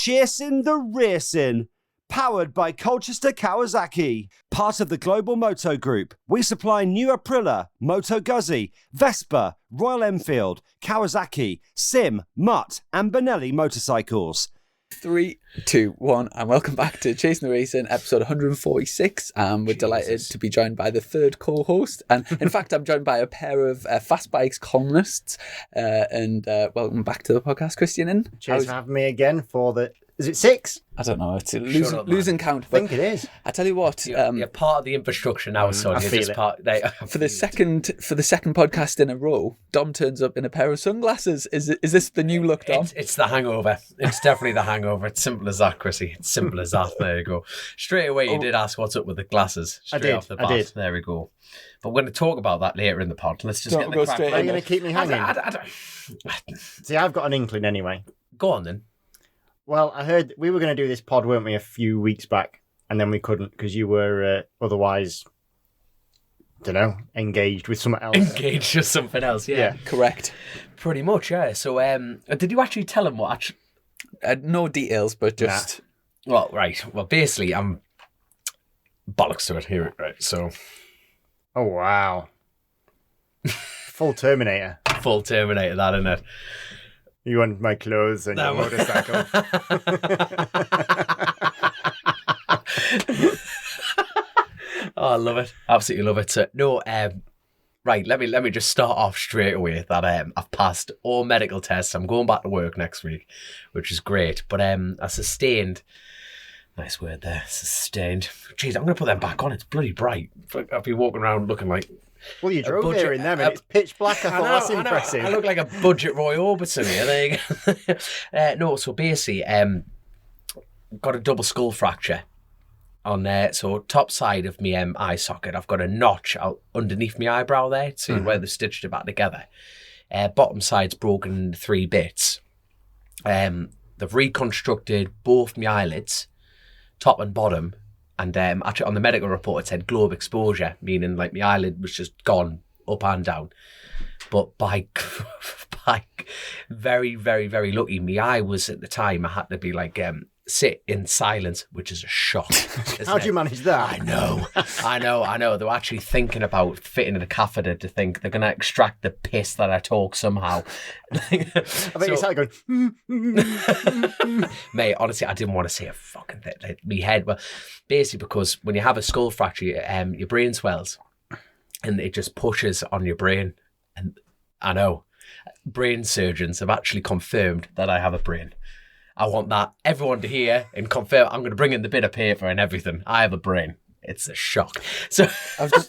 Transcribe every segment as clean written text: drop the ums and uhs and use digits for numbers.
Chasin the Racin, powered by Colchester Kawasaki. Part of the Global Moto Group, we supply new Aprilia, Moto Guzzi, Vespa, Royal Enfield, Kawasaki, Sim, Mutt and Benelli motorcycles. 3, 2, 1, and welcome back to Chasin the Racin, episode 146. We're delighted to be joined by the third co-host, and in fact, I'm joined by a pair of Fast Bikes columnists. Welcome back to the podcast, Christian Iddon. Cheers for having me again for the... Is it 6? I don't know. It's losing count. I think it is. I tell you what, you're part of the infrastructure now, son. I You're feel just it. part. for the second podcast in a row, Dom turns up in a pair of sunglasses. Is this the new look, Dom? It's the hangover. It's definitely the hangover. It's simple as that, Chrissy. It's simple as that. There you go. Straight away, you did ask what's up with the glasses. Straight off the bat. I did. There we go. But we're going to talk about that later in the pod. Let's just Don't get the go crack. straight Are in. you going to keep me hanging? I See, I've got an inkling anyway. Go on then. Well, I heard we were going to do this pod, weren't we, a few weeks back, and then we couldn't because you were otherwise, don't know, engaged with something else. Engaged with something else. Yeah. Correct. Pretty much. Yeah. So, did you actually tell him what? No details, but just... Well, right. Well, basically, I'm bollocks to it here. Right. So, Oh, wow. Full Terminator. full Terminator, that isn't it? You want my clothes and your motorcycle. Oh, I love it. Absolutely love it. So, no, right, let me just start off straight away that I've passed all medical tests. I'm going back to work next week, which is great. But I sustained, nice word there, sustained. Jeez, I'm going to put them back on. It's bloody bright. I'll be walking around looking like... Well, you drove there in them and it's pitch black. I thought that's impressive. I look like a budget Roy Orbison here. There you go. No, so basically, got a double skull fracture on there. So top side of my eye socket, I've got a notch out underneath my eyebrow there, to where they've stitched it back together. Bottom side's broken into 3 bits. They've reconstructed both my eyelids, top and bottom. And actually on the medical report, it said globe exposure, meaning like my eyelid was just gone up and down. But by very, very, very lucky, my eye was at the time, I had to be like, sit in silence, which is a shock. How'd you manage that? I know. They were actually thinking about fitting in a catheter to think they're going to extract the piss that I talk somehow. I bet you started going... Mate, honestly, I didn't want to say a fucking thing. Like, me head, well, basically because when you have a skull fracture, your brain swells and it just pushes on your brain. And I know, brain surgeons have actually confirmed that I have a brain. I want that everyone to hear and confirm. I'm going to bring in the bit of paper and everything. I have a brain. It's a shock. So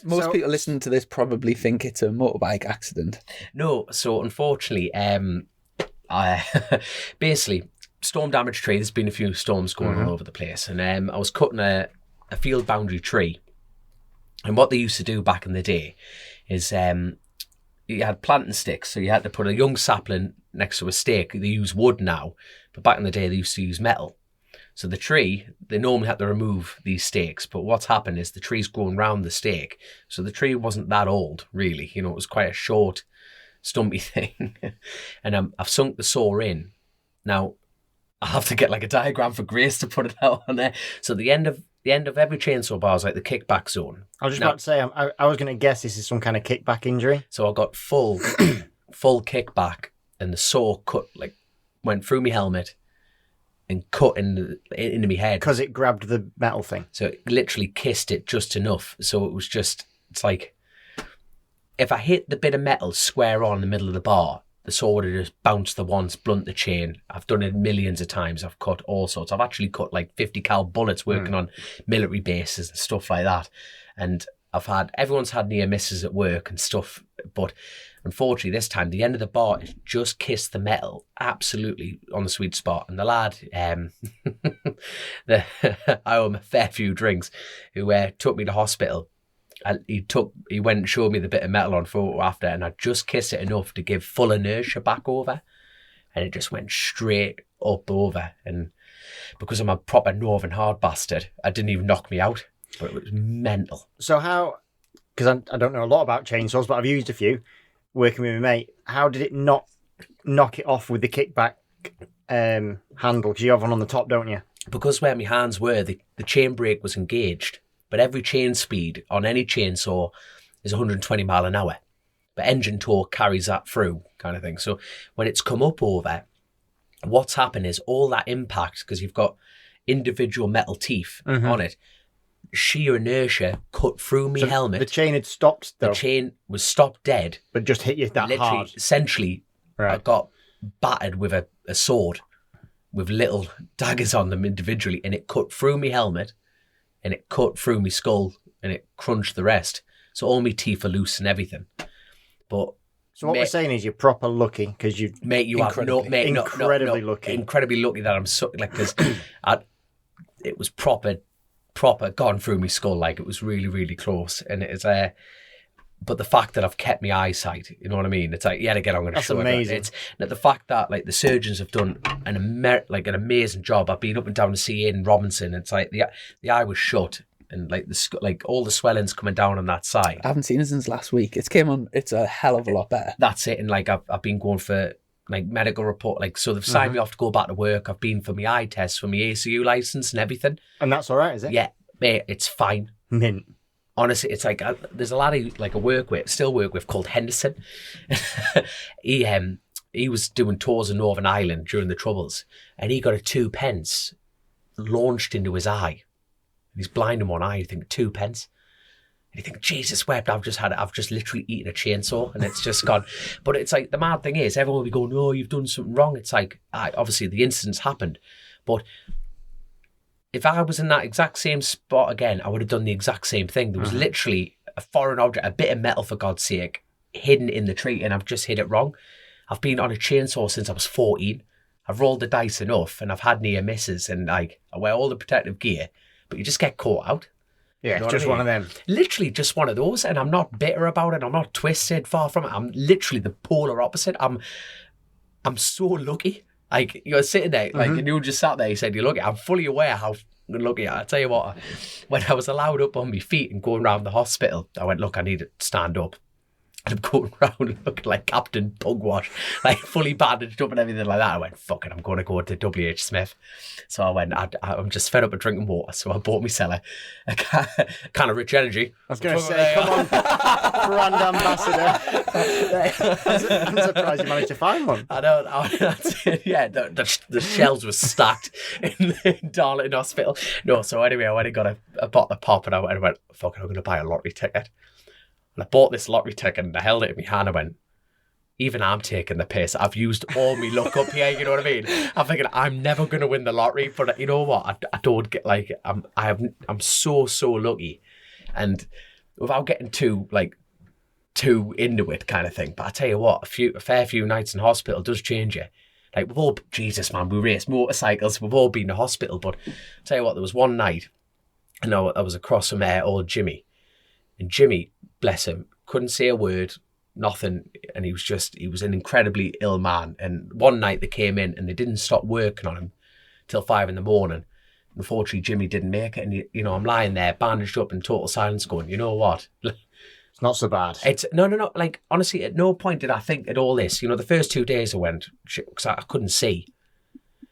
most people listening to this probably think it's a motorbike accident. No, so unfortunately, I basically storm damaged tree. There's been a few storms going all over the place, and I was cutting a field boundary tree. And what they used to do back in the day is you had planting sticks, so you had to put a young sapling next to a stake. They use wood now, but back in the day they used to use metal. So the tree, they normally had to remove these stakes, but what's happened is the tree's grown round the stake. So the tree wasn't that old, really. You know, it was quite a short, stumpy thing. And I've sunk the saw in. Now, I have to get like a diagram for Grace to put it out on there. So the end of every chainsaw bar is like the kickback zone. I was just about to say, I was going to guess this is some kind of kickback injury. So I got full kickback, and the saw went through my helmet and cut into my head. Because it grabbed the metal thing. So it literally kissed it just enough. So it was just, it's like, if I hit the bit of metal square on in the middle of the bar, the saw would have just bounced the once, blunt the chain. I've done it millions of times. I've cut all sorts. I've actually cut like 50 cal bullets working on military bases and stuff like that. And everyone's had near misses at work and stuff, but unfortunately this time the end of the bar it just kissed the metal absolutely on the sweet spot. And the lad, I owe him a fair few drinks, who took me to hospital. And he went and showed me the bit of metal on photo after, and I just kissed it enough to give full inertia back over, and it just went straight up over. And because I'm a proper northern hard bastard, it didn't even knock me out, but it was mental. So how, because I don't know a lot about chainsaws, but I've used a few working with my mate. How did it not knock it off with the kickback handle? Because you have one on the top, don't you? Because where my hands were, the chain brake was engaged, but every chain speed on any chainsaw is 120 mile an hour. But engine torque carries that through, kind of thing. So when it's come up over, what's happened is all that impact, because you've got individual metal teeth on it, sheer inertia cut through me helmet. The chain had stopped, though. The chain was stopped dead. But just hit you that Literally, hard. essentially, Right. I got battered with a sword with little daggers on them individually, and it cut through me helmet, and it cut through me skull, and it crunched the rest. So all my teeth are loose and everything. But So what we're saying is you're proper lucky because you... Mate, you have no... Mate, incredibly lucky. Incredibly lucky that I'm so... Like, because it was proper gone through my skull. Like, it was really, really close. And it is... but the fact that I've kept my eyesight, you know what I mean? It's like, yeah, again, I'm going to show it. Amazing. It's the fact that, like, the surgeons have done an amazing job. I've been up and down to see Ian Robinson. It's like the eye was shut. And like all the swelling's coming down on that side. I haven't seen it since last week. It's came on. It's a hell of a lot better. That's it. And like I've been going for like medical report. Like so they've signed me off to go back to work. I've been for my eye test, for my ACU license and everything. And that's all right, is it? Yeah, mate, it's fine. Mint. Honestly, it's like there's a lad I still work with called Henderson. He was doing tours in Northern Ireland during the Troubles, and he got a 2 pence launched into his eye. He's blind in one eye. You think 2 pence, and you think, Jesus wept. I've just literally eaten a chainsaw, and it's just gone. But it's like the mad thing is, everyone will be going, "Oh, you've done something wrong." It's like, obviously the incident's happened, but if I was in that exact same spot again, I would have done the exact same thing. There was literally a foreign object, a bit of metal for God's sake, hidden in the tree, and I've just hit it wrong. I've been on a chainsaw since I was 14. I've rolled the dice enough, and I've had near misses, and like I wear all the protective gear. But you just get caught out. Yeah, you know it's just one of them. Literally just one of those. And I'm not bitter about it. I'm not twisted, far from it. I'm literally the polar opposite. I'm so lucky. Like, you're sitting there, like, and you just sat there, you said, you're lucky. I'm fully aware how lucky I am. I tell you what, when I was allowed up on my feet and going around the hospital, I went, look, I need to stand up. And I'm going around looking like Captain Pugwash, like fully bandaged up and everything like that. I went, fuck it, I'm going to go to WH Smith. So I went, I'm just fed up with drinking water. So I bought myself a can of Rich Energy. I was going to say, come on, brand ambassador. I'm surprised you managed to find one. I know, that's it. Yeah, the shelves were stacked in Darlington Hospital. No, so anyway, I went and got a bottle of pop and I went, fuck it, I'm going to buy a lottery ticket. And I bought this lottery ticket and I held it in my hand. I went, even I'm taking the piss. I've used all my luck up here, you know what I mean? I'm thinking, I'm never going to win the lottery. But you know what? I don't get, like, I'm so lucky. And without getting too into it kind of thing. But I tell you what, a fair few nights in hospital does change you. Like, Jesus, man, we race motorcycles. We've all been to hospital. But I tell you what, there was one night, and I was across from old Jimmy. And Jimmy, bless him, couldn't say a word, nothing. And he was an incredibly ill man. And one night they came in and they didn't stop working on him till 5 a.m. Unfortunately, Jimmy didn't make it. And, I'm lying there, bandaged up in total silence going, you know what? It's not so bad. It's no. Like, honestly, at no point did I think at all this. The first 2 days I went, because I couldn't see.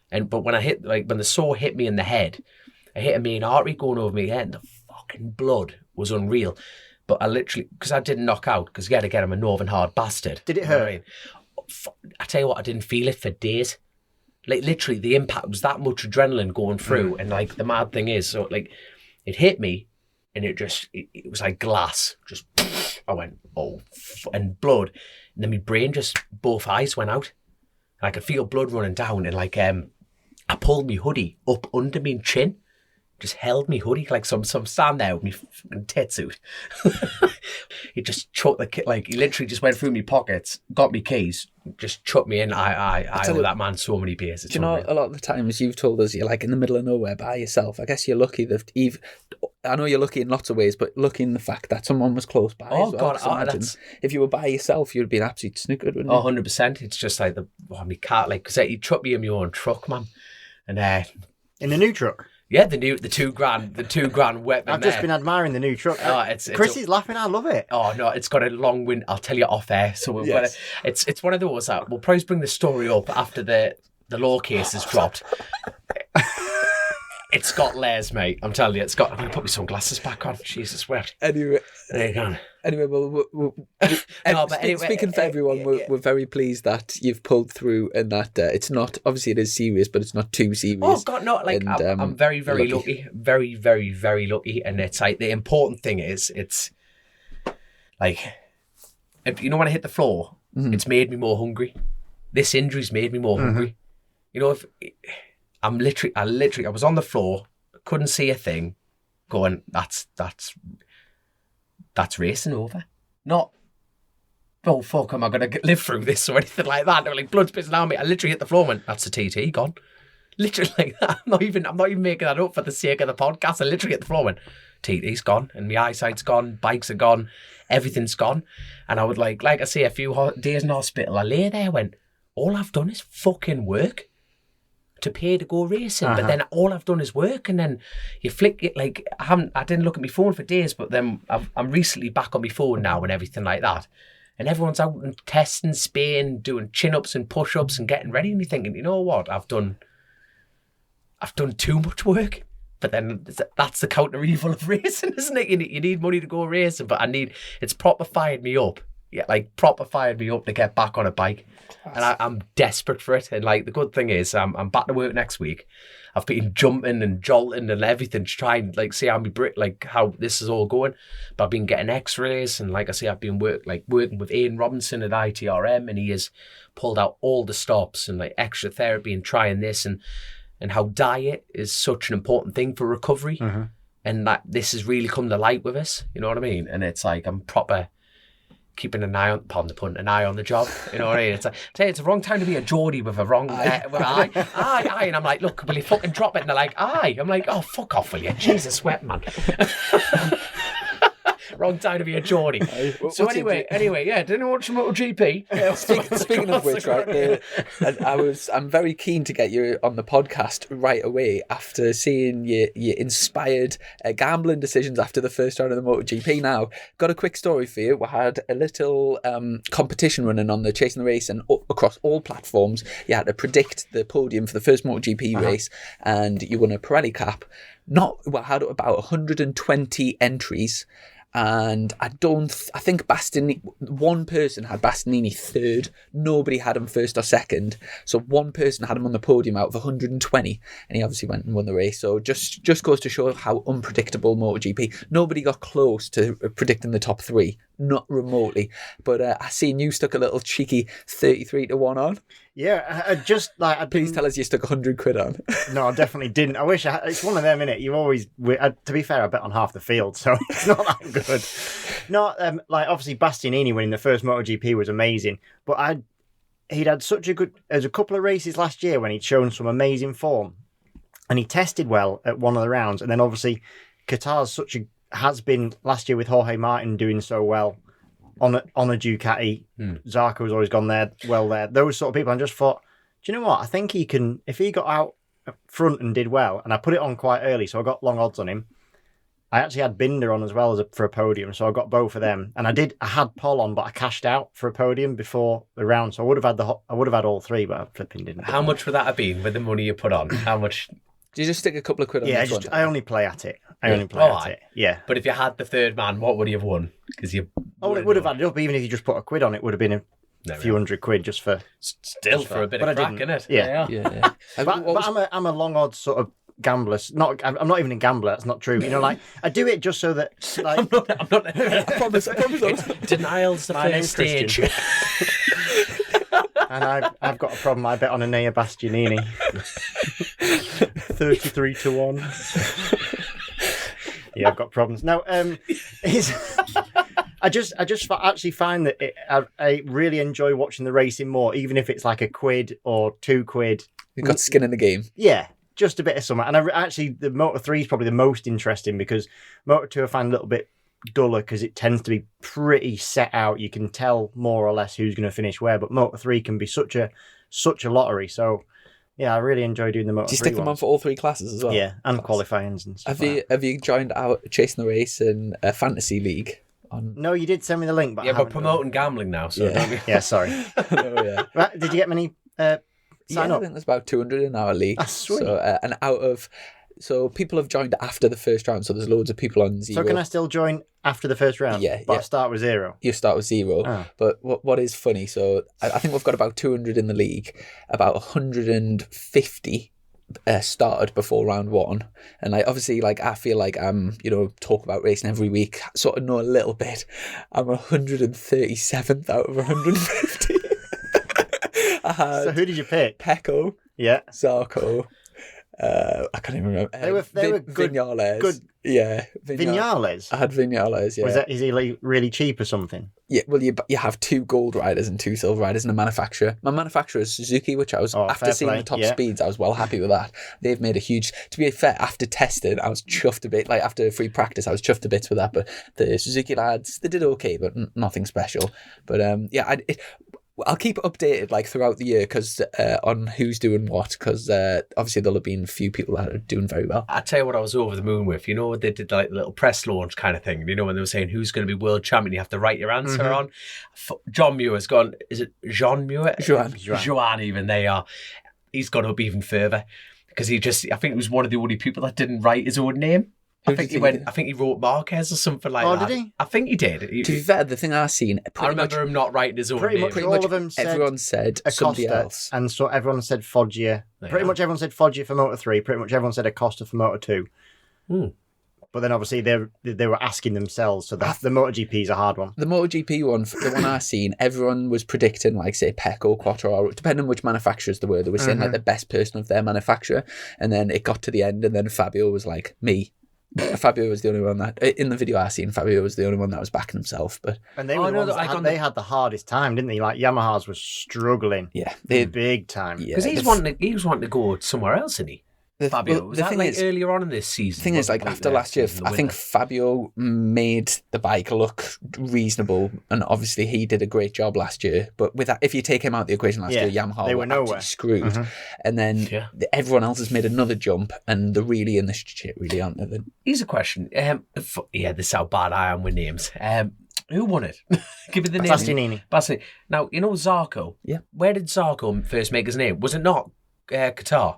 But when when the saw hit me in the head, it hit a main artery going over my head, and the fucking blood was unreal. But I literally, because I didn't knock out, because yet again, I'm a northern hard bastard. Did it hurt? I tell you what, I didn't feel it for days. Like, literally, the impact was that much adrenaline going through. And, like, the mad thing is, so, like, it hit me, and it was like glass. Just, I went, and blood. And then my brain both eyes went out. And I could feel blood running down. And, like, I pulled my hoodie up under my chin. Just held me hoodie like some stand there with me fucking tits out. He just chucked the kit, like he literally just went through me pockets, got me keys, just chucked me in. I owe that man so many beers. Do you know, a lot of the times you've told us you're like in the middle of nowhere by yourself. I guess you're lucky that I know you're lucky in lots of ways, but lucky in the fact that someone was close by. Oh, as well. God, So imagine if you were by yourself, you'd be an absolute snookered, wouldn't you? 100%. It's just like my car, like, because he chucked me in my own truck, man. And in the new truck. Yeah, the $2,000 weapon. I've just been admiring the new truck. Chrissy's laughing. I love it. Oh no, it's got a long wind. I'll tell you off air. So it's one of those. We'll probably bring the story up after the the law case has dropped. It's got layers, mate. I'm telling you, it's got. I'm going to put my sunglasses back on. Jesus, wept. Anyway, There you go. Anyway, well, No, but anyway, speaking for everyone, we're very pleased that you've pulled through and that it's not, obviously it is serious, but it's not too serious. Oh, God, no. Like, And, I'm very, very lucky. Very, very, very lucky. And it's like, the important thing is, it's like, if, you know, when I hit the floor, it's made me more hungry. This injury's made me more hungry. You know, if I was on the floor, couldn't see a thing, going, that's racing over. Not, oh fuck, am I going to live through this or anything like that? They were like, blood's pissing out me. I literally hit the floor and went, that's the TT gone. Literally like that. I'm not even making that up for the sake of the podcast. I literally hit the floor and went, TT's gone, and my eyesight's gone, bikes are gone, everything's gone. And I would like I say, a few days in hospital, I lay there, went, all I've done is fucking work to pay to go racing, but then all I've done is work, and then you flick it. Like, I didn't look at my phone for days, but then I'm recently back on my phone now and everything like that, and everyone's out and testing, spaying, doing chin-ups and push-ups and getting ready, and you're thinking, you know what, I've done too much work. But then that's the counter evil of racing, isn't it? You need money to go racing, but it's proper fired me up. Yeah, like proper fired me up to get back on a bike. And I'm desperate for it. And like, the good thing is I'm back to work next week. I've been jumping and jolting and everything to try and like see how this is all going. But I've been getting x-rays, and like I say, I've been working with Ian Robinson at ITRM, and he has pulled out all the stops and like extra therapy and trying this, and how diet is such an important thing for recovery. And that this has really come to light with us, you know what I mean? And it's like, I'm proper keeping an eye on, pardon the pun, an eye on the job. You know what I mean? It's like, it's a wrong time to be a Geordie with a wrong, with an eye. Aye. And I'm like, look, will you fucking drop it? And they're like, aye. I'm like, oh, fuck off, will you? Jesus, sweat, man. Wrong time to be a Geordie. So anyway, yeah, didn't watch MotoGP. Speaking of which, right, I'm very keen to get you on the podcast right away after seeing your inspired gambling decisions after the first round of the MotoGP. Now, got a quick story for you. We had a little competition running on the Chasin the Racin across all platforms. You had to predict the podium for the first MotoGP race, and you won a Pirelli cap. Had about 120 entries. And I think one person had Bastianini third. Nobody had him first or second. So one person had him on the podium out of 120, and he obviously went and won the race. So just goes to show how unpredictable MotoGP. Nobody got close to predicting the top three, not remotely. But I seen you stuck a little cheeky 33-1 on. Yeah, I just like. Please tell us you stuck 100 quid on. No, I definitely didn't. I wish it's one of them, innit? You always. To be fair, I bet on half the field, so it's not that good. No, like obviously Bastianini winning the first MotoGP was amazing, but he'd had such a good. There's a couple of races last year when he'd shown some amazing form, and he tested well at one of the rounds, and then obviously Qatar's has been last year with Jorge Martin doing so well. On a Ducati, Zarco's always gone there, those sort of people. I just thought, do you know what? I think he can, if he got out front and did well, and I put it on quite early, so I got long odds on him. I actually had Binder on as well for a podium, so I got both of them. And I had Paul on, but I cashed out for a podium before the round, so I would have had all three, but I flipping didn't. How much would that have been with the money you put on? How much? Do you just stick a couple of quid on? Yeah, I only play at it. Yeah. But if you had the third man, what would you have won? Because it would have added up. Even if you just put a quid on, it would have been a few hundred quid just for. Still for a bit of crack, innit? Yeah. But I'm a long odds sort of gambler. I'm not even a gambler. That's not true. You know, like I do it just so that. Like, I'm not. I promise. Denial's the first stage. And I've got a problem. I bet on Enea Bastianini. 33-1. Yeah, I've got problems. No, I just actually find that I really enjoy watching the racing more, even if it's like a quid or 2 quid. You've got skin in the game. Yeah, just a bit of something. And the Moto3 is probably the most interesting because Moto2 I find a little bit duller because it tends to be pretty set out. You can tell more or less who's going to finish where, but Moto3 can be such a lottery. So yeah, I really enjoy doing the Moto3. Do you stick them on for all 3 classes as well? Yeah, and qualifyings and stuff. Have you joined out Chasin the Racin fantasy league? No, you did send me the link, but we're promoting gambling now, so yeah. Yeah, sorry. Oh, yeah. Did you get many sign I up? think there's about 200 in our league. That's sweet. So people have joined after the first round, so there's loads of people on 0. So can I still join after the first round? Yeah, But yeah. I start with 0. You start with 0. Oh. But what is funny, so I think we've got about 200 in the league, about 150 started before round 1, and obviously I feel like I'm talk about racing every week, sort of know a little bit. I'm 137th out of 150. So who did you pick? Pecco, Yeah. Zarco, I can't even remember. They were good. Viñales. Good. Yeah, Viñales? I had Viñales. Yeah. Is he like really cheap or something? Yeah, well, you have 2 gold riders and 2 silver riders and a manufacturer. My manufacturer is Suzuki, which I was, after fair seeing play, the top yeah. speeds, I was well happy with that. They've made a huge, to be fair, after testing, I was chuffed a bit. After free practice, I was chuffed a bit with that. But the Suzuki lads, they did okay, but nothing special. But I'll keep it updated throughout the year on who's doing what, because obviously there'll have been a few people that are doing very well. I tell you what, I was over the moon with. You know what they did, the little press launch kind of thing. You know when they were saying who's going to be world champion, you have to write your answer on. John Muir's gone. Is it Jean Muir? Joan. Even they are. He's gone up even further because I think he was one of the only people that didn't write his own name. I think he wrote Marquez or something like that. Oh, did he? I think he did. To be fair, the thing I've seen, I remember him not writing his own name. Pretty much all of them said everyone said somebody Acosta, else. and so everyone said Foggia. Pretty much everyone said Foggia for Moto 3. Pretty much everyone said Acosta for Moto 2. But then obviously they were asking themselves, so the MotoGP is a hard one. The MotoGP one, the one I've seen, everyone was predicting say Pecco, Quattro, depending on which manufacturers they were saying the best person of their manufacturer, and then it got to the end, and then Fabio was like, me. Fabio was the only one that, in the video I seen, Fabio was the only one that was backing himself. And they were the ones they had the hardest time, didn't they? Yamaha's was struggling. Yeah, big time. Because he was wanting to go somewhere else, isn't he? Fabio, was that earlier on in this season? The thing is, after last year, I think Fabio made the bike look reasonable, and obviously he did a great job last year. But with that, if you take him out of the equation last year, Yamaha were nowhere screwed. And then everyone else has made another jump, and they're really in this shit, really, aren't they? Here's a question. This is how bad I am with names. Who won it? Give me the name. Bastianini. Now, Zarco. Yeah. Where did Zarco first make his name? Was it not Qatar?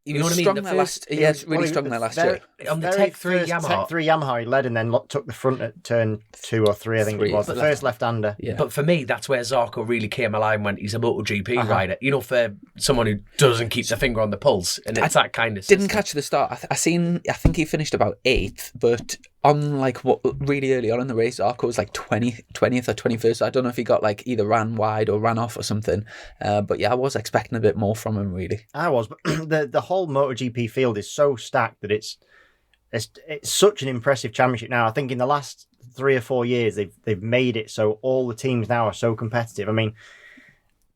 He was strong there last year. Really strong there last year. On the Tech 3 Yamaha. Tech 3 Yamaha, he led and then took the front at turn 2 or 3, I think it was. The first left-hander. Yeah. But for me, that's where Zarco really came alive when he's a MotoGP rider. For someone who doesn't keep their finger on the pulse. And it's that kind of system. Didn't catch the start. I think he finished about 8th, but on what really early on in the race, Zarco was 20th or 21st. I don't know if he got either ran wide or ran off or something. But yeah, I was expecting a bit more from him, really. I was, but the whole MotoGP field is so stacked that it's such an impressive championship now. I think in the last 3 or 4 years they've made it so all the teams now are so competitive. I mean,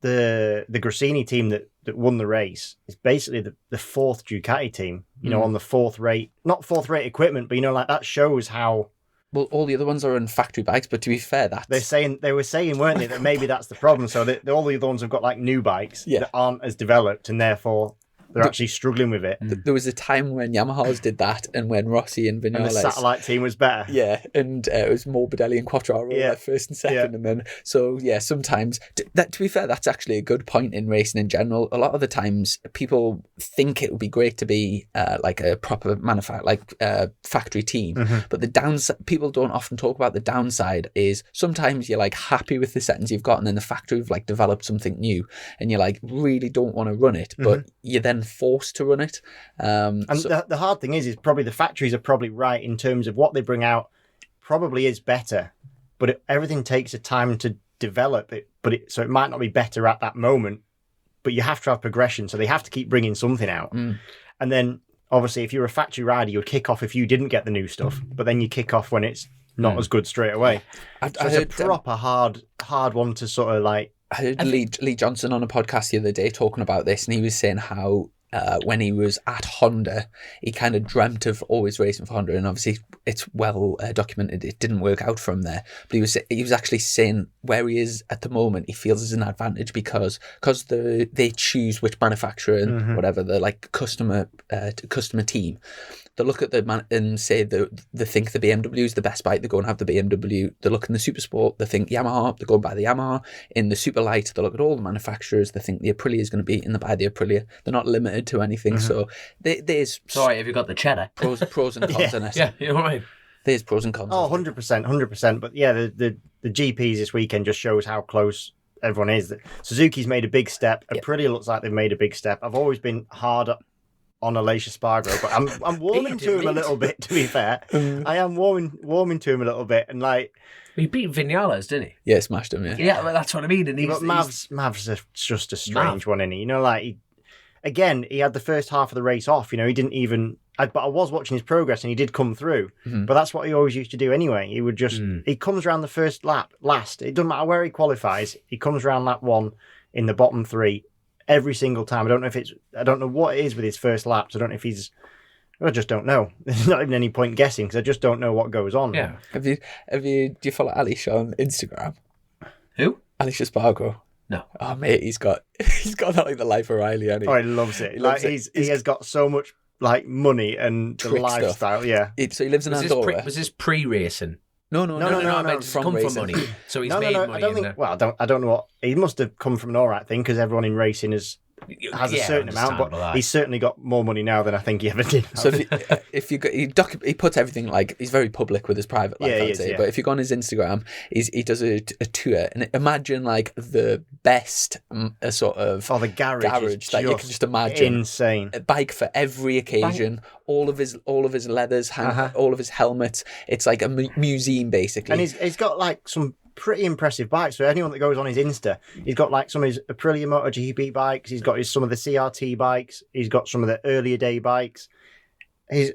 the Grassini team that won the race is basically the 4th Ducati team, on the 4th rate, not 4th rate equipment, but that shows how. Well, all the other ones are on factory bikes, but to be fair, they were saying, weren't they, that maybe that's the problem. So all the other ones have got new bikes that aren't as developed, and therefore they're actually struggling with it. There was a time when Yamaha's did that, and when Rossi and Viñales... And the satellite team was better. Yeah, and it was Morbidelli and Quattraro first and second. And then, sometimes... To be fair, that's actually a good point in racing in general. A lot of the times, people think it would be great to be a proper factory team. But the downside... People don't often talk about the downside is sometimes you're happy with the settings you've got, and then the factory have developed something new, and you really don't want to run it, but you then forced to run it. The hard thing is probably the factories are probably right in terms of what they bring out probably is better, but everything takes a time to develop it, so it might not be better at that moment, but you have to have progression, so they have to keep bringing something out. And then obviously if you're a factory rider, you'd kick off if you didn't get the new stuff, but then you kick off when it's not as good straight away. It's a proper hard one to sort of I heard Lee Johnson on a podcast the other day talking about this, and he was saying how when he was at Honda, he kind of dreamt of always racing for Honda, and obviously it's well documented it didn't work out from there. But he was actually saying where he is at the moment, he feels is an advantage because they choose which manufacturer and whatever the like customer team. They look at the man and say they think the BMW is the best bike. They go and have the BMW. They look in the Super Sport. They think Yamaha. They go and buy the Yamaha. In the Super Light, they look at all the manufacturers. They think the Aprilia is going to be, and they buy the Aprilia. They're not limited to anything. So there's Sorry, have you got the cheddar? pros and cons in it. Yeah, you know what I mean? There's pros and cons. Oh, 100%, 100%. But yeah, the GPs this weekend just shows how close everyone is. Suzuki's made a big step. Aprilia looks like they've made a big step. I've always been hard on Aleix Spargo, but I'm warming to him a little bit, to be fair. I am warming to him a little bit, and like He beat Vinales, didn't he? Yeah, smashed him. Yeah, well, that's what I mean. And but Mav's just a strange one, isn't he? You know, like he had the first half of the race off. You know, he didn't even. But I was watching his progress, and he did come through. But that's what he always used to do anyway. He would just he comes around the first lap last. It doesn't matter where he qualifies. He comes around lap 1 in the bottom 3. Every single time. I don't know what it is with his first laps. I don't know if I just don't know. There's not even any point guessing because I just don't know what goes on. Yeah. Do you follow Aleix on Instagram? Who? Aleix Spargo. No. Oh mate, he's got like the life of Riley, hasn't he? Oh, he loves it. He has got so much like money and the lifestyle. Stuff. Yeah. So he lives in Andorra. Was this pre-racing? No. I meant from money. So he's made money. I don't know what he must have come from an all right thing because everyone in racing has a certain amount, but he's certainly got more money now than I think he ever did. So he puts everything like he's very public with his private life, I'd say. But if you go on his Instagram, he does a tour, and imagine like the best sort of the garage that you can just imagine. Insane. A bike for every occasion. All of his leathers, all of his helmets. It's like a museum basically. And he's got like some pretty impressive bikes. So anyone that goes on his Insta, he's got like some of his Aprilia MotoGP bikes. He's got some of the CRT bikes. He's got some of the earlier day bikes. He's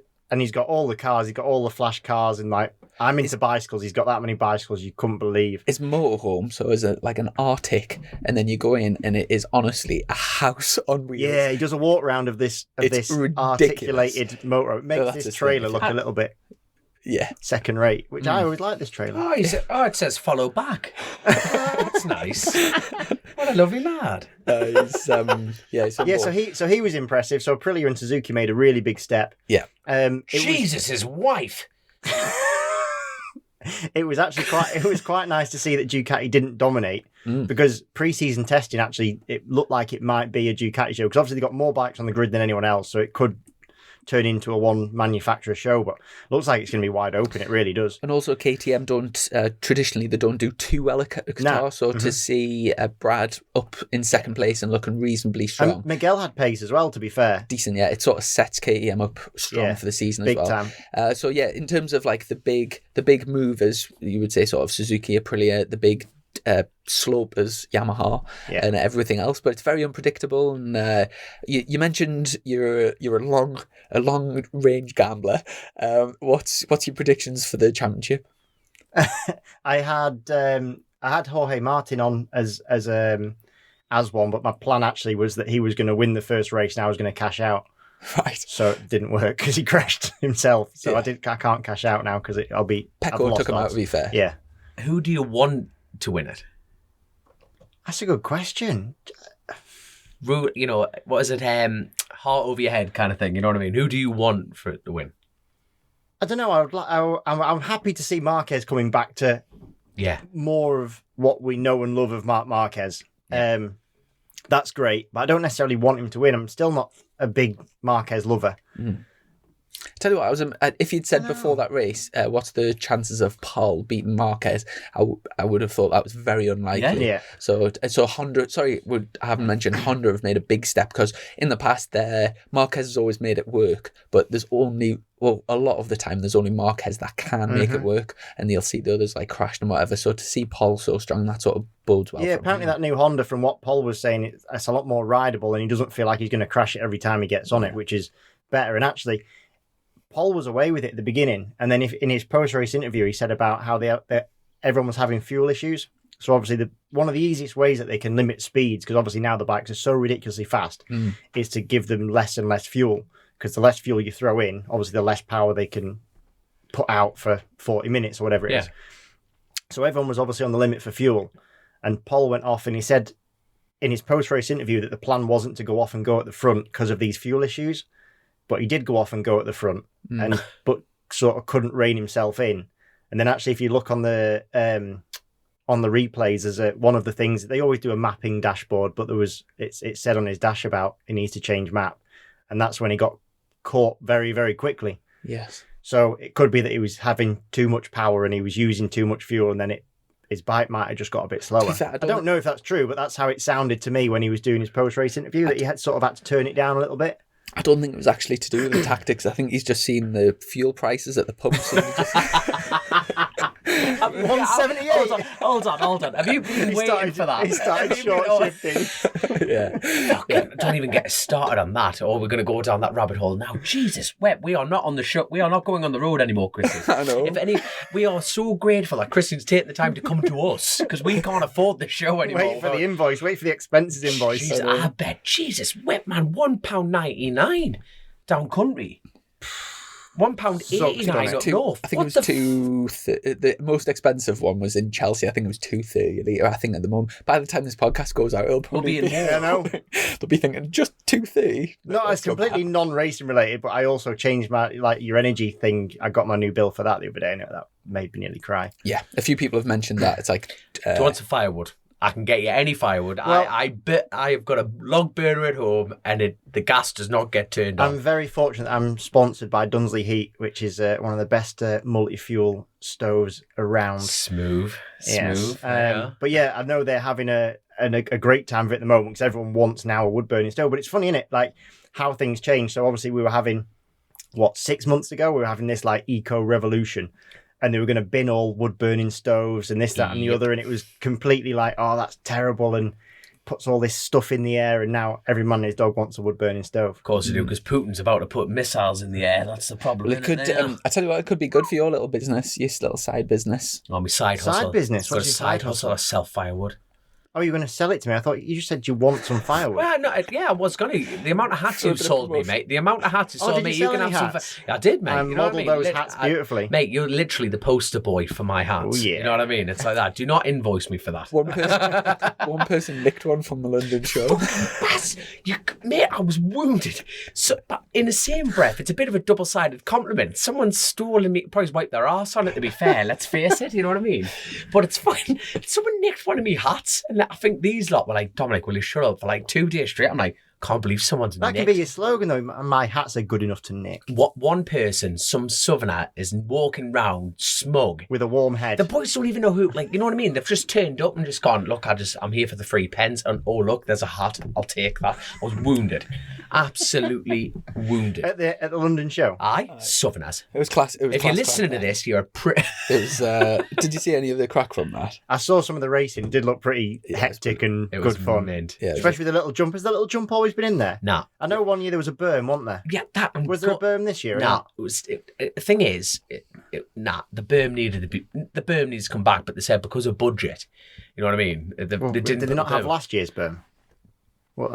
got all the cars. He's got all the flash cars, and like I'm into bicycles. He's got that many bicycles you couldn't believe. It's motorhome, so it's like an Arctic, and then you go in, and it is honestly a house on wheels. Yeah, he does a walk round of this articulated motor. It makes this trailer look a little bit. Yeah, second rate, which I always like this trailer. It says follow back. That's nice. What a lovely lad. So he was impressive. So Aprilia and Suzuki made a really big step. Yeah. His wife. It was quite nice to see that Ducati didn't dominate because pre-season testing actually it looked like it might be a Ducati show because obviously they got more bikes on the grid than anyone else, so it could turn into a one manufacturer show, but looks like it's going to be wide open. It really does. And also KTM don't traditionally they don't do too well at Qatar, so to see Brad up in second place and looking reasonably strong. And Miguel had pace as well, to be fair. Decent, yeah. It sort of sets KTM up strong for the season as well. Big time. So yeah, in terms of like the big movers, you would say sort of Suzuki, Aprilia, the big slopers, Yamaha, and everything else, but it's very unpredictable. And you mentioned you're a long range gambler. What's your predictions for the championship? I had Jorge Martin on as one, but my plan actually was that he was going to win the first race and I was going to cash out. Right. So it didn't work because he crashed himself. So I can't cash out now because I'll be. Pecco took him out, to be fair. Yeah. Who do you want to win it? That's a good question. You know, what is it? Heart over your head kind of thing. You know what I mean? Who do you want for it to win? I don't know. I'm happy to see Marquez coming back to more of what we know and love of Marc Marquez. Yeah. That's great, but I don't necessarily want him to win. I'm still not a big Marquez lover. Tell you what, if you'd said before that race, what's the chances of Paul beating Marquez? I would have thought that was very unlikely. Yeah. So Honda. Sorry, I haven't mentioned Honda have made a big step because in the past, Marquez has always made it work, but there's only a lot of the time there's only Marquez that can make it work, and you'll see the others like crashed and whatever. So to see Paul so strong, that sort of bodes well. Yeah, apparently that new Honda, from what Paul was saying, it's a lot more rideable, and he doesn't feel like he's going to crash it every time he gets on it, which is better. And actually, Paul was away with it at the beginning, and then in his post-race interview, he said about how everyone was having fuel issues, So obviously, one of the easiest ways that they can limit speeds, because obviously now the bikes are so ridiculously fast, is to give them less and less fuel. Because the less fuel you throw in, obviously the less power they can put out for 40 minutes or whatever it is. So everyone was obviously on the limit for fuel. And Paul went off and he said in his post-race interview that the plan wasn't to go off and go at the front because of these fuel issues. But he did go off and go at the front, but sort of couldn't rein himself in. And then actually, if you look on the replays, there's one of the things, they always do a mapping dashboard, but it said on his dash about he needs to change map. And that's when he got caught very, very quickly. Yes. So it could be that he was having too much power and he was using too much fuel, and then his bike might have just got a bit slower. I don't know if that's true, but that's how it sounded to me when he was doing his post-race interview, that he had sort of had to turn it down a little bit. I don't think it was actually to do with the tactics. I think he's just seen the fuel prices at the pumps. And just... 178. Hold on. Have you been waiting for that? He started short shifting. Yeah. Don't even get us started on that, or we're going to go down that rabbit hole now. Jesus, we are not on the show. We are not going on the road anymore, Christian. I know. We are so grateful that Christian's taking the time to come to us, because we can't afford the show anymore. Wait for the invoice. Wait for the expenses invoice. Jeez, I bet. Jesus, whip man, £1.99 down country. £1.89 up north. I think it was the most expensive one was in Chelsea. I think it was £2.30 a litre. I think at the moment, by the time this podcast goes out, it'll probably be I know. They'll be thinking just £2.30. No, it's completely non-racing related, but I also changed my your energy thing. I got my new bill for that the other day, and that made me nearly cry. Yeah, a few people have mentioned that. It's like, do you want some firewood? I can get you any firewood. Well, I've got a log burner at home, and the gas does not get turned on. I'm very fortunate. I'm sponsored by Dunsley Heat, which is one of the best multi-fuel stoves around. Smooth. Yes. Yeah. But yeah, I know they're having a great time of it at the moment, because everyone wants now a wood burning stove. But it's funny, isn't it? Like how things change. So obviously we were having 6 months ago, we were having this like eco revolution. And they were going to bin all wood-burning stoves and this, that, and the other. And it was completely like, oh, that's terrible, and puts all this stuff in the air. And now every man and his dog wants a wood-burning stove. Of course they do, because Putin's about to put missiles in the air. That's the problem. Well, it could. I tell you what, it could be good for your little business, your little side business. Oh, my side hustle. Side business? Got What's a your side side hustle? I sell firewood. Oh, you're going to sell it to me? I thought you just said you want some firewood. Well, no, I was going to. The amount of hats you sold me, mate. The amount of hats you sold did me. you can sell have any hats? some. I did, mate. I You know what I modelled mean? those hats beautifully. Mate, you're literally the poster boy for my hats. Oh, yeah. You know what I mean? It's like that. Do not invoice me for that. One person nicked one from the London show. Mate, I was wounded. So, but in the same breath, it's a bit of a double-sided compliment. Someone's stolen me, probably wiped their arse on it, to be fair. Let's face it, you know what I mean? But it's fine. Someone nicked one of me hats, and I think these lot were like, Dominic, will you shut up for like 2 days straight? I'm like, can't believe someone's That nicked. could be your slogan, though. My hats are good enough to nick. What one person, some southerner, is walking round smug With a warm head. The boys don't even know who, like, you know what I mean? They've just turned up and just gone, look, I'm here for the 3 pence, and oh look, there's a hat, I'll take that. I was wounded, absolutely wounded. At the London show? Aye, southerners. It was class. It was If you're class listening to crack, this, you're a It was. Did you see any of the crack from that? I saw some of the racing. It did look pretty hectic and it good was fun. mint. Yeah, Especially with the little jump. Has the little jump always been in there? Nah. I know one year there was a berm, wasn't there? Yeah, that one. Was there a berm this year? or Nah, not? the thing is, the berm needs to come back, but they said because of budget. You know what I mean? Well, they did they not have last year's berm? What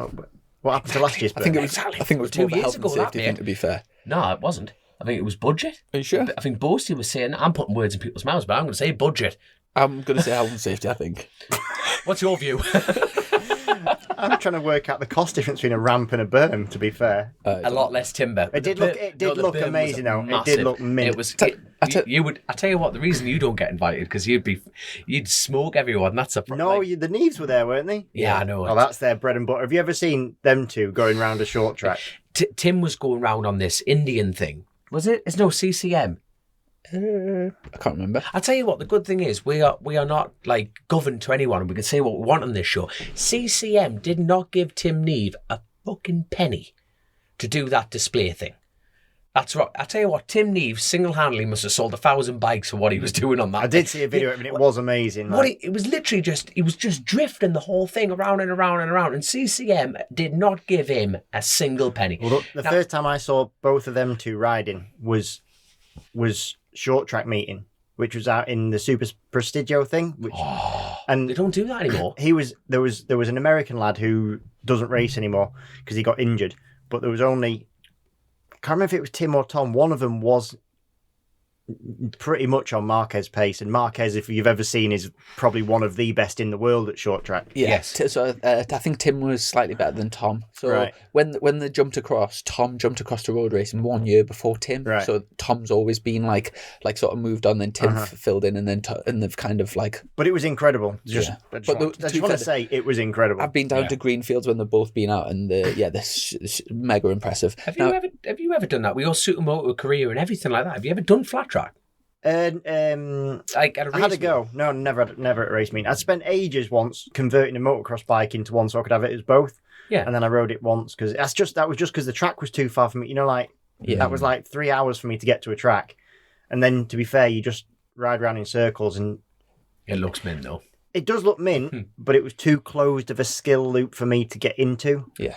happened to last year's berm? I think it was. Exactly. I think it was 2 more of a years health ago, and that, safety mate. thing. To be fair, No, it wasn't. I think it was budget. are you sure? I think Boasty was saying, I'm putting words in people's mouths, but I'm going to say budget. I'm going to say health and safety. I think. What's your view? I'm trying to work out the cost difference between a ramp and a berm. To be fair, A lot less timber. It did The look- ber- it did the look berm was amazing, though. It did massive. look mint. It was. I You would. I tell you what. The reason you don't get invited because you'd smoke everyone. That's a no, the Neves were there, weren't they? Yeah, I know. Oh, that's their bread and butter. Have you ever seen them two going round a short track? Tim was going round on this Indian thing. Was it? It's no CCM. I can't remember. I tell you what, the good thing is we are not like governed to anyone. We can say what we want on this show. CCM did not give Tim Neve a fucking penny to do that display thing. That's right. I tell you what, Tim Neve single-handedly must have sold 1,000 bikes for what he was doing on that. I did see a video of it, and it was amazing. It was literally he was just drifting the whole thing around and around and around. And CCM did not give him a single penny. Well, look, the first time I saw both of them two riding was short track meeting, which was out in the Super Prestigio thing, which And they don't do that anymore. There was an American lad who doesn't race anymore because he got injured. But there was only, I can't remember if it was Tim or Tom. One of them was pretty much on Marquez's pace, and Marquez, if you've ever seen, is probably one of the best in the world at short track. Yeah. Yes. So I think Tim was slightly better than Tom. So Right. when they jumped across, Tom jumped across to road racing 1 year before Tim. Right. So Tom's always been like sort of moved on, then Tim filled in, and then and they've kind of like. But it was incredible. I just want to say it was incredible. I've been down to Greenfields when they've both been out, and this is mega impressive. Have you ever done that? We all Supermoto career and everything like that. Have you ever done flat track? Like at a race I had a go. No, never at a race meet. I spent ages once converting a motocross bike into one so I could have it as both. Yeah. And then I rode it once because that was just because the track was too far for me. You know, like that was like 3 hours for me to get to a track. And then, to be fair, you just ride around in circles, and It looks mint though. it does look mint, but it was too closed of a skill loop for me to get into. Yeah.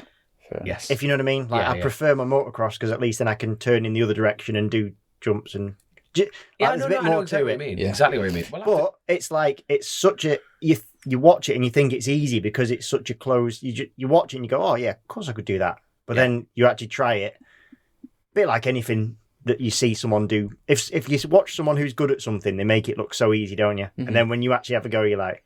Fair enough. Yes. If you know what I mean. Like I prefer my motocross because at least then I can turn in the other direction and do jumps and. Yeah, there's a bit more exactly to what it. you mean. Exactly what you mean. Well, But it's like it's such a you watch it and you think it's easy because it's such a closed. You watch it and you go, oh yeah, of course I could do that. But then you actually try it. Bit like anything that you see someone do. If you watch someone who's good at something, they make it look so easy, don't you? And then when you actually have a go, you're like,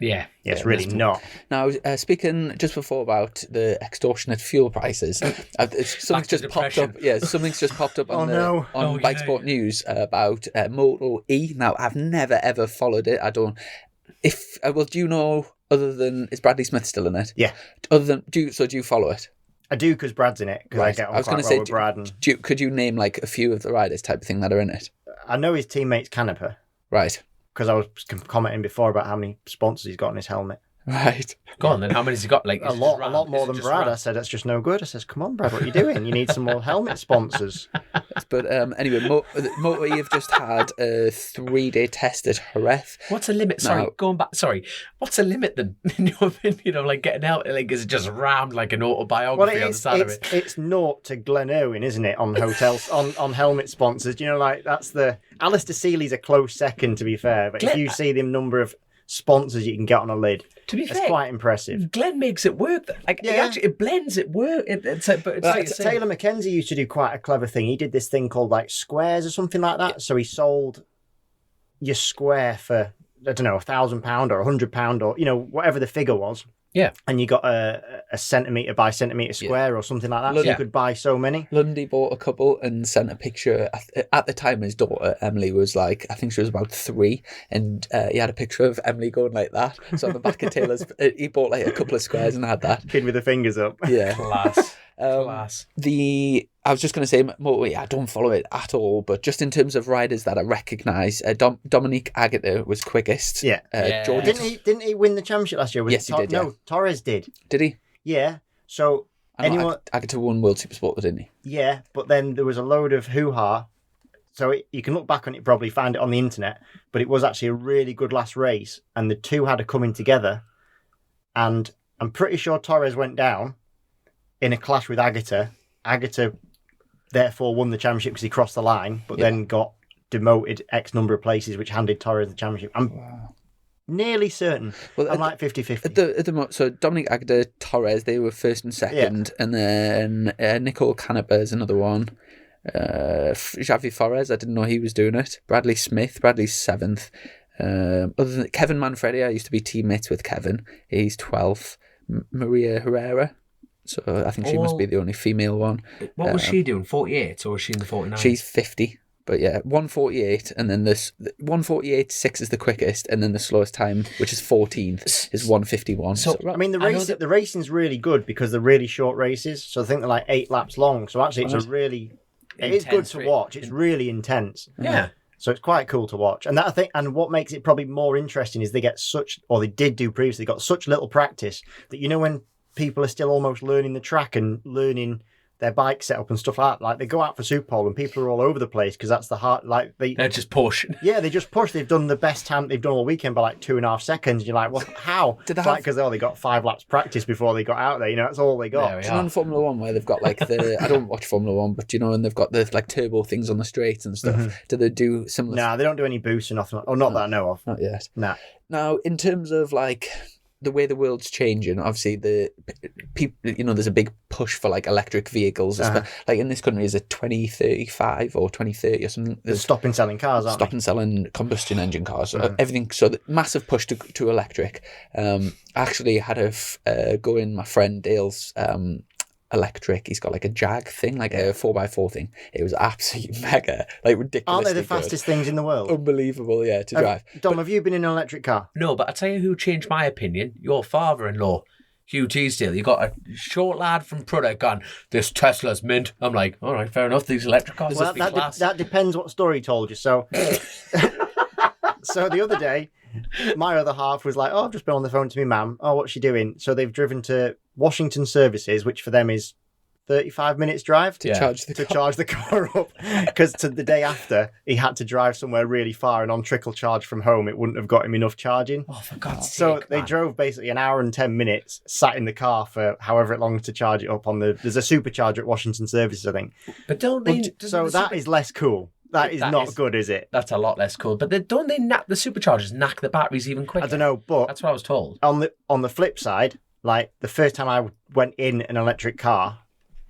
it's really not. Now, speaking just before about the extortionate fuel prices, something's just popped up. Yeah, something's just popped up on Bike Sport News about Moto E. Now, I've never ever followed it. I don't. Do you know? Other than, is Bradley Smith still in it? Yeah. Other than, do you follow it? I do because Brad's in it. Because I get on quite well with Brad. And could you name like a few of the riders type of thing that are in it? I know his teammate's Canepa. Right. Because I was commenting before about how many sponsors he's got on his helmet. Right. Go on then. How many's he got? Like a lot more than Brad. I said that's just no good. I says, come on, Brad, what are you doing? You need some more helmet sponsors. But anyway, Moto E have just had a 3-day test at Jerez. What's the limit? Sorry, going back. Sorry, what's the limit then? In your opinion, of like getting out? Like, is it just rammed like an autobiography on the side of it? It's naught to Glen Irwin, isn't it? On hotels, on helmet sponsors. You know, like that's the Alistair Seeley's a close second, to be fair. But if you see the number of sponsors you can get on a lid, to be fair, it's quite impressive. Glenn makes it work. Like it blends. It work. Taylor McKenzie used to do quite a clever thing. He did this thing called like squares or something like that. So he sold your square for I don't know £1,000 or £100 or whatever the figure was. Yeah, and you got a centimetre by centimetre square or something like that. So you could buy so many. Lundy bought a couple and sent a picture. At the time, his daughter, Emily, was like, I think she was about 3. And he had a picture of Emily going like that. So on the back of Taylor's, he bought like a couple of squares and had that. Kid with the fingers up. Yeah. Class. Class. I was just going to say, I don't follow it at all, but just in terms of riders that I recognise, Dominique Agata was quickest. Yeah. George... Didn't he win the championship last year? Yes, he did. No, Torres did. Did he? Yeah. So Agata won World Supersport, didn't he? Yeah, but then there was a load of hoo-ha. So you can look back on it, probably find it on the internet, but it was actually a really good last race, and the two had a coming together, and I'm pretty sure Torres went down in a clash with Agata. Agata therefore won the championship because he crossed the line, but then got demoted X number of places, which handed Torres the championship. I'm nearly certain. Well, I'm like 50-50. So Dominic Agata, Torres, they were first and second, and then Nicole Canepa is another one. Xavi Forez, I didn't know he was doing it. Bradley's 7th. Other than Kevin Manfredi, I used to be teammates with Kevin. He's 12th. Maria Herrera. So I think she must be the only female one. What was she doing? 48 or was she in the 49? She's 50. But yeah, 1:48, and then this 1:48.6 is the quickest, and then the slowest time, which is 14th, is 1:51. So I mean, the racing's really good because they're really short races. So I think they're like 8 laps long. So actually, it is good to watch. It's really intense. Yeah. So it's quite cool to watch. And that I think, and what makes it probably more interesting is they did do previously, got such little practice that when people are still almost learning the track and learning their bike setup and stuff like that. Like they go out for Super Bowl and people are all over the place because that's the heart. Like They just push. yeah, they just push. They've done the best time they've done all weekend by like 2.5 seconds. You're like, well, how? Did they It's like because they got 5 laps practice before they got out there. You know, that's all they got. There we Do you know in Formula One where they've got like the I don't watch Formula One, but you know, and they've got the like turbo things on the straights and stuff. Do they do similar? Nah, they don't do any boosts or nothing. Or not that I know of. Not yet. Nah. Now, in terms of like the way the world's changing, obviously the people, you know, there's a big push for like electric vehicles. Like in this country, is it 2035 or 2030 or something? They're stopping selling cars, aren't Stopping selling combustion engine cars. So everything. So the massive push to electric. I actually had a go in my friend Dale's electric. He's got like a Jag thing, like a 4x4 thing. It was absolutely mega, like ridiculous. Aren't they the fastest things in the world? Unbelievable, yeah, to drive. Dom, have you been in an electric car? No, but I tell you who changed my opinion. Your father-in-law, Hugh Teasdale. You got a short lad from Prudhoe gone, this Tesla's mint. I'm like, all right, fair enough. These electric cars Well, must be class. that depends what story he told you. So, so the other day, my other half was like, "Oh, I've just been on the phone to my mum. Oh, what's she doing?" So they've driven to Washington Services, which for them is 35 minutes drive To charge the car up, because to the day after he had to drive somewhere really far, and on trickle charge from home it wouldn't have got him enough charging. Oh, for God's So sake, they man. drove basically an hour and 10 minutes, sat in the car for however long to charge it up on there's a supercharger at Washington Services, I think. But don't they... So that is less cool. That is not good, is it? That's a lot less cool. But don't they the superchargers knack the batteries even quicker? I don't know, but That's what I was told. on the flip side, like the first time I went in an electric car,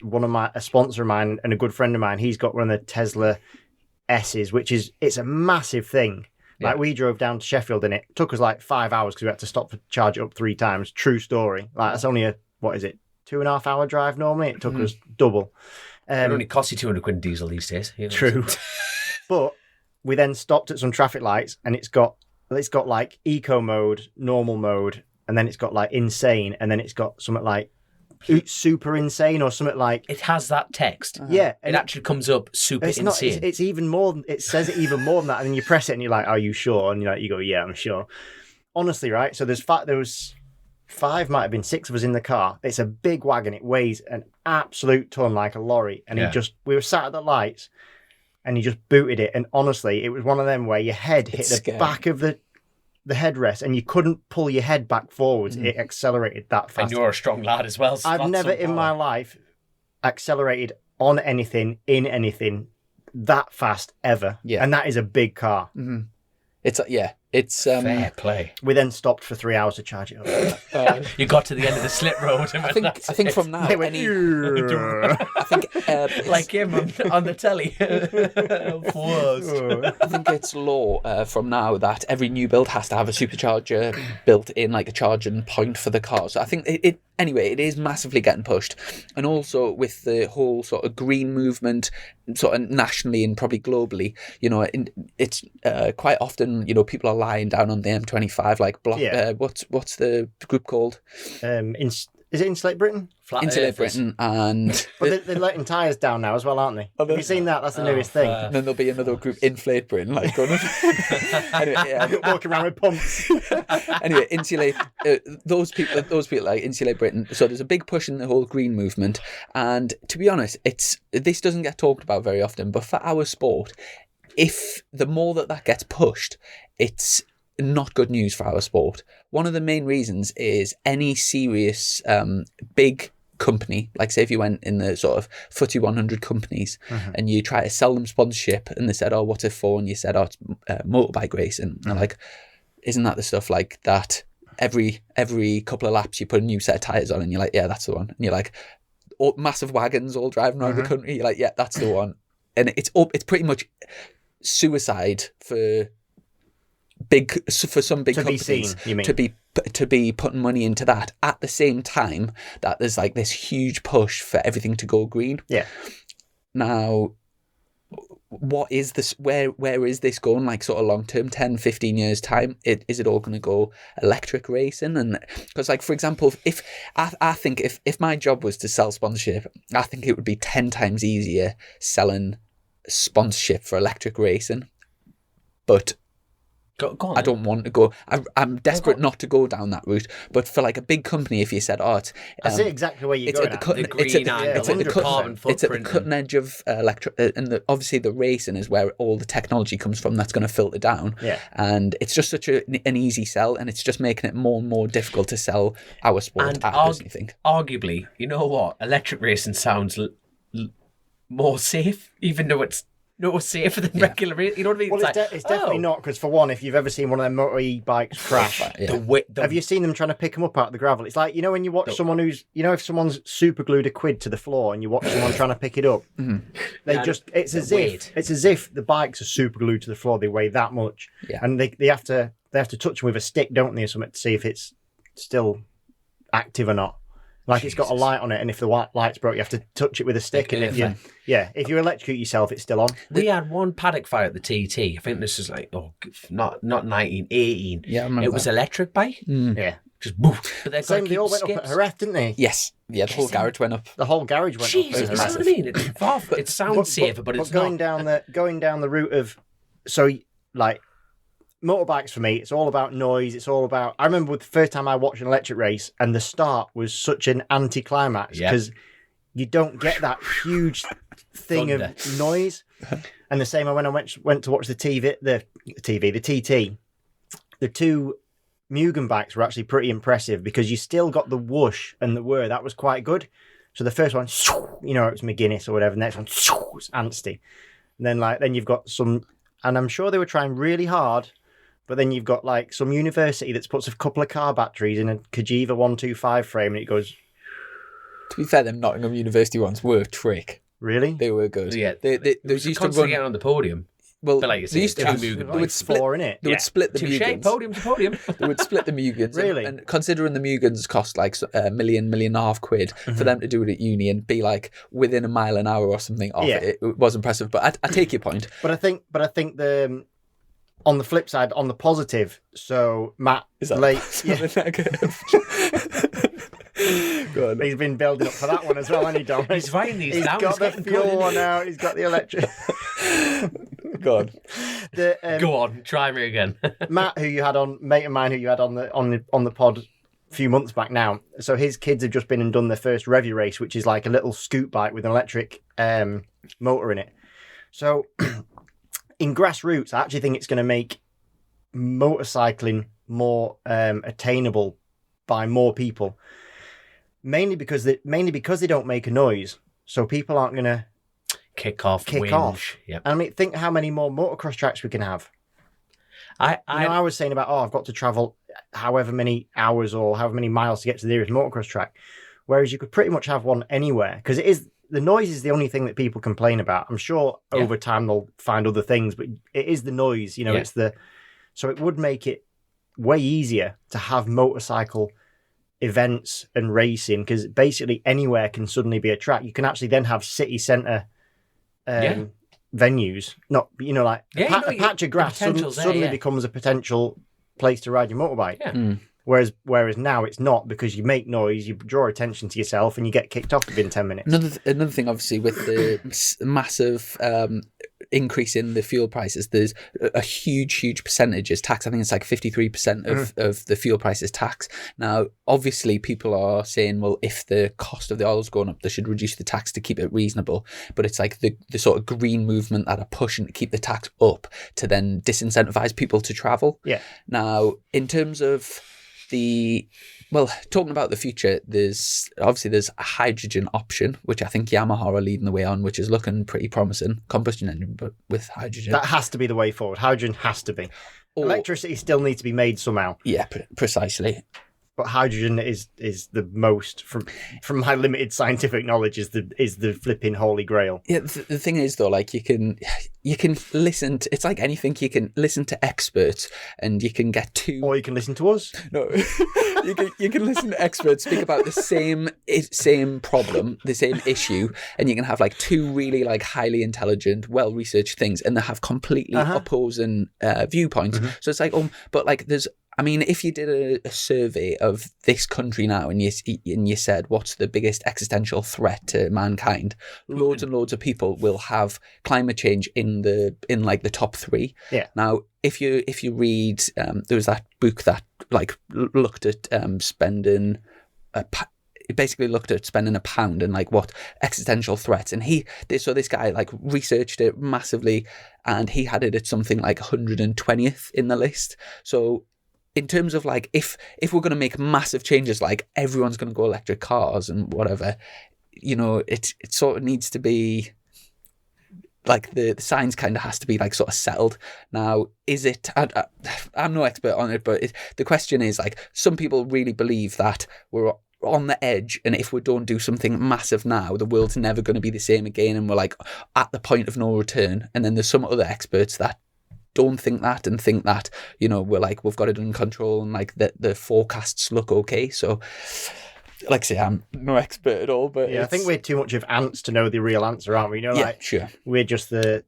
a sponsor of mine and a good friend of mine, he's got one of the Tesla S's, it's a massive thing. Yeah. Like we drove down to Sheffield and it took us like 5 hours because we had to stop to charge it up 3 times. True story. Like that's only 2.5 hour drive normally. It took us double. It only costs you 200 quid in diesel these days. You know? True. But we then stopped at some traffic lights and it's got like eco mode, normal mode, and then it's got like insane, and then it's got something like super insane or something like. It has that text. Yeah. It actually comes up super It's insane. not. It's even more. It says it even more than that, and then you press it, and you're like, "Are you sure?" And you go, "Yeah, I'm sure." Honestly, right? So there was 5, might have been 6 of us in the car. It's a big wagon. It weighs an absolute ton, like a lorry. And we were sat at the lights, and he just booted it. And honestly, it was one of them where your head hit the back of the headrest, and you couldn't pull your head back forwards. It accelerated that fast. And you're a strong lad as well. So I've that's never some in power. my life accelerated on anything, in anything that fast ever. Yeah. And that is a big car. It's Fair play. We then stopped for 3 hours to charge it up. You got to the end of the slip road. And I think from now, They went, I think like him on the telly. I think it's law from now that every new build has to have a supercharger built in, like a charging point for the car. So I think it is massively getting pushed. And also with the whole sort of green movement, sort of nationally and probably globally, it's quite often, people are lying down on the M25, like what's the group called? Is it Insulate Britain? Insulate Britain, and But they're letting tyres down now as well, aren't they? Have you seen that? That's the newest thing. and then there'll be another group, Inflate Britain, like going anyway, Walking around with pumps. anyway, insulate those people like Insulate Britain. So there's a big push in the whole green movement, and to be honest, this doesn't get talked about very often. But for our sport, if the more that gets pushed, it's not good news for our sport. One of the main reasons is any serious big company, like say if you went in the sort of FTSE 100 companies and you try to sell them sponsorship and they said, "Oh, what's it for?" and you said, "Oh, it's motorbike racing." And they're like, "Isn't that the stuff like that every couple of laps you put a new set of tyres on?" And you're like, "Yeah, that's the one." And you're like, massive wagons all driving around the country. You're like, "Yeah, that's the one." And it's pretty much suicide for some big companies be seen, you mean? to be putting money into that at the same time that there's like this huge push for everything to go green. Yeah. Now, what is this? Where is this going? Like sort of long term, 10, 15 years time? Is it all going to go electric racing? And because, like, for example, if I think if my job was to sell sponsorship, I think it would be 10 times easier selling sponsorship for electric racing. But Go on. I don't want to go. I'm desperate not to go down that route. But for like a big company, if you said, "Oh, it's," I see exactly where you're it's going. at the cutting, The green it's at the, angle, it's at the the cutting, carbon it's at the footprint cutting edge of and obviously the racing is where all the technology comes from. That's going to filter down. Yeah. And it's just such an easy sell, and it's just making it more and more difficult to sell our sport. And I personally think. arguably, you know what? Electric racing sounds more safe, even though it's no safer than regular racing. You know what I mean? Well, it's definitely not, because for one, if you've ever seen one of them motor e-bikes crash, have you seen them trying to pick them up out of the gravel? It's like, you know, when you watch someone who's, you know, if someone's super glued a quid to the floor and you watch someone trying to pick it up, it's as if the bikes are super glued to the floor. They weigh that much, and they have to touch them with a stick, don't they, or something, to see if it's still active or not. Like it's got a light on it, and if the light's broke, you have to touch it with a stick. And if you electrocute yourself, it's still on. We had one paddock fire at the TT. I think this is like not 1918. Yeah, I remember. It was electric bike. Yeah, just boof. But they all went up at Jerez, didn't they? Yes. Yeah, the whole garage went up. The whole garage went Jesus, up. you know what I mean? It sounds safer, but it's going not. Going down the route of, so like, motorbikes for me, it's all about noise. It's all about. I remember the first time I watched an electric race, and the start was such an anticlimax because you don't get that huge thing of noise. And the same when I went to watch the TT. The two Mugen bikes were actually pretty impressive because you still got the whoosh and the whir. That was quite good. So the first one, you know, it was McGuinness or whatever. The next one, was Ansty. And then you've got some, and I'm sure they were trying really hard. But then you've got like some university that puts a couple of car batteries in a Kajiva 125 frame, and it goes. To be fair, them Nottingham University ones were a trick. Really? They were good. Yeah, they used to constantly run getting on the podium. Well, But like you they used to. Mugen They would split. Four in it. They would split the Touche, Mugens. podium to podium. They would split the Mugens. Really? And considering the Mugens cost like $1 million and a half quid for them to do it at uni and be like within a mile an hour or something off it was impressive. But I take your point. But I think the. On the flip side, on the positive, so Matt Is that negative? Go on. He's been building up for that one as well, hasn't he, Dom? He's writing these He's down. got the getting fuel good, one out. He's got the electric. Go on. Go on, try me again. Matt, mate of mine, who you had on the pod a few months back now. So his kids have just been and done their first Revy race, which is like a little scoot bike with an electric motor in it. So. In grassroots, I actually think it's going to make motorcycling more attainable by more people. Mainly because they don't make a noise, so people aren't going to kick off. Yeah. I mean, think how many more motocross tracks we can have. I was saying about I've got to travel however many hours or however many miles to get to the nearest motocross track, whereas you could pretty much have one anywhere because it is. The noise is the only thing that people complain about. I'm sure over time they'll find other things, but it is the noise, you know, so it would make it way easier to have motorcycle events and racing because basically anywhere can suddenly be a track. You can actually then have city centre venues, not, you know, like a patch of grass suddenly becomes a potential place to ride your motorbike. Yeah. Whereas now it's not because you make noise, you draw attention to yourself, and you get kicked off within 10 minutes. Another thing, obviously, with the massive increase in the fuel prices, there's a huge percentage is tax. I think it's like 53% of the fuel price is tax. Now, obviously, people are saying, well, if the cost of the oil is going up, they should reduce the tax to keep it reasonable. But it's like the sort of green movement that are pushing to keep the tax up to then disincentivize people to travel. Yeah. Now, in terms of talking about the future, there's a hydrogen option, which I think Yamaha are leading the way on, which is looking pretty promising. Combustion engine, but with hydrogen. That has to be the way forward. Hydrogen has to be. Electricity still needs to be made somehow. Yeah, precisely. But hydrogen is the most, from my limited scientific knowledge, is the flipping holy grail. Yeah, the thing is though, like you can listen to, it's like anything, you can listen to experts and you can get or you can listen to us. No, you can listen to experts speak about the same problem, the same issue, and you can have like two really like highly intelligent, well researched things, and they have completely opposing viewpoints. So it's like but like there's I mean, if you did a survey of this country now and you said, what's the biggest existential threat to mankind? Loads and loads of people will have climate change in like the top 3. Yeah. Now, if you read, there was that book that like looked at spending it basically looked at spending £1 and like what existential threats, and this guy like researched it massively, and he had it at something like 120th in the list. So in terms of like if we're going to make massive changes, like everyone's going to go electric cars and whatever, you know, it sort of needs to be like the science kind of has to be like sort of settled. Now, is it? I'm no expert on it, but the question is like some people really believe that we're on the edge, and if we don't do something massive now, the world's never going to be the same again, and we're like at the point of no return. And then there's some other experts that don't think that and think that, you know, we've got it under control and like the forecasts look okay. So like I say, I'm no expert at all, but I think we're too much of ants to know the real answer, aren't we? You know, yeah, like sure. We're just the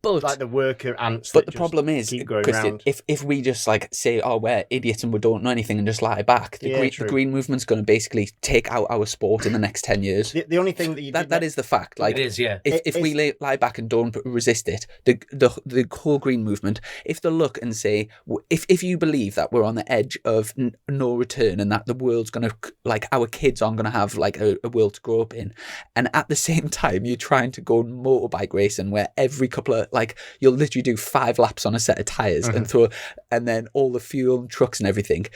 worker ants. But that the problem is, keep going Christian, round. if we just like say, oh, we're idiots and we don't know anything and just lie back, the green movement's going to basically take out our sport in the next 10 years. The only thing that is the fact. Like, it is, yeah. If we lie back and don't resist it, the whole green movement, if they look and say, if you believe that we're on the edge of no return and that the world's going to, like, our kids aren't going to have like a world to grow up in, and at the same time you're trying to go motorbike racing where every couple of, like, you'll literally do 5 laps on a set of tires and then all the fuel and trucks and everything,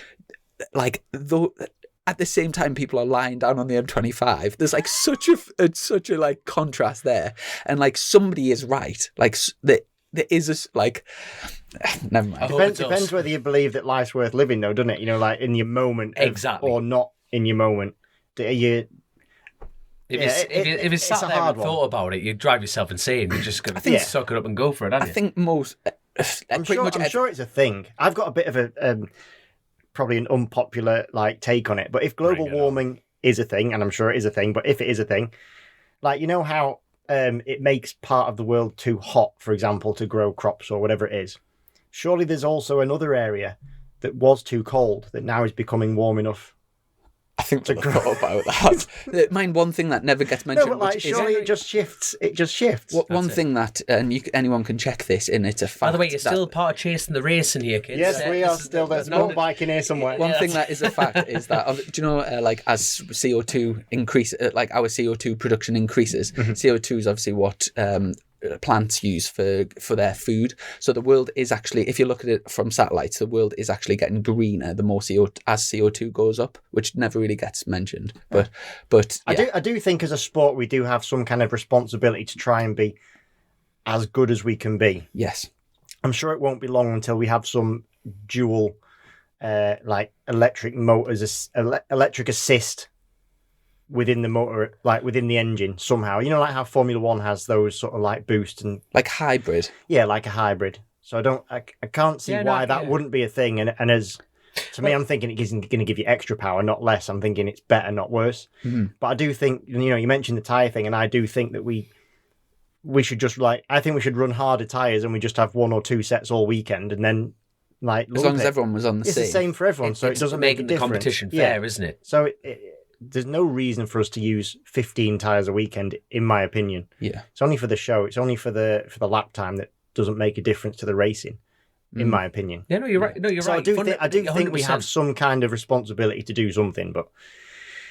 like, though at the same time people are lying down on the M25, there's like such a like contrast there, and like somebody is right, like there is a like never mind. Depends whether you believe that life's worth living, though, doesn't it? You know, like in your moment or not in your moment. If it's sat there and thought about it, you'd drive yourself insane. You're just going to suck it up and go for it, aren't you? I think most... I'm sure it's a thing. I've got a bit of a... probably an unpopular like take on it, but if global warming is a thing, and I'm sure it is a thing, but if it is a thing, like, you know how it makes part of the world too hot, for example, to grow crops or whatever it is, surely there's also another area that was too cold that now is becoming warm enough. I think to grow about that. Mind one thing that never gets mentioned. No, but like, surely it just shifts. It just shifts. One thing that, and anyone can check this, and it's a fact. By the way, you're still part of Chasin the Racin here, kids. Yes, we are still. There's motorbike in here somewhere. One thing that is a fact is that, do you know, like, as CO2 increases, like our CO2 production increases, CO2 is obviously what plants use for their food. So the world is actually, if you look at it from satellites, the world is actually getting greener the more CO2 goes up, which never really gets mentioned. But yeah. I do think as a sport we do have some kind of responsibility to try and be as good as we can be. Yes. I'm sure it won't be long until we have some dual like electric motors, electric assist within the motor, like within the engine somehow. You know, like how Formula One has those sort of like boost and like hybrid. Yeah, like a hybrid. So I can't see why that wouldn't be a thing. And as to me, I'm thinking it isn't going to give you extra power, not less. I'm thinking it's better, not worse. Mm-hmm. But I do think, you know, you mentioned the tyre thing, and I do think that we should just I think we should run harder tyres and we just have 1 or 2 sets all weekend, and then like as long as everyone was on the same. It's the same for everyone, so it doesn't make a difference. The competition fair, isn't it? So there's no reason for us to use 15 tyres a weekend, in my opinion. Yeah. It's only for the show. It's only for the lap time that doesn't make a difference to the racing, in my opinion. Yeah, no, you're right. No, you're right. I do think we have some kind of responsibility to do something, but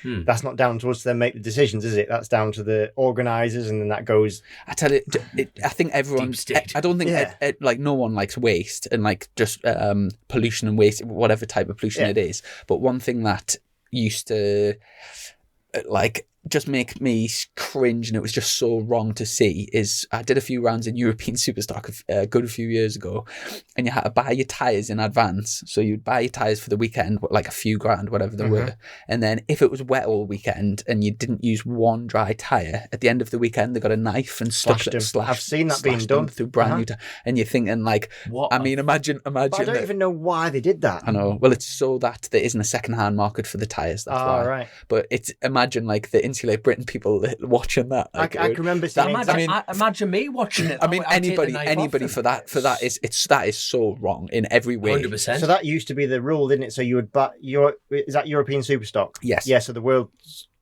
that's not down to us to then make the decisions, is it? That's down to the organisers, and then that goes... I tell you, I think everyone... I don't think like no one likes waste and like just pollution and waste, whatever type of pollution it is. But one thing that used to like just make me cringe, and it was just so wrong to see, is I did a few rounds in European Superstock a good few years ago, and you had to buy your tyres in advance. So you'd buy your tyres for the weekend, like a few grand, whatever they were, and then if it was wet all weekend and you didn't use one dry tyre, at the end of the weekend they got a knife and slashed I've seen that being done through brand new tyre, and you're thinking like, what? I mean, imagine. But I don't even know why they did that. I know. Well, it's so that there isn't a second-hand market for the tyres. That's why. Right. But it's imagine like the insulate Britain people watching that. I can remember seeing Imagine me watching it. I mean, anybody for that is so wrong in every way. 100%. So that used to be the rule, didn't it? So you would is that European Superstock? Yes. Yeah. So the World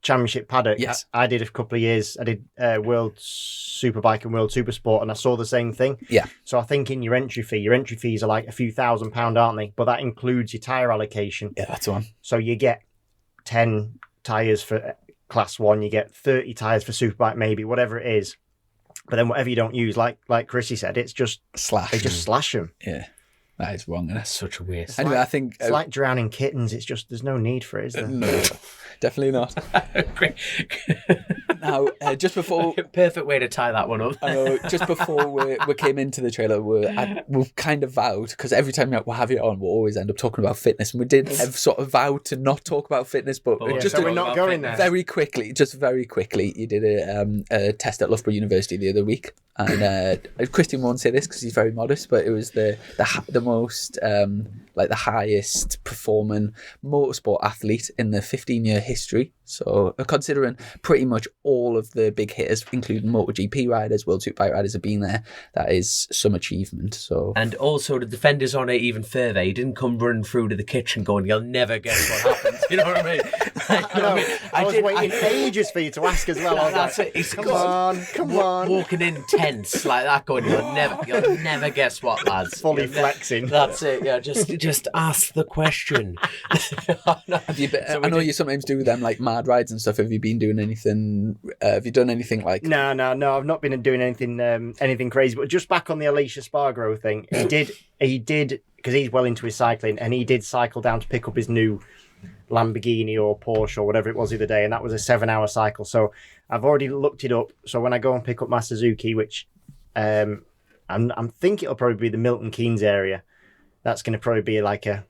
Championship paddock. Yes. I did a couple of years. I did World Superbike and World Supersport, and I saw the same thing. Yeah. So I think in your entry fees are like a few £1,000, aren't they? But that includes your tyre allocation. Yeah, that's the one. So you get 10 tyres for Class 1, you get 30 tyres for Superbike, maybe, whatever it is. But then whatever you don't use, like Chrissy said, it's just slash. They just slash them. Yeah. That is wrong. That's such a waste. Anyway, I think it's like drowning kittens. It's just there's no need for it, is there? No, definitely not. Now, just before perfect way to tie that one up. I know, just before we came into the trailer, we kind of vowed, because every time we have you on, we'll always end up talking about fitness, and we did have sort of vowed to not talk about fitness, but so we're not going there. Very quickly, you did a test at Loughborough University the other week, and Christian won't say this because he's very modest, but it was the most like the highest performing motorsport athlete in the 15-year history. So considering pretty much all of the big hitters, including MotoGP riders, World Superbike riders, have been there, that is some achievement. So, and also the defenders on it even further. He didn't come running through to the kitchen going, "You'll never guess what happens." You know what I mean? I was waiting ages for you to ask as well. That's it. He's come on. Walking in tense like that, going, "You'll never guess what, lads." Fully flexing. That's it. Yeah, just ask the question. Have you I know you sometimes do them like mad rides and stuff. Have you been doing anything? Have you done anything like? No. I've not been doing anything crazy. But just back on the Alicia Spargo thing, he did because he's well into his cycling, and he did cycle down to pick up his new Lamborghini or Porsche or whatever it was the other day, and that was a 7-hour cycle. So I've already looked it up. So when I go and pick up my Suzuki, which I'm thinking it'll probably be the Milton Keynes area, that's going to probably be like a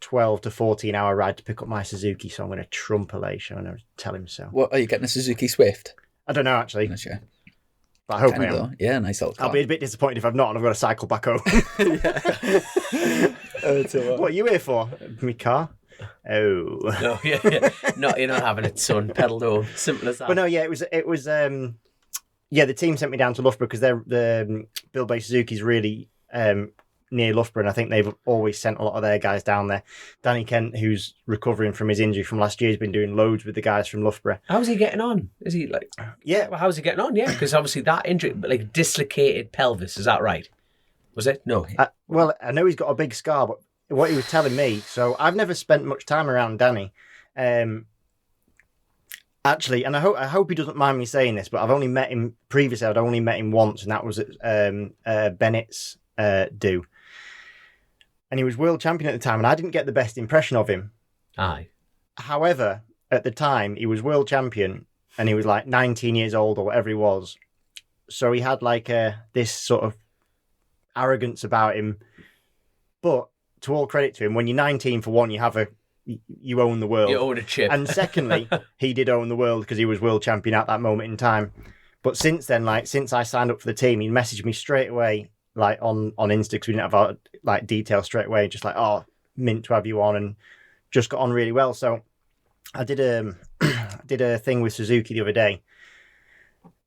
12 to 14 hour ride to pick up my Suzuki. So I'm going to trump Alicia and I'll tell him so. What are you getting, a Suzuki Swift? I don't know actually. Not sure. But I hope I am. Though. Yeah, nice little car. I'll be a bit disappointed if I've not, and I've got to cycle back home. What are you here for? My car? Oh. No, yeah. No, you're not having it, son. Pedal home. Simple as that. But no, yeah, it was the team sent me down to Loughborough because the Bill Bay Suzuki's really near Loughborough, and I think they've always sent a lot of their guys down there. Danny Kent, who's recovering from his injury from last year, has been doing loads with the guys from Loughborough. How's he getting on? Is he like... Yeah. Well, how's he getting on? Yeah, because obviously that injury, like dislocated pelvis, is that right? Was it? No. Well, I know he's got a big scar, but what he was telling me, so I've never spent much time around Danny. Actually, and I hope he doesn't mind me saying this, but I've only met him previously. I'd only met him once, and that was at Bennett's do. And he was world champion at the time, and I didn't get the best impression of him. Aye. However, at the time, he was world champion, and he was like 19 years old or whatever he was. So he had like this sort of arrogance about him. But to all credit to him, when you're 19, for one, you own the world. You own a chip. And secondly, he did own the world because he was world champion at that moment in time. But since then, since I signed up for the team, he messaged me straight away, like on Insta, because we didn't have our details straight away, just like, "Oh, mint to have you on," and just got on really well. So I did a thing with Suzuki the other day,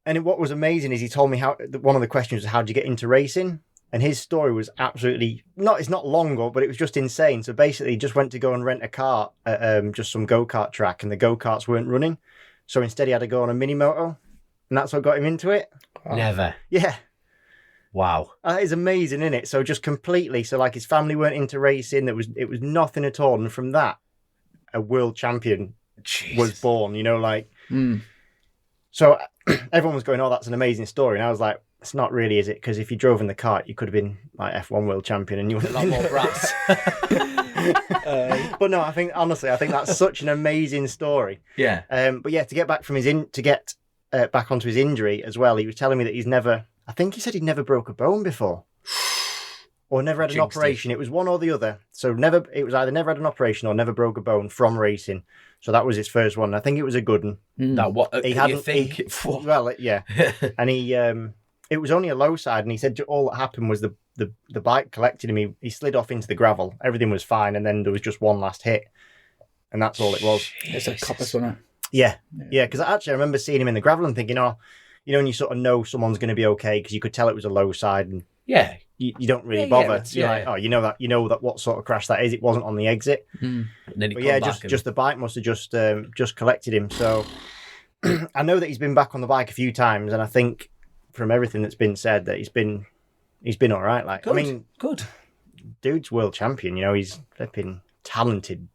and what was amazing is he told me one of the questions was, "How did you get into racing?" And his story was absolutely it's not long, but it was just insane. So basically, he just went to go and rent a car at just some go-kart track, and the go-karts weren't running, so instead he had to go on a mini moto, and that's what got him into it. Wow. Never. Yeah. Wow. That is amazing, isn't it? So just completely, so like his family weren't into racing. It was nothing at all. And from that, a world champion was born, So everyone was going, "Oh, that's an amazing story." And I was like, it's not really, is it? Because if you drove in the kart, you could have been like F1 world champion and you would have a lot more brass. But no, I think that's such an amazing story. Yeah. But yeah, to get back from back onto his injury as well, he was telling me that I think he said he'd never broke a bone before, or never had an operation. It was one or the other. So it was either never had an operation or never broke a bone from racing. So that was his first one. I think it was a good one. Now, what he you think? Yeah, and it was only a low side, and he said all that happened was the bike collected him. He slid off into the gravel. Everything was fine, and then there was just one last hit, and that's all it was. It's a copper, wasn't it? Yeah. Because actually, I remember seeing him in the gravel and thinking, oh, and you sort of know someone's going to be okay because you could tell it was a low side, and you don't really bother. You're like, oh, you know that what sort of crash that is. It wasn't on the exit. And then just the bike must have just collected him. So I know that he's been back on the bike a few times, and I think from everything that's been said that he's been all right. Like, good. I mean, good. Dude's world champion. He's flipping talented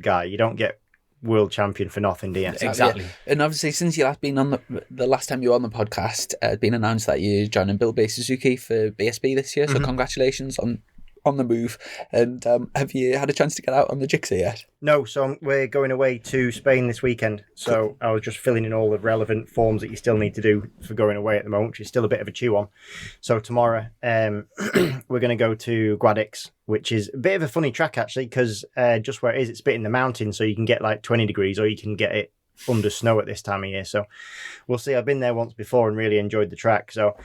guy. You don't get world champion for nothing, do you? Exactly. And obviously, since you last been on the last time you were on the podcast, it's been announced that you're joining Bill Bay Suzuki for BSB this year. So congratulations on the move. And have you had a chance to get out on the Gixxer yet? No, so we're going away to Spain this weekend. So I was just filling in all the relevant forms that you still need to do for going away at the moment, which is still a bit of a chew on. So tomorrow we're going to go to Guadix, which is a bit of a funny track actually, because just where it is, it's a bit in the mountains, so you can get like 20 degrees or you can get it under snow at this time of year. So we'll see. I've been there once before and really enjoyed the track. So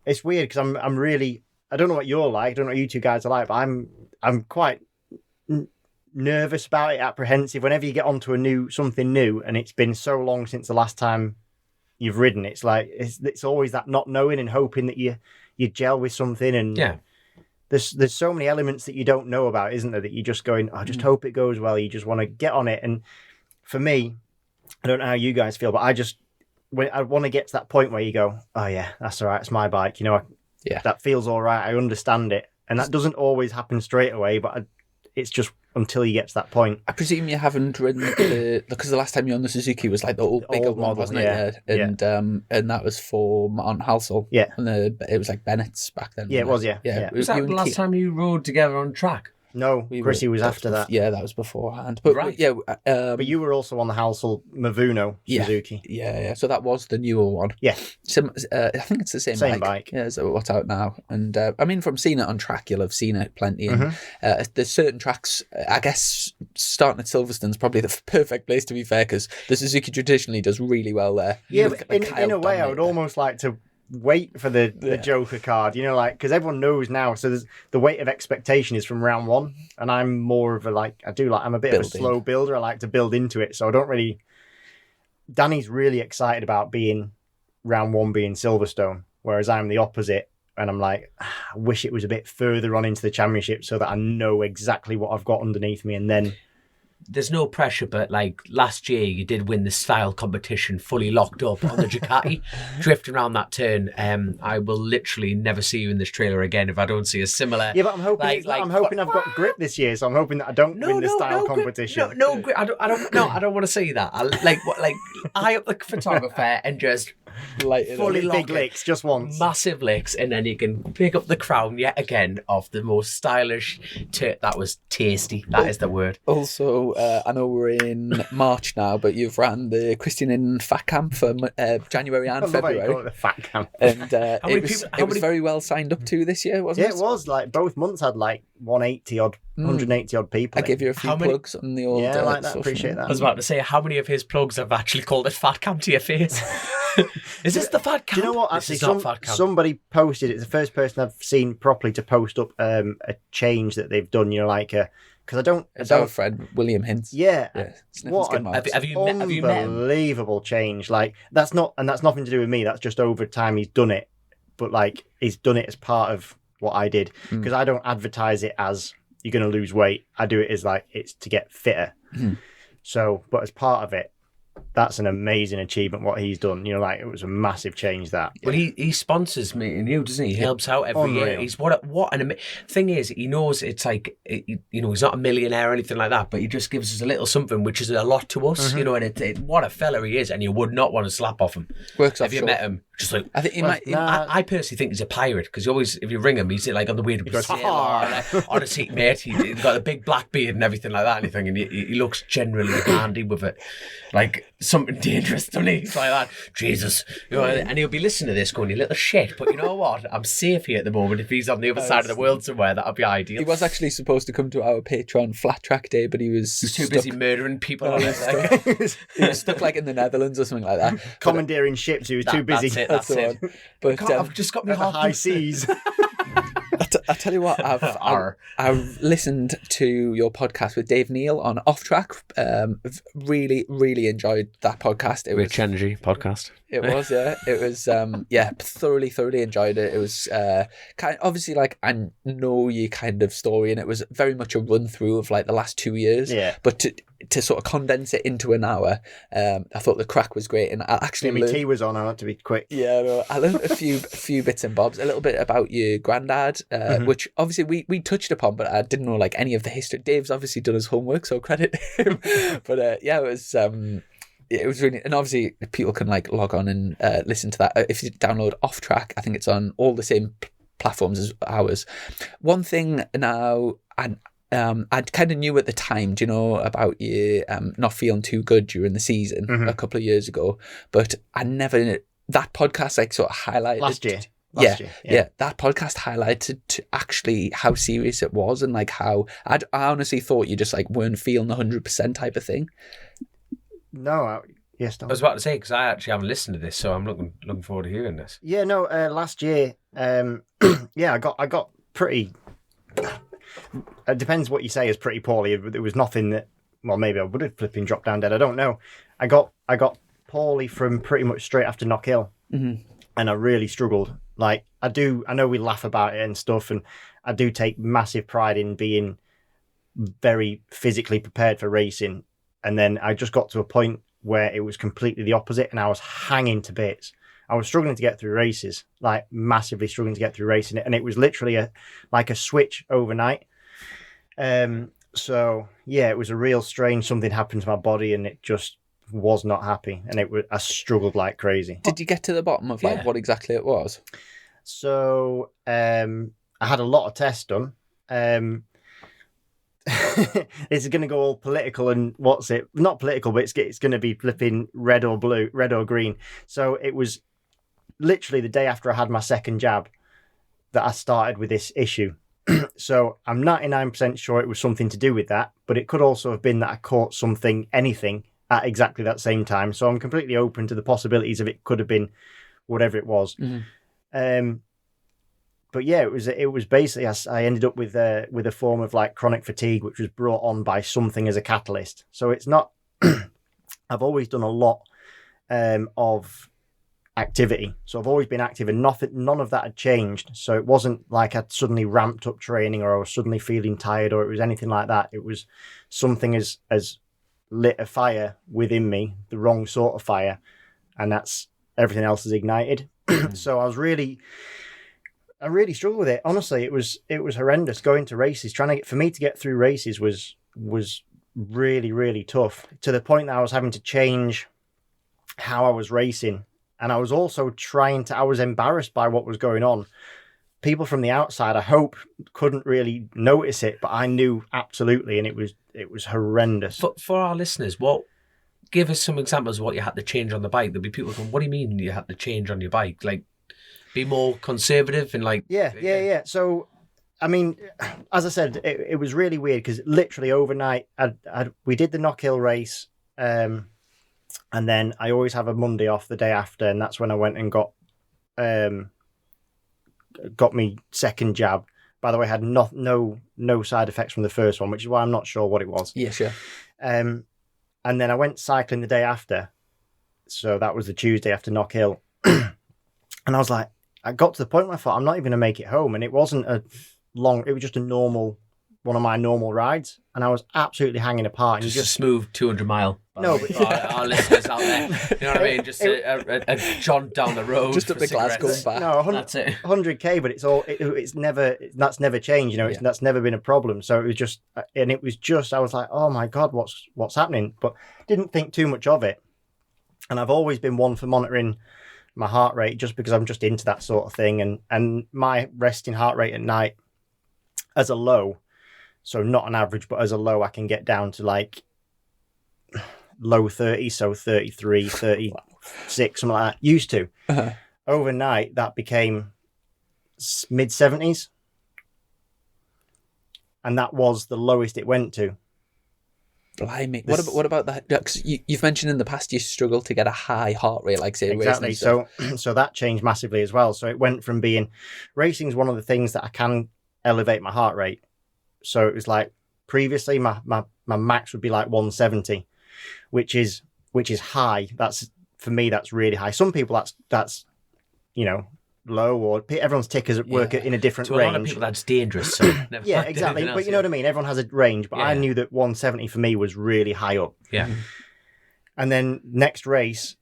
it's weird because I'm really... I don't know what you're like. I don't know what you two guys are like, but I'm quite nervous about it, apprehensive. Whenever you get onto something new, and it's been so long since the last time you've ridden, it's like it's always that not knowing and hoping that you gel with something. And there's so many elements that you don't know about, isn't there? That you're just going, I just hope it goes well. You just want to get on it. And for me, I don't know how you guys feel, but I want to get to that point where you go, oh yeah, that's all right. It's my bike. That feels all right. I understand it. And that doesn't always happen straight away, but it's just until you get to that point. I presume you haven't ridden because the last time you were on the Suzuki was like the old bigger old one, wasn't it? And that was for Martin Halsall. Yeah. And it was like Bennett's back then. Yeah, it was, yeah. Was that the last time you rode together on track? No, Chrissy was after that. Yeah, that was beforehand. But right. Yeah, but you were also on the Halsall Mavuno Suzuki. Yeah. So that was the newer one. Yeah. I think it's the same bike. Yeah, so what's out now. And I mean, from seeing it on track, you'll have seen it plenty. And there's certain tracks, I guess, starting at Silverstone's probably the perfect place, to be fair, because the Suzuki traditionally does really well there. Yeah, in a way, I would almost like to wait for the Joker card, because everyone knows now. So the weight of expectation is from round one, and I'm more of I'm a bit of a slow builder. I like to build into it, so I don't really. Danny's really excited about round one being Silverstone, whereas I'm the opposite, and I'm like, I wish it was a bit further on into the championship so that I know exactly what I've got underneath me, and then. There's no pressure, but like last year you did win the style competition fully locked up on the Ducati, drifting around that turn. I will literally never see you in this trailer again if I don't see a similar. Yeah, but I'm hoping I've got grip this year, so I'm hoping that I don't win the style competition. No grip. I don't want to see that. Eye up the photographer and just fully big licks just once, massive licks, and then you can pick up the crown yet again of the most stylish. That was tasty. That is the word. Also. I know we're in March now, but you've ran the Christian Iddon Fat Camp for January and February. I call it the Fat Camp. And it was very well signed up to this year, wasn't it? Yeah, it was. Like both months had like 180 odd people. I give you a few plugs on the old. Yeah, I like that. Appreciate that. I was about to say, how many of his plugs have actually called it Fat Camp to your face? Is this the Fat Camp? Do you know what? Actually, somebody posted. It's the first person I've seen properly to post up a change that they've done. Because I don't. It's our friend William Hintz. Yeah. What have you met him? Unbelievable change. Like that's nothing to do with me. That's just over time he's done it. But like he's done it as part of what I did, because I don't advertise it as you're going to lose weight. I do it as like it's to get fitter. So, but as part of it, that's an amazing achievement what he's done. It was a massive change that. Well, he sponsors me and you, doesn't he? He helps out every year. He's what an thing is. He knows it's like he's not a millionaire or anything like that, but he just gives us a little something, which is a lot to us. And what a fella he is, and you would not want to slap off him. Have you met him? Just like I think he might. I personally think he's a pirate, because always, if you ring him, he's like on the way to Brazil on a seat, mate. He's got a big black beard and everything like that. And he looks generally handy with it, like something dangerous, doesn't he? He's like that. Jesus, and he'll be listening to this going, "You little shit." But you know what? I'm safe here at the moment. If he's on the other side of the world somewhere, that'd be ideal. He was actually supposed to come to our Patreon flat track day, but he was too busy murdering people. He was stuck like in the Netherlands or something like that, commandeering ships. He was too busy. That's it. But I've just got me high seas. I'll tell you what, R. I've listened to your podcast with Dave Neal on Off Track. Really, really enjoyed that podcast. It was Rich Energy podcast. It was, yeah. It was, thoroughly enjoyed it. It was kind of, obviously, like, I know your kind of story, and it was very much a run through of like the last 2 years. Yeah. But to sort of condense it into an hour, I thought the crack was great, and I actually Jimmy T was on. I had to be quick. Yeah, no, I learned a few bits and bobs. A little bit about your granddad, which obviously we touched upon, but I didn't know like any of the history. Dave's obviously done his homework, so credit him. But it was really, and obviously people can like log on and listen to that. If you download Off Track, I think it's on all the same platforms as ours. One thing now, and I kind of knew at the time, do you know, about you not feeling too good during the season a couple of years ago, but I never, that podcast like sort of highlighted. Last year. Yeah, that podcast highlighted to actually how serious it was, and like how I honestly thought you just like weren't feeling 100% type of thing. No, yes, I was about to say, because I actually haven't listened to this, so I'm looking forward to hearing this. Yeah, no. Last year, I got pretty. It depends what you say is pretty poorly. There was nothing that. Well, maybe I would have flipping dropped down dead. I don't know. I got poorly from pretty much straight after Knock Hill, and I really struggled. Like I know we laugh about it and stuff, and I do take massive pride in being very physically prepared for racing. And then I just got to a point where it was completely the opposite, and I was hanging to bits. I was struggling to get through races, like massively struggling to get through racing, and it was literally a switch overnight. So yeah, it was a real strange. Something happened to my body, and it just was not happy, and I struggled like crazy. Did you get to the bottom of like what exactly it was? So I had a lot of tests done. This is going to go all political and not political, but it's going to be flipping red or blue, red or green. So it was literally the day after I had my second jab that I started with this issue. So I'm 99% sure it was something to do with that, but it could also have been that I caught anything at exactly that same time. So I'm completely open to the possibilities of it could have been whatever it was. But yeah, it was basically I ended up with a form of like chronic fatigue, which was brought on by something as a catalyst. So it's not. I've always done a lot of activity, so I've always been active, and none of that had changed. So it wasn't like I'd suddenly ramped up training, or I was suddenly feeling tired, or it was anything like that. It was something as lit a fire within me, the wrong sort of fire, and that's everything else is ignited. So I really struggled with it. Honestly, it was horrendous going to races. For me to get through races was really, really tough, to the point that I was having to change how I was racing. And I was also I was embarrassed by what was going on. People from the outside, I hope, couldn't really notice it, but I knew absolutely, and it was horrendous. For our listeners, give us some examples of what you had to change on the bike. There'll be people going, what do you mean you had to change on your bike? Like, be more conservative and like... Yeah. So, I mean, as I said, it was really weird because literally overnight, we did the Knock Hill race, and then I always have a Monday off the day after, and that's when I went and got me second jab. By the way, I had no side effects from the first one, which is why I'm not sure what it was. Yeah, sure. And then I went cycling the day after, so that was the Tuesday after Knock Hill, and I was like, I got to the point where I thought, I'm not even going to make it home. And it wasn't it was just one of my normal rides. And I was absolutely hanging apart. And just a smooth 200 mile. No, but our listeners out there, you know what I mean? Just a jaunt down the road. Just up the Glasgow and back. No, that's it. 100k, but that's never changed. You know, that's never been a problem. So it was just, I was like, oh my God, what's happening? But didn't think too much of it. And I've always been one for monitoring my heart rate, just because I'm just into that sort of thing, and my resting heart rate at night as a low, so not an average, but as a low, I can get down to like low 30s, so 33, 36, something like that. Used to. Overnight, that became mid 70s, and that was the lowest it went to. Blimey. What about that? Because you've mentioned in the past you struggle to get a high heart rate, like say exactly. So that changed massively as well. So it went from being racing's one of the things that I can elevate my heart rate. So it was like previously my max would be like 170, which is high. That's for me, that's really high. Some people that's low, or everyone's tickers at work in a different to a range. lot of people that's dangerous. So never Yeah, mind exactly. anything But else, you know what I mean? Everyone has a range, but I knew that 170 for me was really high up. Yeah. And then next race,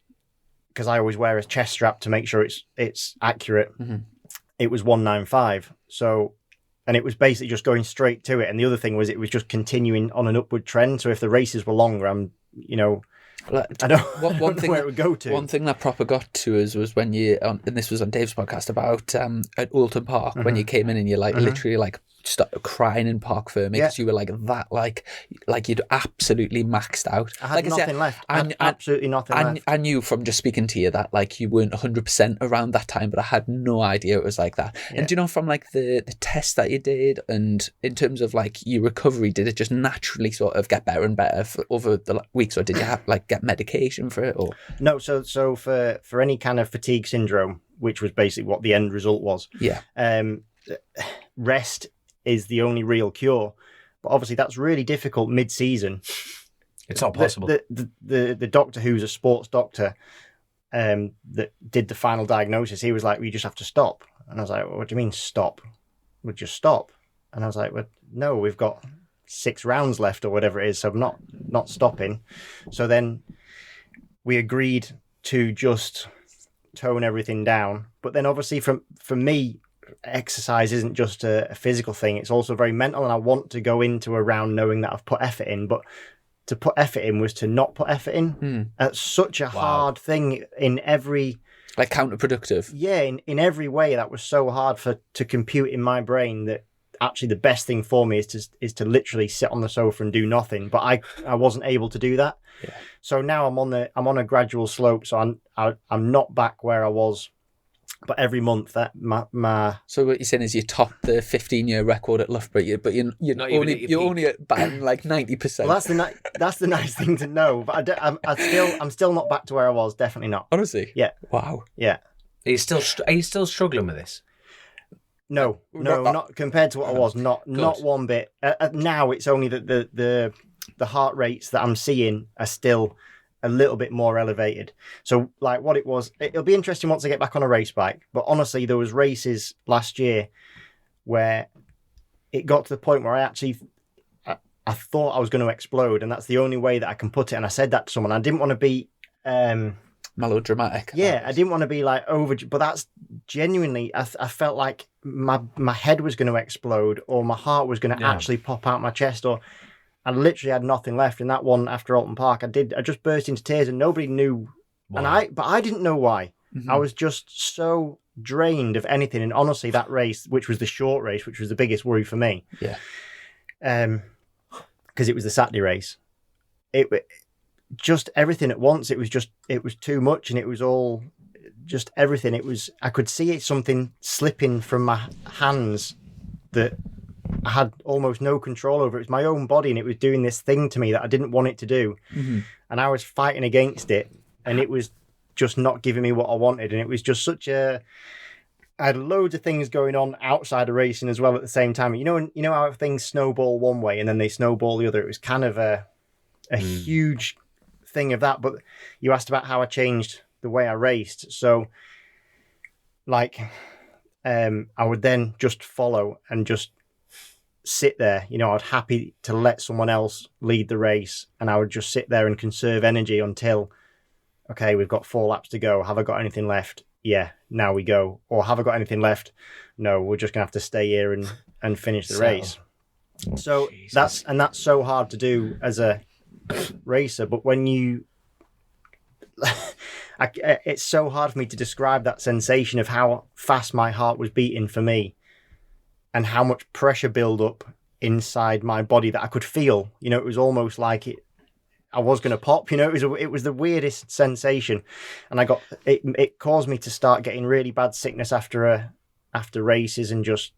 because I always wear a chest strap to make sure it's accurate, it was 195. So, and it was basically just going straight to it. And the other thing was it was just continuing on an upward trend. So if the races were longer, I don't know where it would go to. One thing that proper got to us was when you, and this was on Dave's podcast about at Oulton Park, when you came in and you literally started crying in Park Ferme because you were like you'd absolutely maxed out. I had nothing left. I had absolutely nothing left. I knew from just speaking to you that you weren't 100% around that time, but I had no idea it was like that. Yeah. And do you know, from the test that you did, and in terms of your recovery, did it just naturally sort of get better and better over the weeks, or did you have get medication for it? Or no? So for any kind of fatigue syndrome, which was basically what the end result was, rest is the only real cure. But obviously that's really difficult mid-season. It's not possible. The doctor, who's a sports doctor, that did the final diagnosis, he was like, "We just have to stop." And I was like, "What do you mean stop? We'll just stop." And I was like, "Well, no, we've got 6 rounds left or whatever it is, so I'm not stopping." So then we agreed to just tone everything down. But then obviously for me, exercise isn't just a physical thing, it's also very mental, and I want to go into a round knowing that I've put effort in. But to put effort in was to not put effort in. That's such a hard thing in every... counterproductive. Yeah, in every way that was so hard to compute in my brain that actually the best thing for me is to literally sit on the sofa and do nothing. But I wasn't able to do that. Yeah. So now I'm on a gradual slope, so I'm not back where I was. But every month that my So what you're saying is you topped the 15-year record at Loughborough, but you're only at batting 90%. Well, that's the nice thing to know. But I'm still not back to where I was. Definitely not. Honestly. Yeah. Wow. Yeah. Are you still struggling with this? No, not compared to what I was. Not one bit. Now it's only that the heart rates that I'm seeing are still a little bit more elevated. So what it was, it'll be interesting once I get back on a race bike. But honestly, there was races last year where it got to the point where I thought I was going to explode, and that's the only way that I can put it. And I said that to someone. I didn't want to be melodramatic. Yeah, I didn't want to be over, but that's genuinely, I felt like my head was going to explode, or my heart was going to actually pop out my chest, or I literally had nothing left. In that one after Oulton Park, I just burst into tears, and nobody knew why. But I didn't know why. I was just so drained of anything. And honestly, that race, which was the short race, which was the biggest worry for me, because it was the Saturday race, it just everything at once. It was too much, and it was all just everything. I could see something slipping from my hands that I had almost no control over. It was my own body, and it was doing this thing to me that I didn't want it to do. And I was fighting against it, and it was just not giving me what I wanted. And it was just I had loads of things going on outside of racing as well at the same time. You know how things snowball one way and then they snowball the other. It was kind of a huge thing of that. But you asked about how I changed the way I raced. So I would then just follow and just sit there. I'd happy to let someone else lead the race, and I would just sit there and conserve energy until, okay, we've got 4 laps to go. Have I got anything left? Yeah, now we go. Or have I got anything left? No, we're just gonna have to stay here and finish the race. So Jesus. That's so hard to do as a racer. But when you, it's so hard for me to describe that sensation of how fast my heart was beating for me, and how much pressure build up inside my body that I could feel. It was almost like I was going to pop. It was the weirdest sensation, and it caused me to start getting really bad sickness after races, and just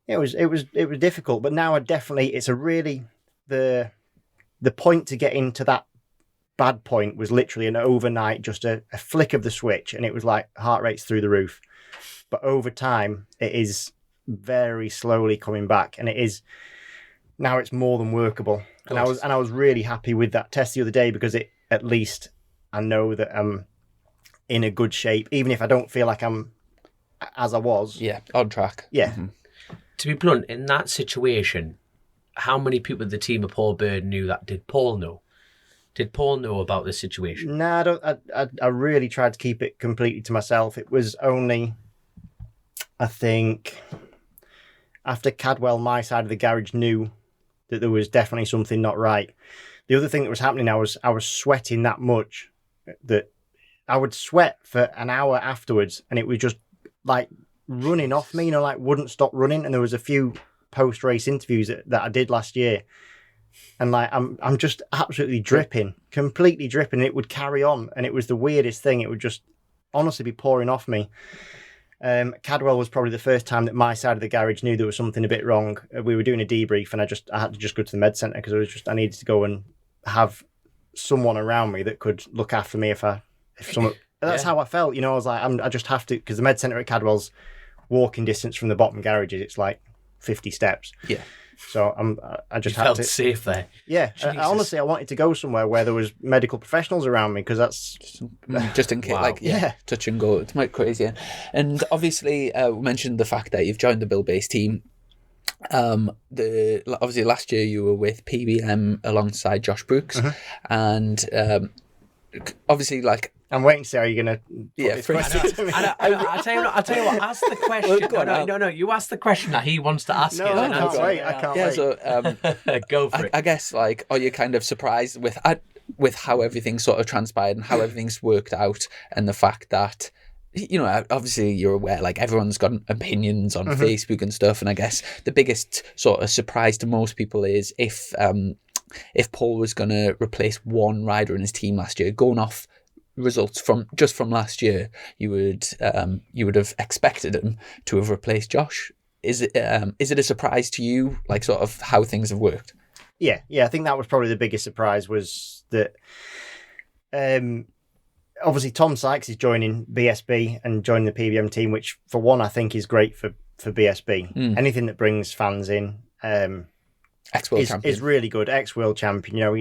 it was difficult. But now it's a really the point to get into that bad point was literally an overnight, just a flick of the switch, and it was like heart rate's through the roof. But over time, it is very slowly coming back, and it's more than workable. And I was really happy with that test the other day, because at least I know that I'm in a good shape, even if I don't feel like I'm as I was. Yeah, on track. Yeah. Mm-hmm. To be blunt, in that situation, how many people in the team of Paul Bird knew that? Did Paul know? Did Paul know about the situation? No, I don't. I really tried to keep it completely to myself. It was only, I think, after Cadwell, my side of the garage, knew that there was definitely something not right. The other thing that was happening, I was sweating that much that I would sweat for an hour afterwards, and it was just like running off me, like wouldn't stop running. And there was a few post-race interviews that I did last year, and like I'm just absolutely dripping, completely dripping. And it would carry on, and it was the weirdest thing. It would just honestly be pouring off me. Cadwell was probably the first time that my side of the garage knew there was something a bit wrong. We were doing a debrief, and I had to just go to the med centre, because I needed to go and have someone around me that could look after me if someone. That's how I felt, I was like, I just have to, because the med centre at Cadwell's walking distance from the bottom garages. It's like 50 steps. Yeah. So I just you had felt to. safe there. Yeah. Honestly, I wanted to go somewhere where there was medical professionals around me, because that's just in case, Wow. touch and go. It's quite crazy. And obviously, we mentioned the fact that you've joined the Bill Base team. Obviously last year you were with PBM alongside Josh Brooks, and obviously I'm waiting to see how you're going to yeah, I'll tell you what, ask the question. No, you ask the question that he wants to ask. No, I can't wait. I can't wait. So go for it. I guess are you kind of surprised with how everything sort of transpired and how everything's worked out, and the fact that obviously you're aware, everyone's got opinions on Facebook and stuff, and I guess the biggest sort of surprise to most people is if Paul was going to replace one rider in his team last year, going off results from last year, you would have expected him to have replaced Josh. Is it a surprise to you, sort of how things have worked? Yeah, I think that was probably the biggest surprise, was that obviously Tom Sykes is joining BSB and joining the PBM team, which for one I think is great for BSB. Anything that brings fans in ex-world champion is really good. Ex-world champion,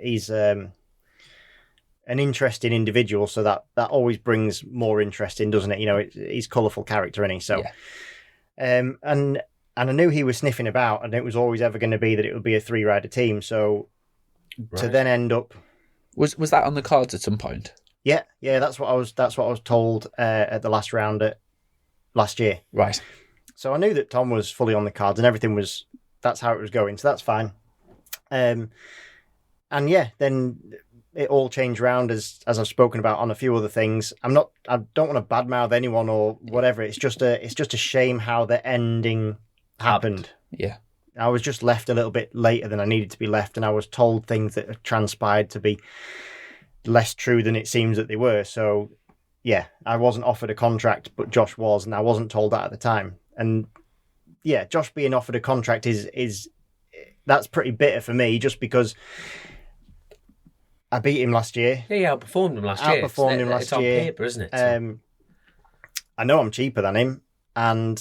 he's an interesting individual, so that always brings more interest in, doesn't it? He's colourful character, isn't he? So, and I knew he was sniffing about, and it was always ever going to be that it would be a 3-rider team. So to then end up, was that on the cards at some point? Yeah, that's what I was told at the last round last year. Right. So I knew that Tom was fully on the cards, and that's how it was going. So that's fine. And yeah, then it all changed around as I've spoken about on a few other things. I don't want to badmouth anyone or whatever. It's just a shame how the ending happened. Yeah. I was just left a little bit later than I needed to be left, and I was told things that had transpired to be less true than it seems that they were. So yeah, I wasn't offered a contract, but Josh was, and I wasn't told that at the time. And yeah, Josh being offered a contract is that's pretty bitter for me, just because I beat him last year. Yeah, you outperformed him last year. It's on paper, isn't it? So. I know I'm cheaper than him, and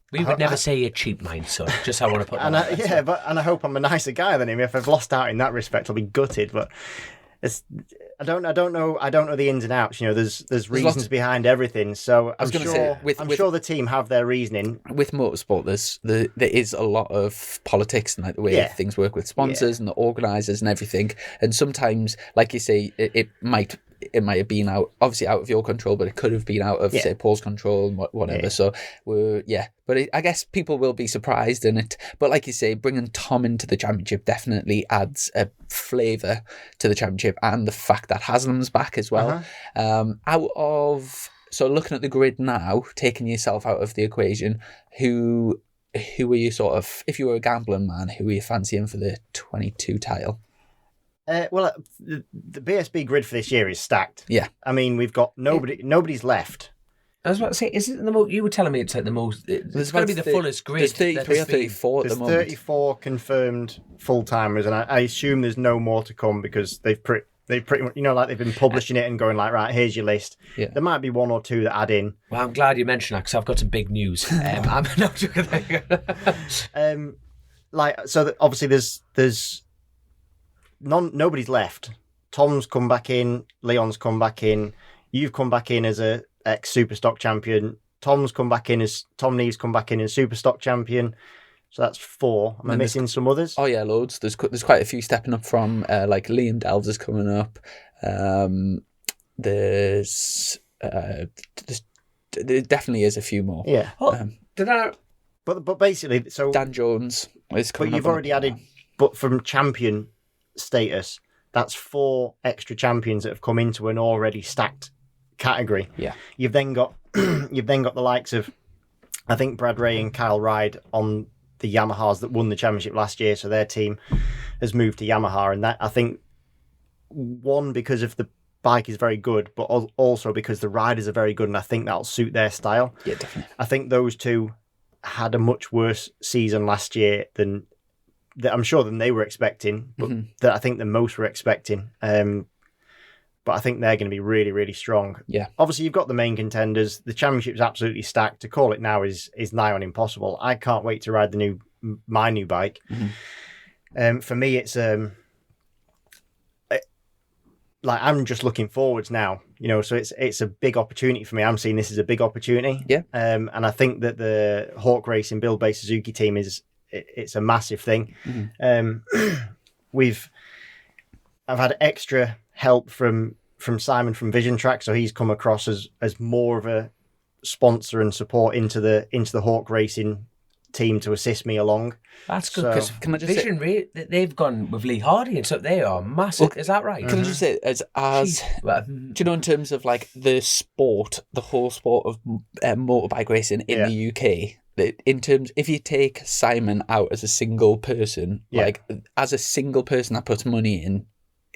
we would never say you're cheap, mind, so just I want to put that. And I hope I'm a nicer guy than him. If I've lost out in that respect, I'll be gutted. But I don't know the ins and outs. There's reasons behind everything. So I'm sure the team have their reasoning. With motorsport, there is a lot of politics and the way things work with sponsors and the organisers and everything. And sometimes, like you say, it might have been out of your control, but it could have been out of say Paul's control and whatever. Yeah. So but I guess people will be surprised in it. But like you say, bringing Tom into the championship definitely adds a flavour to the championship, and the fact that Haslam's back as well. So looking at the grid now, taking yourself out of the equation, who are you sort of, if you were a gambling man, who are you fancying for the 22 title? Well, the BSB grid for this year is stacked. Yeah. I mean, we've got nobody's left. I was about to say, is it the most? You were telling me it's like the most. It's going to be the fullest grid. There's 33 or 34 at the moment. There's 34 confirmed full timers, and I assume there's no more to come, because they've They pretty much, like they've been publishing it and going like, right, here's your list. Yeah. There might be one or two that add in. Well, I'm glad you mentioned that because I've got some big news. I'm not joking. Obviously there's nobody's left. Tom's come back in, Leon's come back in, you've come back in as a ex Superstock champion. Tom Neve's come back in as Superstock champion. So that's 4. Am I missing some others? Oh yeah, loads. There's quite a few stepping up from like Liam Delves is coming up. There definitely is a few more. Yeah. But basically, so Dan Jones is coming. But you've already added, but from champion status, that's 4 extra champions that have come into an already stacked category. Yeah. You've then got the likes of, I think, Brad Ray and Kyle Ride on the Yamahas that won the championship last year, so their team has moved to Yamaha, and that, I think, one, because of the bike is very good, but also because the riders are very good, and I think that'll suit their style. Yeah, definitely. I think those two had a much worse season last year than I'm sure than they were expecting, but that I think the most were expecting. But I think they're going to be really, really strong. Yeah. Obviously, you've got the main contenders. The championship's absolutely stacked. To call it now is nigh on impossible. I can't wait to ride my new bike. For me, it's I'm just looking forwards now. So it's a big opportunity for me. I'm seeing this as a big opportunity. Yeah. And I think that the Hawk Racing build-based Suzuki team it's a massive thing. I've had extra help from Simon from Vision Track, so he's come across as more of a sponsor and support into the Hawk Racing team to assist me along. That's good because can I just they've gone with Lee Hardy and so they are massive. Is that right? Can I just say do you know, in terms of like the whole sport of motorbike racing in the UK, in terms, if you take Simon out as a single person, like as a single person that puts money in,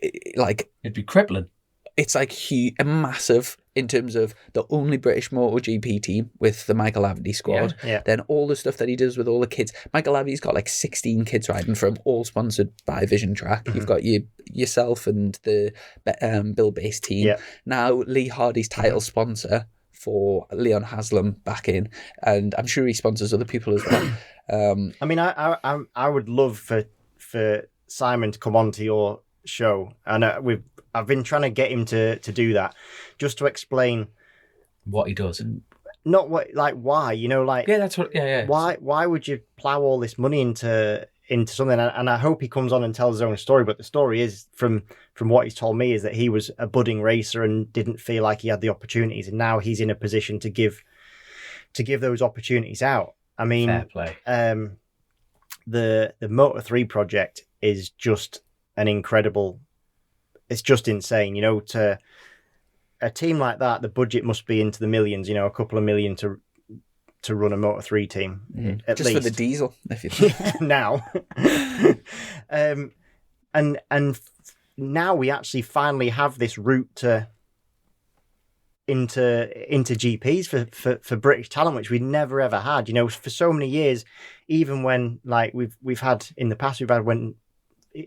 it'd be crippling. It's like huge, massive in terms of the only British MotoGP team with the Michael Laverty squad. Yeah. Then all the stuff that he does with all the kids. Michael Laverty's got like 16 kids riding for him, all sponsored by Vision Track. You've got yourself and the Bill-based team. Yeah. Now Lee Hardy's title sponsor for Leon Haslam back in, and I'm sure he sponsors other people as well. I mean, I would love for Simon to come onto your show, and I've been trying to get him to do that, just to explain what he does. Not what, like, why, that's what. Yeah. Why would you plow all this money into something? And I hope he comes on and tells his own story. But the story is from what he's told me is that he was a budding racer and didn't feel like he had the opportunities, and now he's in a position to give those opportunities out. I mean, fair play. The Moto3 project is just an incredible. It's just insane, to a team like that, the budget must be into the millions, a couple of million to run a Moto3 team. At just least. for the diesel, if you think. Now. and now we actually finally have this route into GPs for British talent, which we never ever had. For so many years, even when we've had in the past, when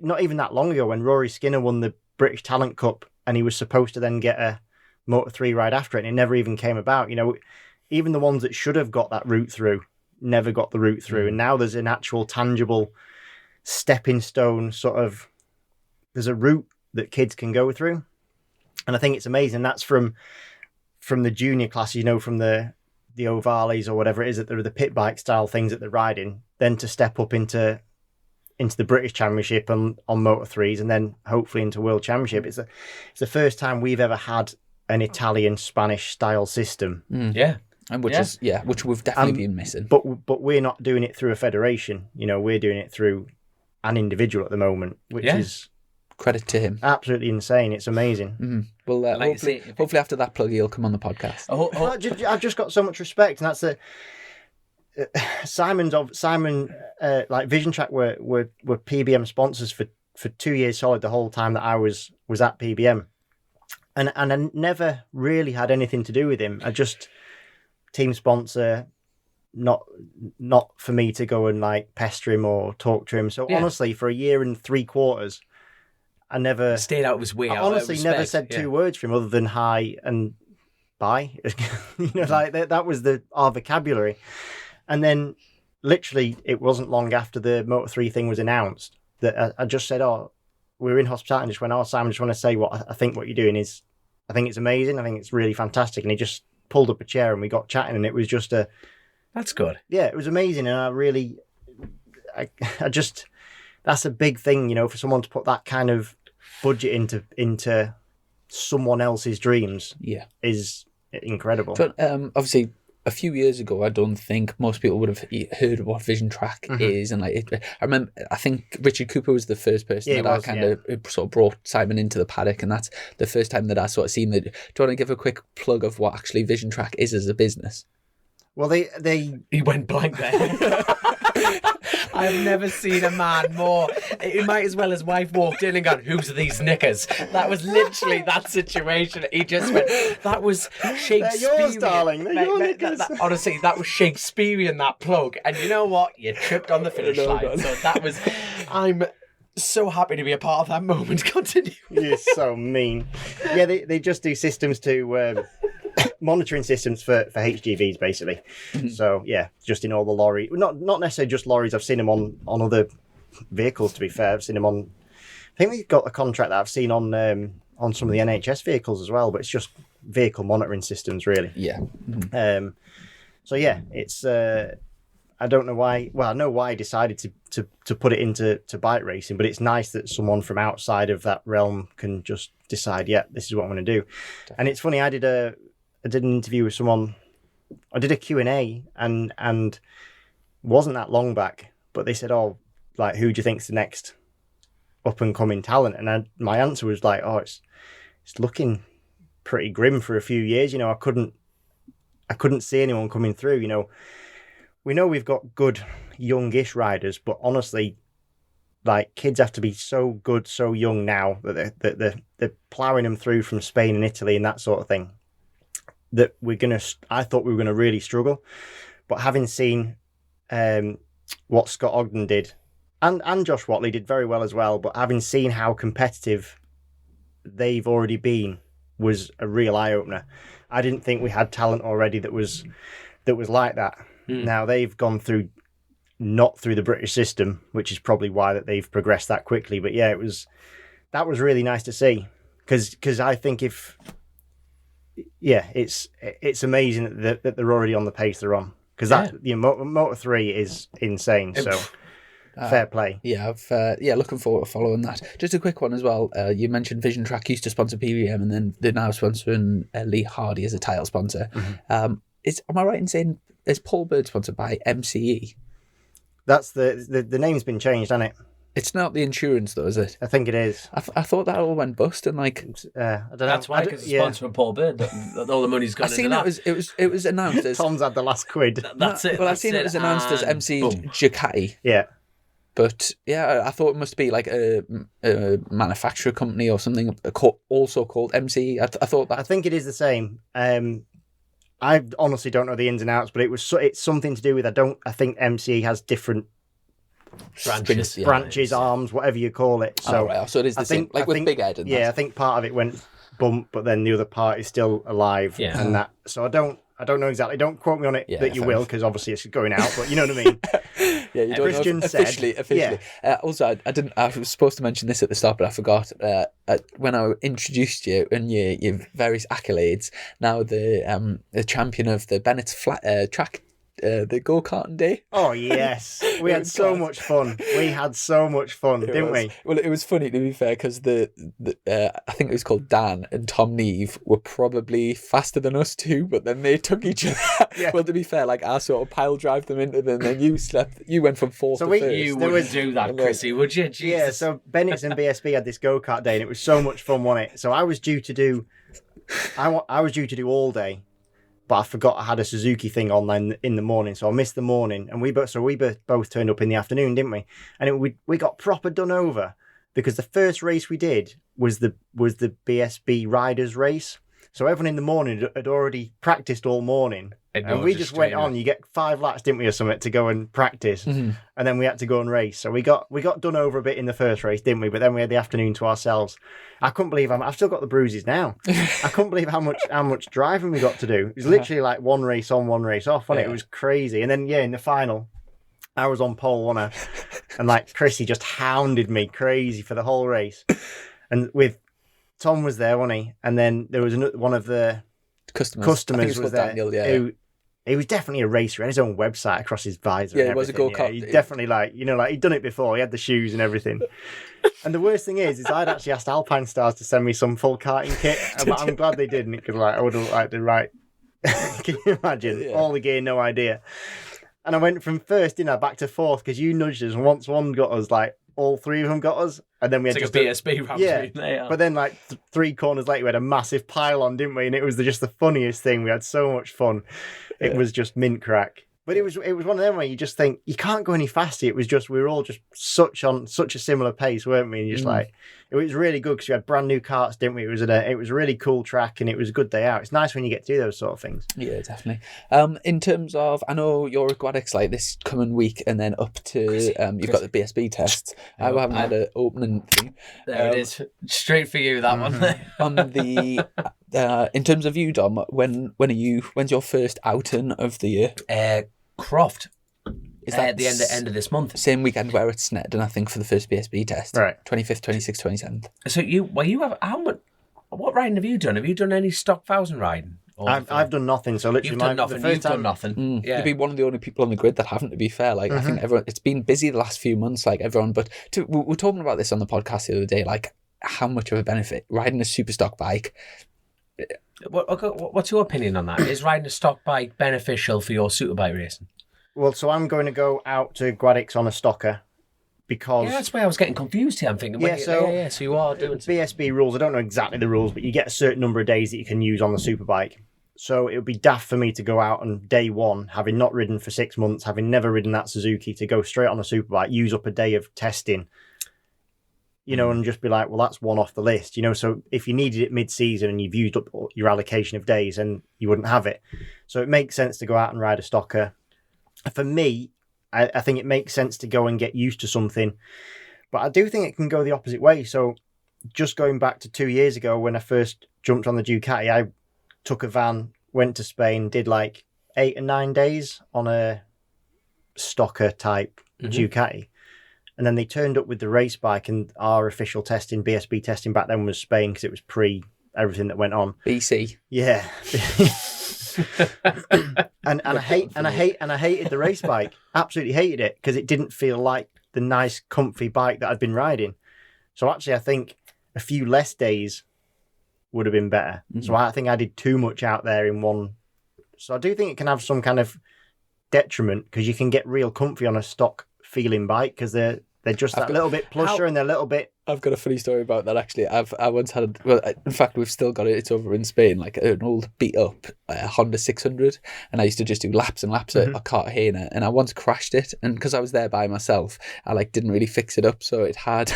not even that long ago when Rory Skinner won the British Talent Cup and he was supposed to then get a Moto3 ride after it, and it never even came about. Even the ones that should have got that route through never got the route through, and now there's an actual tangible stepping stone sort of. There's a route that kids can go through, and I think it's amazing. That's from the junior classes, from the Ovales or whatever it is that they're the pit bike style things that they're riding, then to step up into the British Championship on Moto3s, and then hopefully into World Championship. It's the first time we've ever had an Italian Spanish style system. Yeah, and which we've definitely been missing. But we're not doing it through a federation. We're doing it through an individual at the moment, which is credit to him. Absolutely insane. It's amazing. Well, hopefully after that plug, he'll come on the podcast. I've just got so much respect, and that's the. Simon, like Vision Track were PBM sponsors for 2 years solid, the whole time that I was at PBM, and I never really had anything to do with him. I just team sponsor, not for me to go and pester him or talk to him. So honestly, for a year and 3 quarters, I never stayed out of his way. I out of honestly respect. never said two words for him other than hi and bye. Like that was our vocabulary. And then literally it wasn't long after the Moto3 thing was announced that I just said, oh, we're in hospitality, and just went, oh, Simon, I just want to say what I think what you're doing is, I think it's amazing. I think it's really fantastic. And he just pulled up a chair and we got chatting, and it was just That's good. yeah, it was amazing. And I just, that's a big thing, for someone to put that kind of budget into someone else's dreams. Yeah, is incredible. But obviously, a few years ago, I don't think most people would have heard of what Vision Track is, and I remember, I think Richard Cooper was the first person that sort of brought Simon into the paddock, and that's the first time that I sort of seen that. Do you want to give a quick plug of what actually Vision Track is as a business? Well, he went blank there. I've never seen a man more. He might as well his wife walked in and gone, "Who's these knickers?" That was literally that situation. He just went, "That was Shakespearean." They're yours, darling. They're your knickers. Honestly, that was Shakespearean, that plug. And you know what? You tripped on the finish line. So that was. I'm so happy to be a part of that moment. Continue. You're so mean. Yeah, they just do systems to. Monitoring systems for HGVs basically. So yeah, just in all the lorry, not necessarily just lorries. I've seen them on other vehicles. To be fair, I've seen them on. I think they've got a contract that I've seen on some of the NHS vehicles as well. But it's just vehicle monitoring systems, really. Yeah. So yeah, it's. I don't know why. Well, I know why I decided to put it into bike racing, but it's nice that someone from outside of that realm can just decide, yeah, this is what I'm going to do. Definitely. And it's funny. I did an interview with someone. I did a Q&A and wasn't that long back, but they said, oh, like, who do you think's the next up and coming talent? And my answer was like, oh, it's looking pretty grim for a few years. I couldn't see anyone coming through. We know we've got good youngish riders, but honestly, like, kids have to be so good, so young now that they're ploughing them through from Spain and Italy and that sort of thing. That I thought we were gonna really struggle, but having seen what Scott Ogden did, and Josh Watley did very well as well, but having seen how competitive they've already been was a real eye opener. I didn't think we had talent already that was like that. Now they've gone through, not through the British system, which is probably why that they've progressed that quickly. But yeah, that was really nice to see, because I think it's amazing that they're already on the pace they're on, because Moto3 is insane. So fair play. Yeah, looking forward to following that. Just a quick one as well. You mentioned Vision Track used to sponsor PVM, and then they're now sponsoring Lee Hardy as a title sponsor. Am I right in saying is Paul Bird sponsored by MCE? That's the name's been changed, hasn't it? It's not the insurance, though, is it? I think it is. I thought that all went bust, and like I don't know. That's why, because it's sponsoring Paul Bird. That all the money's gone into that. It was announced as Tom's had the last quid. That's it. Well, I've seen it was announced as MC Ducati. Yeah. But yeah, I thought it must be like a manufacturer company or something, also called MCE. I thought that. I think it is the same. I honestly don't know the ins and outs, but it's something to do with I think MCE has different branches, arms, whatever you call it. So, so it is the same, like with Big Ed. And I think part of it went bump, but then the other part is still alive. Yeah. And that. So I don't know exactly. Don't quote me on it, that you will, because obviously it's going out. But you know what I mean. Yeah, you don't Christian know officially. Yeah. Also, I was supposed to mention this at the start, but I forgot. When I introduced you and your various accolades, now the champion of the Bennett's flat track. The go-karting day. Oh yes, we had so much fun. Didn't we? Well, it was funny, to be fair, because the I think it was called Dan and Tom Neve were probably faster than us too, but then they took each other. Yeah. Well, to be fair, like I sort of pile drive them into them, and then you went from fourth to first. You wouldn't do that, Chrissy, would you? Jesus. Yeah. So Bennett's and BSB had this go-kart day, and it was so much fun, wasn't it? So I was due to do all day. But I forgot I had a Suzuki thing on in the morning, so I missed the morning. And we both turned up in the afternoon, didn't we? And we got proper done over, because the first race we did was the BSB Riders race. So everyone in the morning had already practiced all morning. And we just went on. You get 5 laps, didn't we, or something, to go and practice. And then we had to go and race. So we got done over a bit in the first race, didn't we? But then we had the afternoon to ourselves. I couldn't believe I've still got the bruises now. I couldn't believe how much driving we got to do. It was literally like one race on, one race off, and it was crazy. And then in the final, I was on pole, wasn't I? And like Chrissy just hounded me crazy for the whole race. And with Tom was there, wasn't he? And then there was one of the customers was there. Daniel, he was definitely a racer. He had his own website across his visor. Yeah, it was a go-kart. He definitely he'd done it before. He had the shoes and everything. And the worst thing is I'd actually asked Alpine Stars to send me some full karting kit. But I'm glad they didn't, because I would have liked to write. Can you imagine? Yeah. All the gear, no idea. And I went from first, back to fourth, because you nudged us. And once one got us, all 3 of them got us. And then we had just a BSB round. Yeah. But then 3 corners later, we had a massive pile-on, didn't we? And it was just the funniest thing. We had so much fun. It was just mint crack. But it was one of them where you just think you can't go any faster. It was just we were all just on such a similar pace, weren't we? And just it was really good because we had brand new karts, didn't we? It was a really cool track, and it was a good day out. It's nice when you get to do those sort of things. Yeah, definitely. In terms of, I know you're at Guadix this coming week, and then up to you've got the BSB tests. I haven't had an opening thing. There it is, straight for you, that one. On the in terms of you, Dom, when's your first outing of the year? Croft. Is that at the end of this month? Same weekend where it's Snedden, I think, for the first BSB test. Right. 25th, 26th, 27th. So you have how much? What riding have you done? Have you done any stock 1000 riding? I've done nothing. So literally, You've done nothing. Yeah. You'd be one of the only people on the grid that haven't. To be fair, I think everyone. It's been busy the last few months, everyone. But we're talking about this on the podcast the other day, how much of a benefit riding a super stock bike. What's your opinion on that? Is riding a stock bike beneficial for your superbike racing? Well, so I'm going to go out to Guadix on a stocker because... Yeah, that's why I was getting confused here. I'm thinking, so you are doing... BSB rules, I don't know exactly the rules, but you get a certain number of days that you can use on the superbike. So it would be daft for me to go out on day one, having not ridden for 6 months, having never ridden that Suzuki, to go straight on a superbike, use up a day of testing, and just be like, well, that's one off the list, So if you needed it mid-season and you've used up your allocation of days, then you wouldn't have it. So it makes sense to go out and ride a stocker. For me, I think it makes sense to go and get used to something. But I do think it can go the opposite way. So just going back to 2 years ago when I first jumped on the Ducati, I took a van, went to Spain, did 8 or 9 days on a stocker type Ducati. And then they turned up with the race bike, and our official testing, BSB testing back then, was Spain because it was pre everything that went on. BC. Yeah. and I hated the race bike. Absolutely hated it because it didn't feel like the nice, comfy bike that I'd been riding. So actually, I think a few less days would have been better. Mm-hmm. So I think I did too much out there in one. So I do think it can have some kind of detriment because you can get real comfy on a stock feeling bike because they're just that little bit plusher and they're a little bit... I've got a funny story about that, actually. I once had... in fact, we've still got it. It's over in Spain, an old beat-up Honda 600. And I used to just do laps and laps at Cartagena. And I once crashed it. And because I was there by myself, I didn't really fix it up. So it had...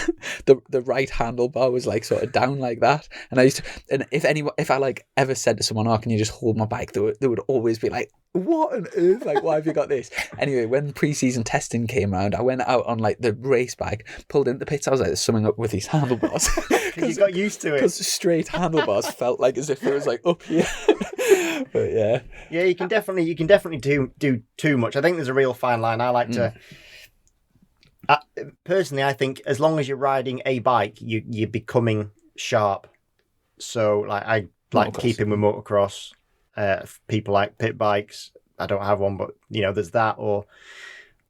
the right handlebar was sort of down like that. And I used to... And if I ever said to someone, oh, can you just hold my bike? They would always be like, what on earth? Why have you got this? Anyway, when pre-season testing came around, I went out on the race bike, pulled into the pits. I was there's something up with these handlebars. Because you got used to it. Because straight handlebars felt as if it was up here. But yeah. Yeah, you can definitely do too much. I think there's a real fine line. I like to... personally, I think as long as you're riding a bike, you're becoming sharp. So I like keeping with motocross. People like pit bikes. I don't have one, but there's that. Or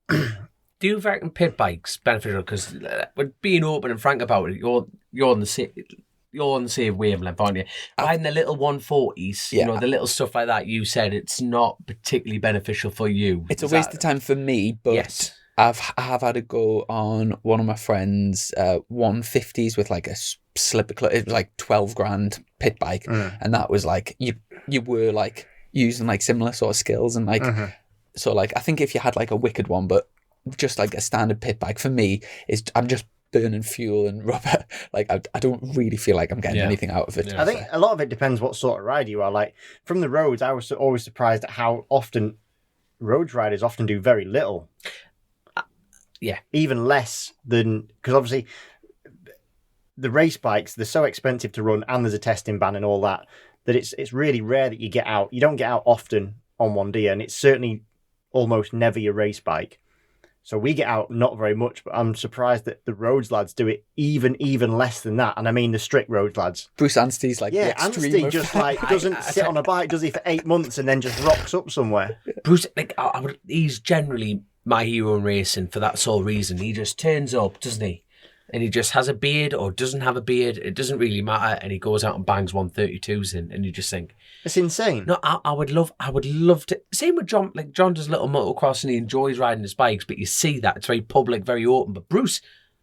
do you reckon pit bikes beneficial? Because with being open and frank about it, you're on the same wavelength, aren't you? Riding the little 140s, the little stuff like that. You said it's not particularly beneficial for you. It's a waste of time for me, but yes. I have had a go on one of my friends' 150s with a slipper clutch. It was 12 grand pit bike, and that was you were using similar sort of skills and so I think if you had a wicked one, but just a standard pit bike for me is I'm just burning fuel and rubber. Like I don't really feel like I'm getting anything out of it. Yeah. I think a lot of it depends what sort of rider you are. Like from the roads, I was always surprised at how often road riders often do very little. Yeah. Even less than, because obviously the race bikes, they're so expensive to run and there's a testing ban and all that, that it's really rare that you get out. You don't get out often on one, do you? And it's certainly almost never your race bike. So we get out not very much, but I'm surprised that the roads lads do it even less than that. And I mean the strict roads lads. Bruce Anstey's like the extreme Anstey of- just like doesn't sit on a bike, does he, for 8 months and then just rocks up somewhere. Bruce, like, he's generally my hero in racing for that sole reason. He just turns up, doesn't he? And he just has a beard or doesn't have a beard. It doesn't really matter. And he goes out and bangs 132s in, and you just think, It's insane. no, I would love to. Same with John. Like John does little motocross and he enjoys riding his bikes, but you see that it's very public, very open. But Bruce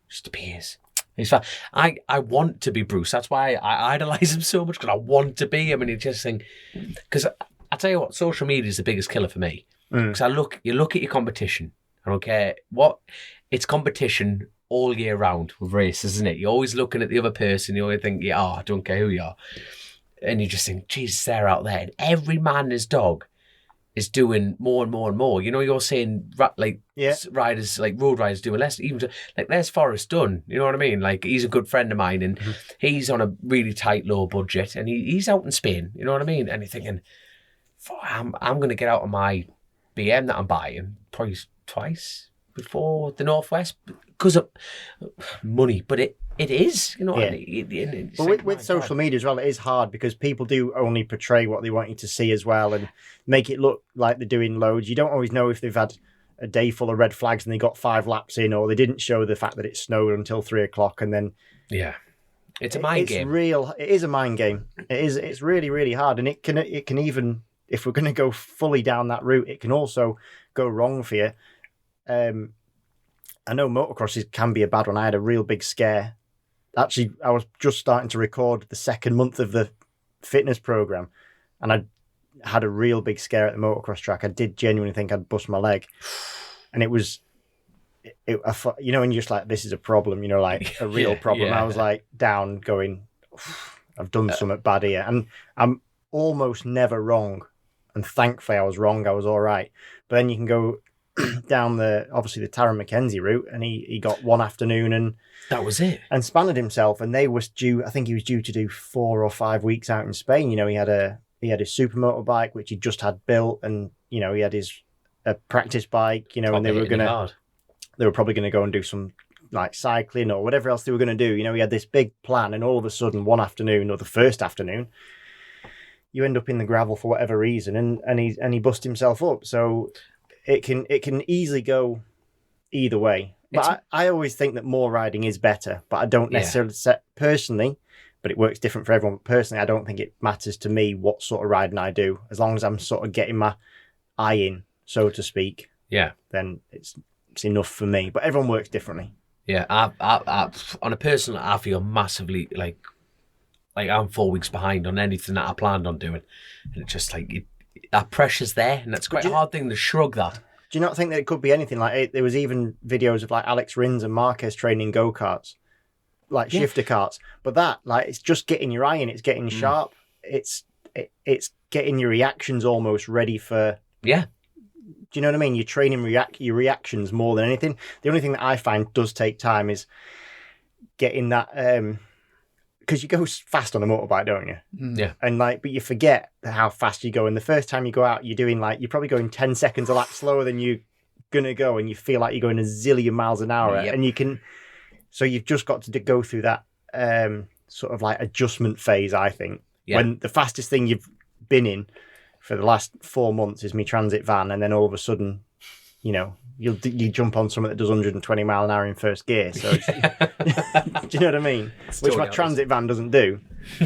just appears. He's fine. I want to be Bruce. That's why I idolize him so much, because I want to be him. And you just think, because I tell you what, social media is the biggest killer for me. Because you look at your competition. I don't care what, it's competition all year round with races, isn't it? You're always looking at the other person. You always think, I don't care who you are. And you just think, Jesus, they're out there. And every man and his dog is doing more and more and more. You know, you're saying riders, like road riders doing less. Even like there's Forrest Dunn, you know what I mean? Like he's a good friend of mine and he's on a really tight, low budget and he's out in Spain, you know what I mean? And you're thinking, I'm going to get out of my BM that I'm buying probably twice before the Northwest because of money, but it is, you know. Yeah. But with social media as well, it is hard because people do only portray what they want you to see as well and make it look like they're doing loads. You don't always know if they've had a day full of red flags and they got 5 laps in, or they didn't show the fact that it snowed until 3 o'clock, and then it's a mind game. It is a mind game. It's really, really hard, and it can even, if we're going to go fully down that route, it can also go wrong for you. I know motocrosses can be a bad one. I had a real big scare. Actually, I was just starting to record the second month of the fitness program, and I had a real big scare at the motocross track. I did genuinely think I'd bust my leg, and it was, you know, when you're just like, this is a problem, you know, like a real problem. I was like down, going, I've done something bad here, and I'm almost never wrong, and thankfully I was wrong. I was all right, but then you can go down obviously the Taron McKenzie route, and he got one afternoon and that was it, and spanned himself, and they was due. I think he was due to do 4 or 5 weeks out in Spain. You know, he had his super motorbike which he just had built, and you know he had his practice bike. You know, and they were probably gonna go and do some like cycling or whatever else they were gonna do. You know, he had this big plan, and all of a sudden one afternoon, or the first afternoon, you end up in the gravel for whatever reason, and he bust himself up. So it can easily go either way. But I always think that more riding is better, but I don't necessarily personally, but it works different for everyone. But personally, I don't think it matters to me what sort of riding I do. As long as I'm sort of getting my eye in, so to speak, then it's enough for me. But everyone works differently. Yeah, I on a personal, I feel massively like I'm 4 weeks behind on anything that I planned on doing. And it's just like, that pressure's there, and it's quite a hard thing to shrug that. Do you not think that it could be anything like it? There was even videos of like Alex Rins and Marquez training go-karts, like shifter karts. But that, like, it's just getting your eye in, it's getting sharp. It's getting your reactions almost ready for... Yeah. Do you know what I mean? You're training your reactions more than anything. The only thing that I find does take time is getting that... because you go fast on a motorbike, don't you? Yeah. And but you forget how fast you go. And the first time you go out, you're probably going 10 seconds a lap slower than you're gonna go, and you feel like you're going a zillion miles an hour. Yep. And so you've just got to go through that sort of like adjustment phase, I think. Yeah. When the fastest thing you've been in for the last 4 months is my transit van, and then all of a sudden, you know, you jump on something that does 120 mile an hour in first gear. So do you know what I mean? Which my transit van doesn't do. So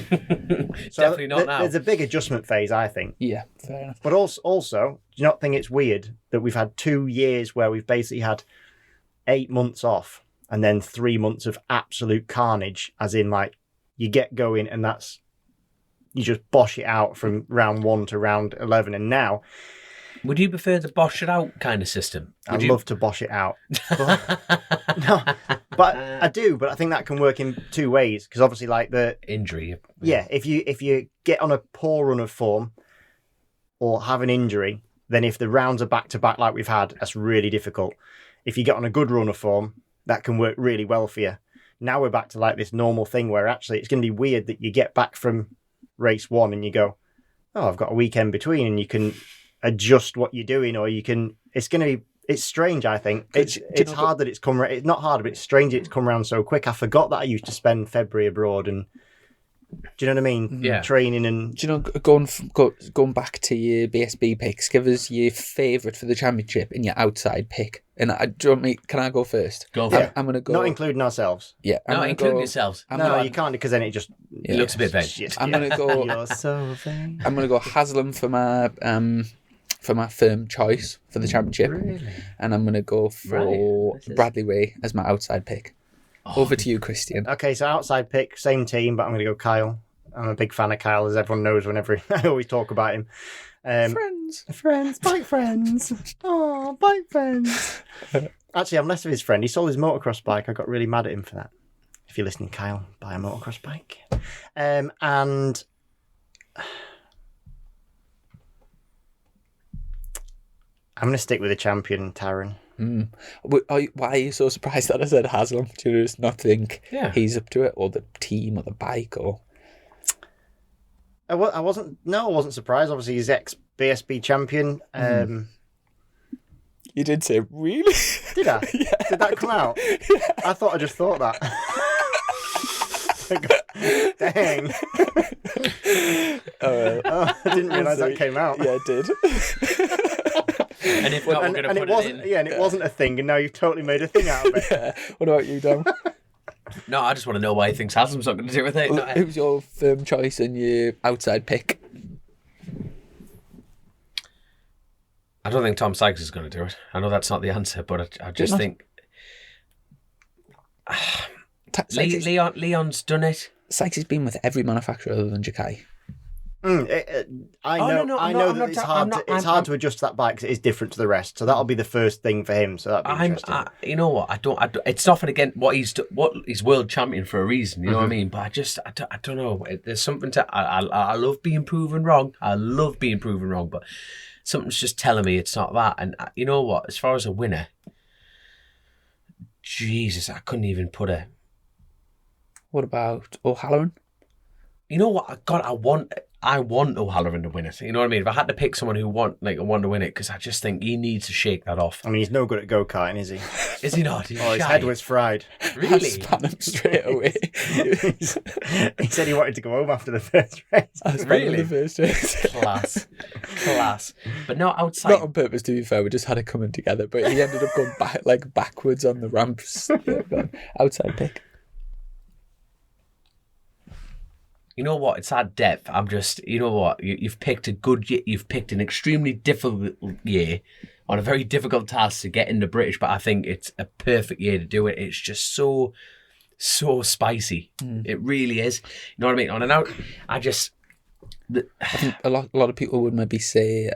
definitely not now. There's a big adjustment phase, I think. Yeah, fair enough. But also, do you not think it's weird that we've had 2 years where we've basically had 8 months off and then 3 months of absolute carnage, as in like you get going and you just bosh it out from round 1 to round 11, and now... Would you prefer the bosh it out kind of system? I'd love to bosh it out. But But I do. But I think that can work in two ways because obviously, like the injury. Yeah, if you get on a poor run of form or have an injury, then if the rounds are back to back like we've had, that's really difficult. If you get on a good run of form, that can work really well for you. Now we're back to like this normal thing where actually it's going to be weird that you get back from race 1 and you go, oh, I've got a weekend between, and you can adjust what you're doing, or you can. It's strange. I think it's hard that it's come. It's not hard, but it's strange that it's come around so quick. I forgot that I used to spend February abroad and. Do you know what I mean? Yeah. Training and... Do you know, going back to your BSB picks, give us your favourite for the championship and your outside pick. And do you want me? Can I go first? Go for it. I'm going to go... Not including ourselves. Yeah. No, including yourselves. No, you can't because then it just... It looks a bit vague. I'm going to go... You're so vague. I'm going to go Haslam for my firm choice for the championship. Really? And I'm going to go for Bradley Ray as my outside pick. Over to you, Christian. Okay, so outside pick, same team, but I'm going to go Kyle. I'm a big fan of Kyle, as everyone knows whenever I always talk about him. Friends, bike friends. Oh, bike friends. Actually, I'm less of his friend. He sold his motocross bike. I got really mad at him for that. If you're listening, Kyle, buy a motocross bike. And I'm going to stick with the champion, Taron. Why are you so surprised that I said Haslam? Do you just not think he's up to it, or the team, or the bike, or? I wasn't surprised. Obviously, he's ex-BSB champion. You did say, really? Did I? Yeah. Did that come out? Yeah. I thought I just thought that. Dang. I didn't realise that came out. Yeah, it did. And if not, we're going to put it in. Yeah, and it wasn't a thing, and now you've totally made a thing out of it. Yeah. What about you, Dom? No, I just want to know why he thinks Haslam's not going to do with it. Who's your firm choice and your outside pick? I don't think Tom Sykes is going to do it. I know that's not the answer, but I just think... Leon's done it. Sykes has been with every manufacturer other than Jakai. I know that it's hard to adjust to that bike because it is different to the rest. So that'll be the first thing for him. So that'll be interesting. You know what? I don't. It's nothing against what he's world champion for a reason. You know what I mean? But I don't know. There's something to. I love being proven wrong. But something's just telling me it's not that. And you know what? As far as a winner, Jesus, I couldn't even put a. What about O'Halloran? You know what? I want O'Halloran to win it. You know what I mean? If I had to pick someone who want to win it, because I just think he needs to shake that off. I mean, he's no good at go-karting, is he? Is he not? His head was fried. Really? I span him straight away. He said he wanted to go home after the first race. I span him the first race. Class. But no, outside. Not on purpose, to be fair. We just had it coming together. But he ended up going backwards on the ramps. Yeah, outside pick. You know what? It's that depth. I'm just, you know what? You've picked a good year. You've picked an extremely difficult year on a very difficult task to get into British, but I think it's a perfect year to do it. It's just so spicy. It really is. You know what I mean? On and out, I think a lot of people would maybe say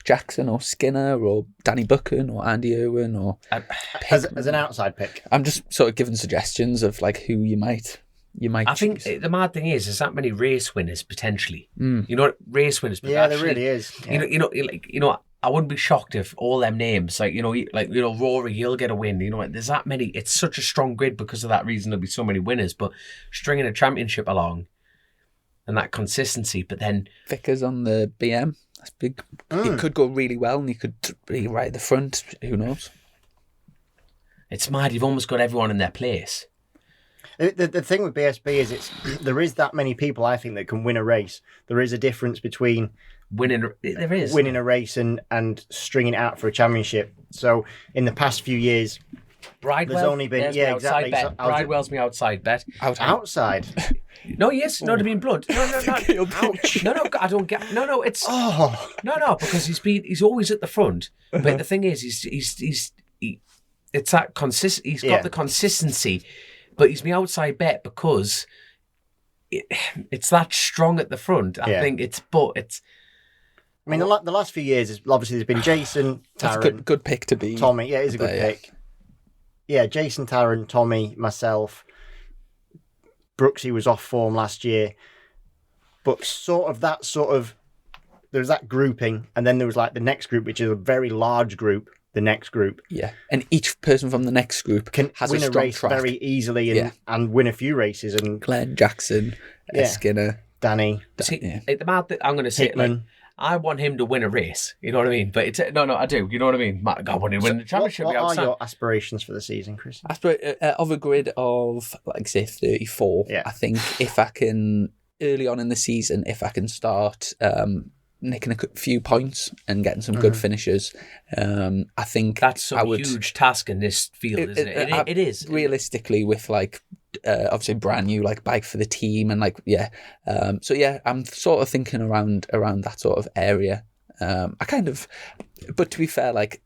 Jackson or Skinner or Danny Buchan or Andy Irwin or as an outside pick. I'm just sort of giving suggestions of like who you might. I think the mad thing is, there's that many race winners potentially. You know, race winners. But yeah, actually, there really is. Yeah. You know, I wouldn't be shocked if all them names, Rory, he'll get a win. You know, there's that many. It's such a strong grid because of that reason. There'll be so many winners. But stringing a championship along and that consistency, but then Vickers on the BM. That's big. It could go really well, and you could be right at the front. Who knows? It's mad. You've almost got everyone in their place. The thing with BSB is there is that many people I think that can win a race. There is a difference between winning a race and stringing it out for a championship. So in the past few years, there's only been exactly. So Bridewell's my outside bet. Outside. No, yes, no, to be in blood. No. Ouch. No, I don't get. No, it's. Oh. No, because he's always at the front. But the thing is, it's that consist. He's got the consistency. But he's my outside bet because it's that strong at the front. I think it's. I mean, the last few years, obviously, there's been Jason, That's Taron, a good pick to be. Tommy, yeah, it is a good pick. Jason Tarrant, Tommy, myself, Brooksy was off form last year, but there's that grouping, and then there was like the next group, which is a very large group. The next group, and each person from the next group can has win a a strong race track. very easily and win a few races. And Glenn, Jackson, Skinner, Danny, The man that I'm going to say, Hickman. I want him to win a race. You know what I mean? But I do. You know what I mean? I want him to win the championship. What are your aspirations for the season, Chris? Of a grid of, like, say, 34, I think if I can, early on in the season, if I can start nicking a few points and getting some good finishes, I think that's a huge task in this field, isn't it? It is. Realistically, with, like, obviously brand new, like, bike for the team, and, like, I'm sort of thinking around that sort of area. But to be fair, like,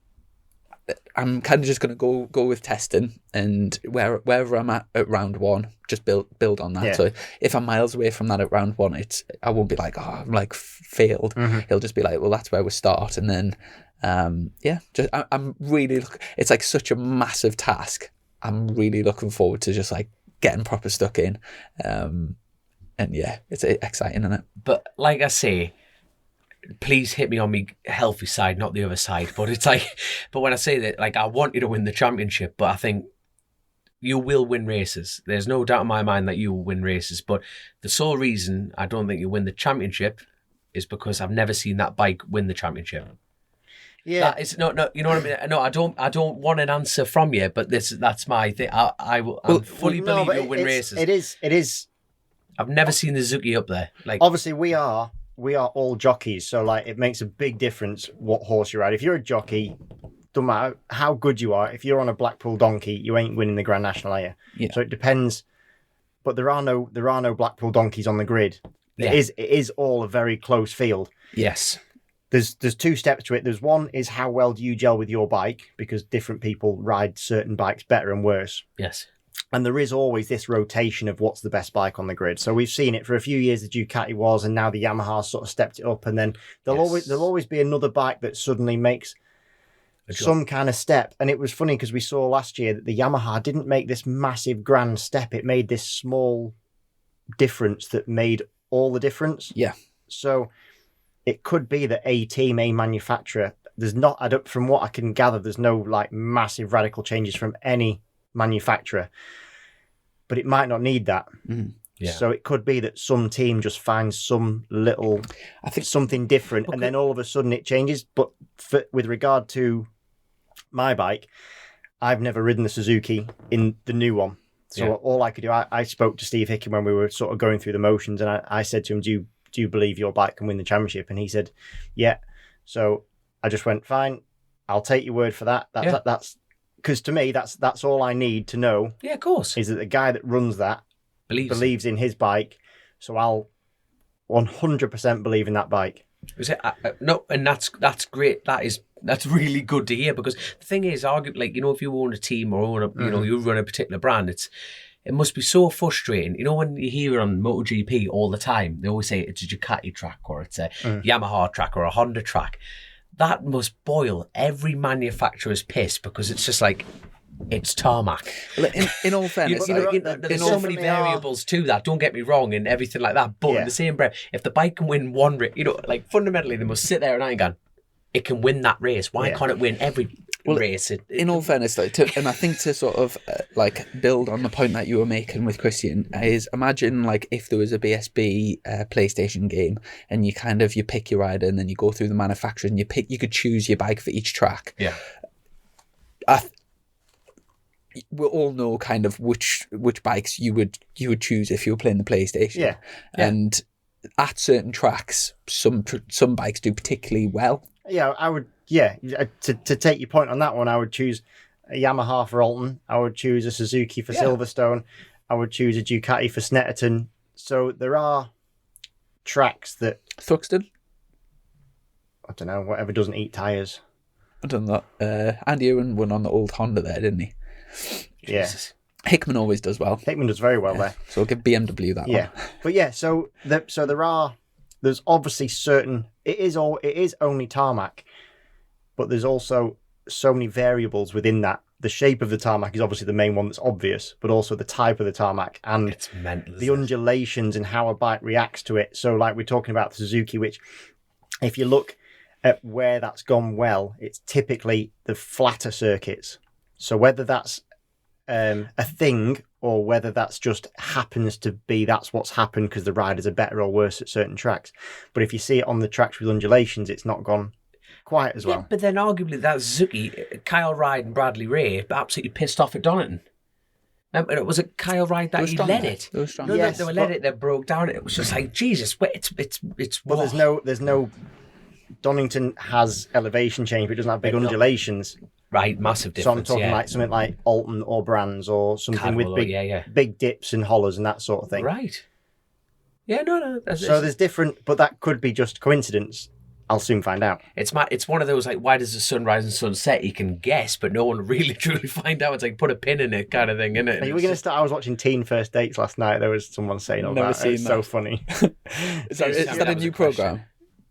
I'm kind of just going to go with testing, and wherever I'm at round one, just build on that. Yeah. So if I'm miles away from that at round one, I won't be like, oh, I'm like failed. It'll just be like, well, that's where we start, and then I'm really it's like such a massive task. I'm really looking forward to just like getting proper stuck in, and it's exciting, isn't it? But like I say, please hit me on me healthy side, not the other side. But it's like, but when I say that, like, I want you to win the championship, but I think you will win races. There's no doubt in my mind that you will win races. But the sole reason I don't think you win the championship is because I've never seen that bike win the championship. Yeah, that is no, you know what I mean. No, I don't want an answer from you, but that's my thing. I fully believe you'll win races. It is. I've never seen the Zuki up there. Like, obviously we are all jockeys, so like it makes a big difference what horse you ride. If you're a jockey, doesn't matter how good you are, if you're on a Blackpool donkey, you ain't winning the Grand National, are you? Yeah. So it depends. But there are no Blackpool donkeys on the grid. Yeah. It is all a very close field. yes, There's two steps to it. There's one is how well do you gel with your bike, because different people ride certain bikes better and worse. yes. And there is always this rotation of what's the best bike on the grid. So we've seen it for a few years. The Ducati was, and now the Yamaha sort of stepped it up. And then there'll always be another bike that suddenly makes some kind of step. And it was funny because we saw last year that the Yamaha didn't make this massive grand step. It made this small difference that made all the difference. Yeah. So it could be that a team, a manufacturer, from what I can gather, there's no like massive radical changes from any manufacturer, but it might not need that. Yeah. So it could be that some team just finds some little, something different, and then all of a sudden it changes. But with regard to my bike, I've never ridden the Suzuki in the new one. So all I could do, I spoke to Steve Hicken when we were sort of going through the motions, and I said to him, do you believe your bike can win the championship? And he said, yeah. So I just went, fine, I'll take your word for that. That's because to me, that's all I need to know. Yeah, of course. Is that the guy that runs that believes in his bike, so I'll 100% believe in that bike. Is it? No, and that's great. That's really good to hear, because the thing is, like, you know, if you own a team or own a, you know, you run a particular brand, it must be so frustrating. You know, when you hear on MotoGP all the time, they always say it's a Ducati track or it's a Yamaha track or a Honda track. That must boil every manufacturer's piss, because it's just like, it's tarmac. Well, in all fairness, there's so many variables to that, don't get me wrong, and everything like that. But in the same breath, if the bike can win one race, you know, like fundamentally, they must sit there and going, it can win that race. Why can't it win every race? In all fairness, though, and I think to sort of like build on the point that you were making with Christian, is imagine like if there was a BSB PlayStation game, and you pick your rider, and then you go through the manufacturer, and you could choose your bike for each track. Yeah. We all know kind of which bikes you would choose if you were playing the PlayStation. Yeah. And at certain tracks, some bikes do particularly well. Yeah, I would. Yeah, to take your point on that one, I would choose a Yamaha for Alton. I would choose a Suzuki for Silverstone. I would choose a Ducati for Snetterton. So there are tracks that Thruxton. I don't know, whatever doesn't eat tyres. I don't know. Andy Owen won on the old Honda there, didn't he? Yeah. Jesus. Hickman always does well. Hickman does very well there. So we'll give BMW that one. But yeah, so there's obviously certain, it is only tarmac, but there's also so many variables within that the shape of the tarmac is obviously the main one that's obvious, but also the type of the tarmac and It's mental, the undulations and how a bike reacts to it. So like we're talking about the Suzuki, which if you look at where that's gone well, it's typically the flatter circuits. So whether that's a thing or whether that's just happens to be that's what's happened because the riders are better or worse at certain tracks. But if you see it on the tracks with undulations, it's not gone quite as well. Yeah, but then arguably that Suzuki, Kyle Ryde and Bradley Ray absolutely pissed off at Donington. Remember, it was it Kyle Ryde that he led it. They were strong. No, Yes, they were led it. They broke down. It was just like Jesus. It's. But there's no. Donington has elevation change, but it doesn't have big undulations. Right, massive So I'm difference. talking like something like Alton or Brands or something Cadwell, with big dips and hollers and that sort of thing. Right. Yeah, no. So there's different, but that could be just coincidence. I'll soon find out. It's one of those like, why does the sun rise and sun set? You can guess, but no one really truly find out. It's like put a pin in it kind of thing, isn't it? Are we going to start? I was watching Teen First Dates last night. There was someone saying all Never that. seen It's that. so funny. Is that a new program?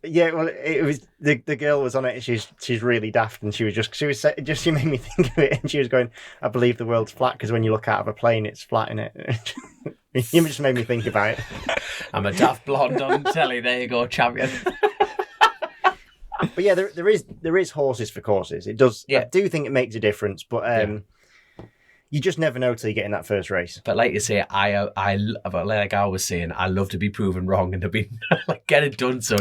Yeah, well, it was the girl was on it. She's really daft, and she made me think of it. And she was going, "I believe the world's flat because when you look out of a plane, it's flat in it." You just made me think about it. I'm a daft blonde on telly. There you go, champion. But yeah, there is horses for courses. It does. Yeah. I do think it makes a difference, but you just never know till you get in that first race. But like you say, like I was saying, I love to be proven wrong and to be like get it done. So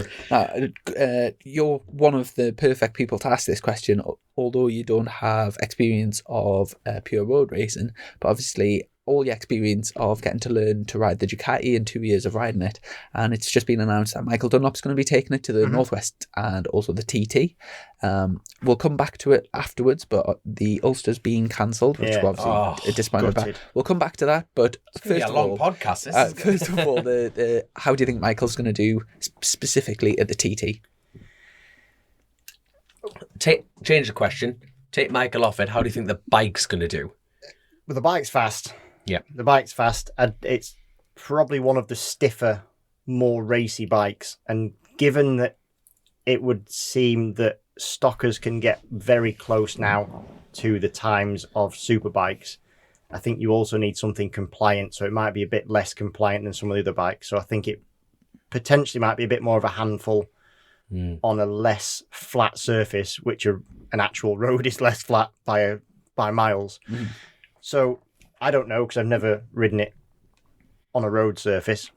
You're one of the perfect people to ask this question, although you don't have experience of pure road racing, but obviously all the experience of getting to learn to ride the Ducati in 2 years of riding it. And it's just been announced that Michael Dunlop's going to be taking it to the Northwest and also the TT. We'll come back to it afterwards, but the Ulster's being cancelled, which we're obviously disappointed about. We'll come back to that, but first of all, podcast. first of all, how do you think Michael's going to do specifically at the TT? Change the question. Take Michael off it. How do you think the bike's going to do? But the bike's fast. Yeah. The bike's fast. And it's probably one of the stiffer, more racy bikes. And given that it would seem that stockers can get very close now to the times of superbikes, I think you also need something compliant. So it might be a bit less compliant than some of the other bikes. So I think it potentially might be a bit more of a handful on a less flat surface, which an actual road is less flat by miles. So I don't know because I've never ridden it on a road surface.